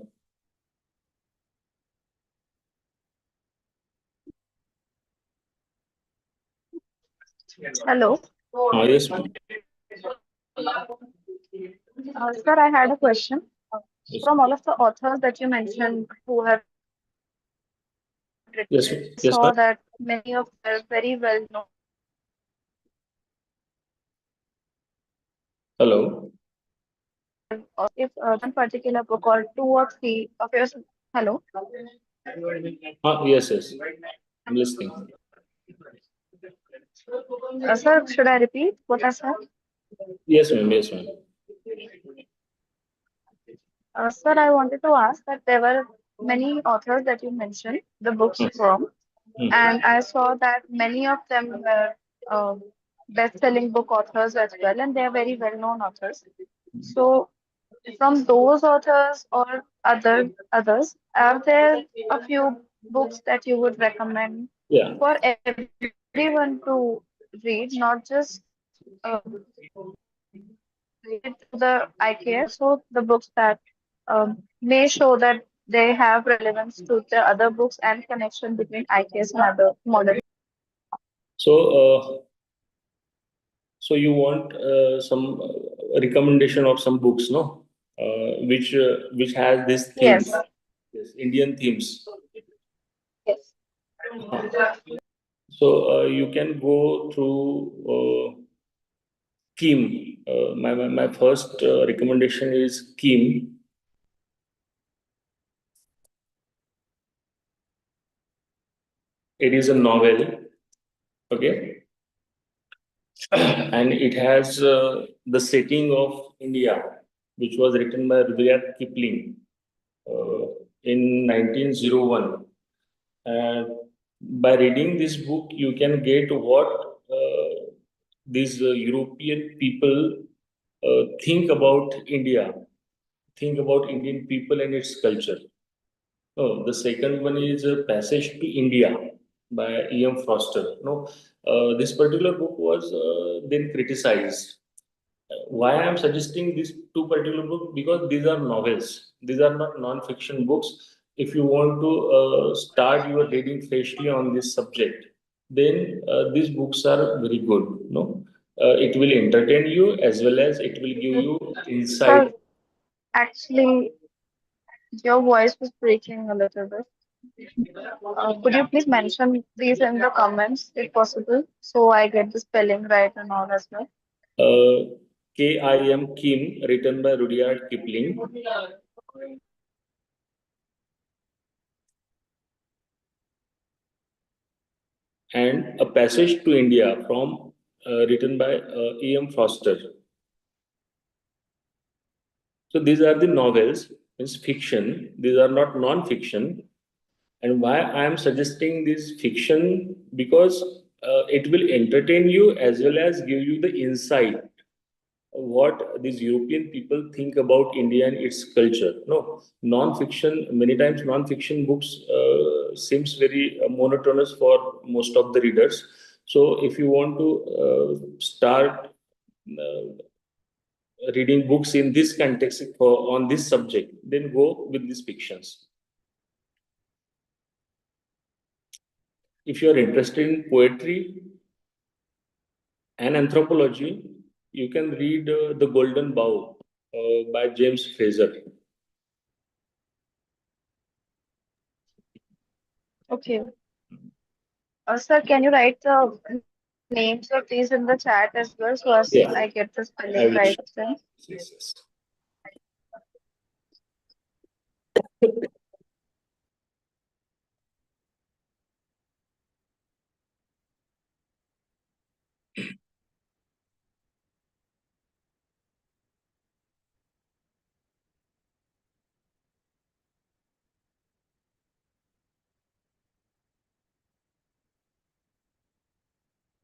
Hello. Yes, ma'am. Sir, I had a question. Yes, From all of the authors that you mentioned who have written, yes, I yes, saw ma'am. that many of them are very well known. Hello. If one particular book or two or three of yours, hello. Yes, yes. I'm listening. Sir, should I repeat what I said? Yes, ma'am. Yes, ma'am. Sir, I wanted to ask that there were many authors that you mentioned the books from, Hmm. and I saw that many of them were best-selling book authors as well, and they are very well-known authors. So, from those authors or others, are there a few books that you would recommend Yeah. for everyone to read, not just related to the IKS, so the books that may show that they have relevance to the other books and connection between IKS and other modern. So, so you want some recommendation of some books, no? Which has this themes, Yes. yes, Indian themes. Yes. So you can go through Kim. My first recommendation is Kim. It is a novel, okay, and it has the setting of India, which was written by Rudyard Kipling in 1901. And by reading this book, you can get what these European people think about India, think about Indian people and its culture. Oh, the second one is Passage to India by E.M. Foster. No, this particular book was then criticized. Why I am suggesting these two particular books? Because these are novels. These are not non-fiction books. If you want to start your reading freshly on this subject, then these books are very good. No, it will entertain you as well as it will give you insight. Sir, actually, your voice was breaking a little bit. Could you please mention these in the comments if possible, so I get the spelling right and all as well? Kim, Kim, written by Rudyard Kipling. And A Passage to India from written by E.M. Foster. So these are the novels, means fiction. These are not non-fiction. And why I am suggesting this fiction? Because it will entertain you as well as give you the insight what these European people think about India and its culture. No, non-fiction, many times non-fiction books seems very monotonous for most of the readers. So if you want to start reading books in this context for, on this subject, then go with these fictions. If you are interested in poetry and anthropology, you can read The Golden Bough by James Fraser. Okay. Sir, can you write the names of these in the chat as well, so as Yeah, I get the I spelling will. right of them? Yes, yes.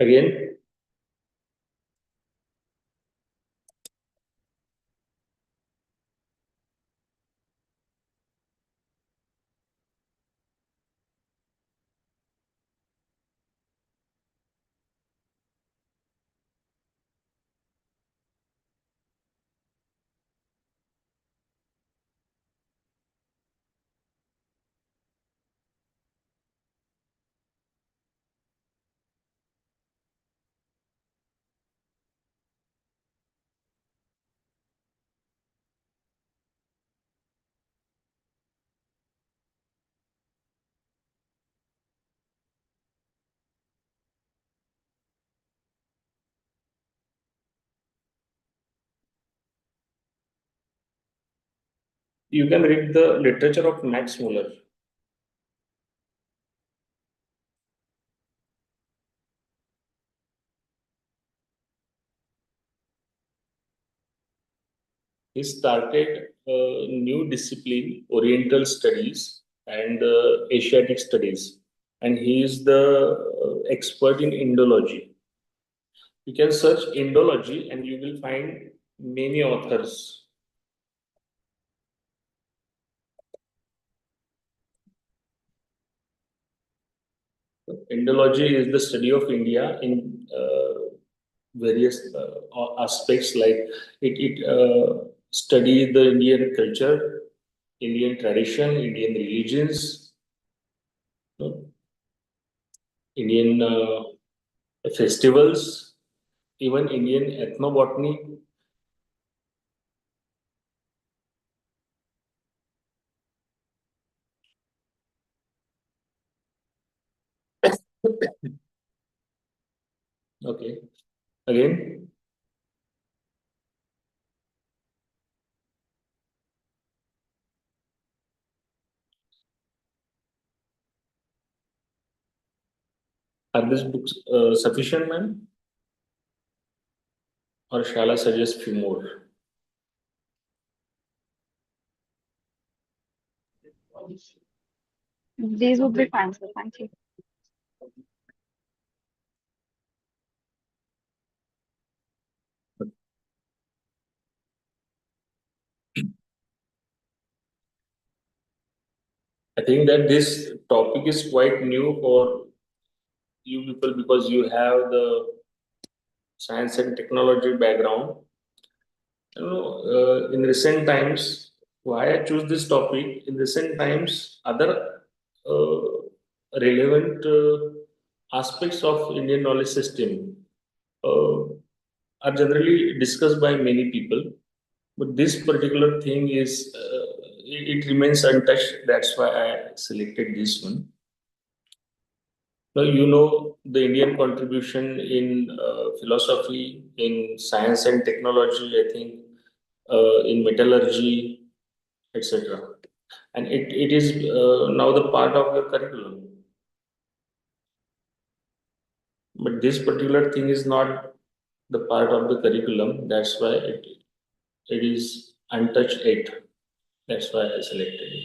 Again, you can read the literature of Max Muller. He started a new discipline, Oriental Studies and Asiatic Studies, and he is the expert in Indology. You can search Indology and you will find many authors. Indology is the study of India in various aspects, like it study the Indian culture, Indian tradition, Indian religions, Indian festivals, even Indian ethnobotany. Okay. Again, are these books sufficient, ma'am? Or shall I suggest few more? These would be fine, sir. Thank you. I think that this topic is quite new for you people because you have the science and technology background. In recent times, why I choose this topic? In recent times, other uh, relevant aspects of Indian knowledge system uh, are generally discussed by many people, but this particular thing is it remains untouched. That's why I selected this one. Now, you know the Indian contribution in philosophy, in science and technology, I think, in metallurgy, etc. And it is now the part of your curriculum. But this particular thing is not the part of the curriculum. That's why it is untouched yet. That's why I selected it.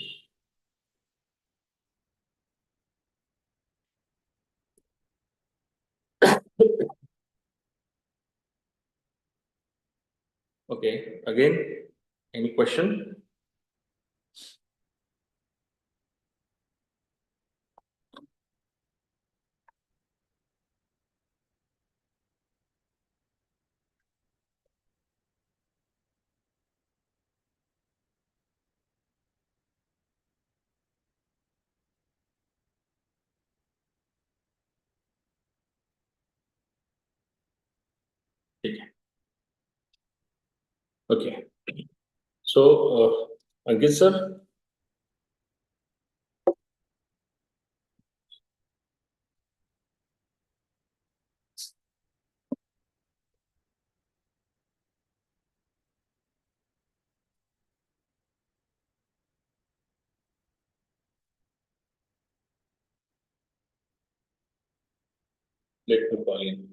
Okay, again, any question? Okay. Okay. So, Ankit sir, let me call in.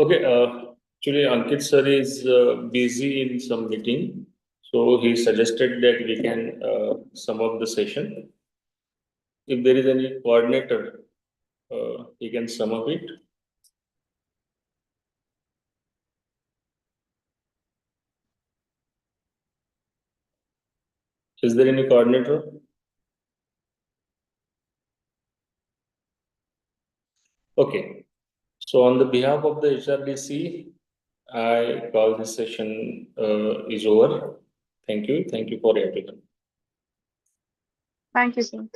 Okay, actually Ankit sir is busy in some meeting. So he suggested that we can sum up the session. If there is any coordinator, he can sum up it. Is there any coordinator? Okay. So on the behalf of the HRDC, I call this session is over. Thank you. Thank you for everyone. Thank you, sir.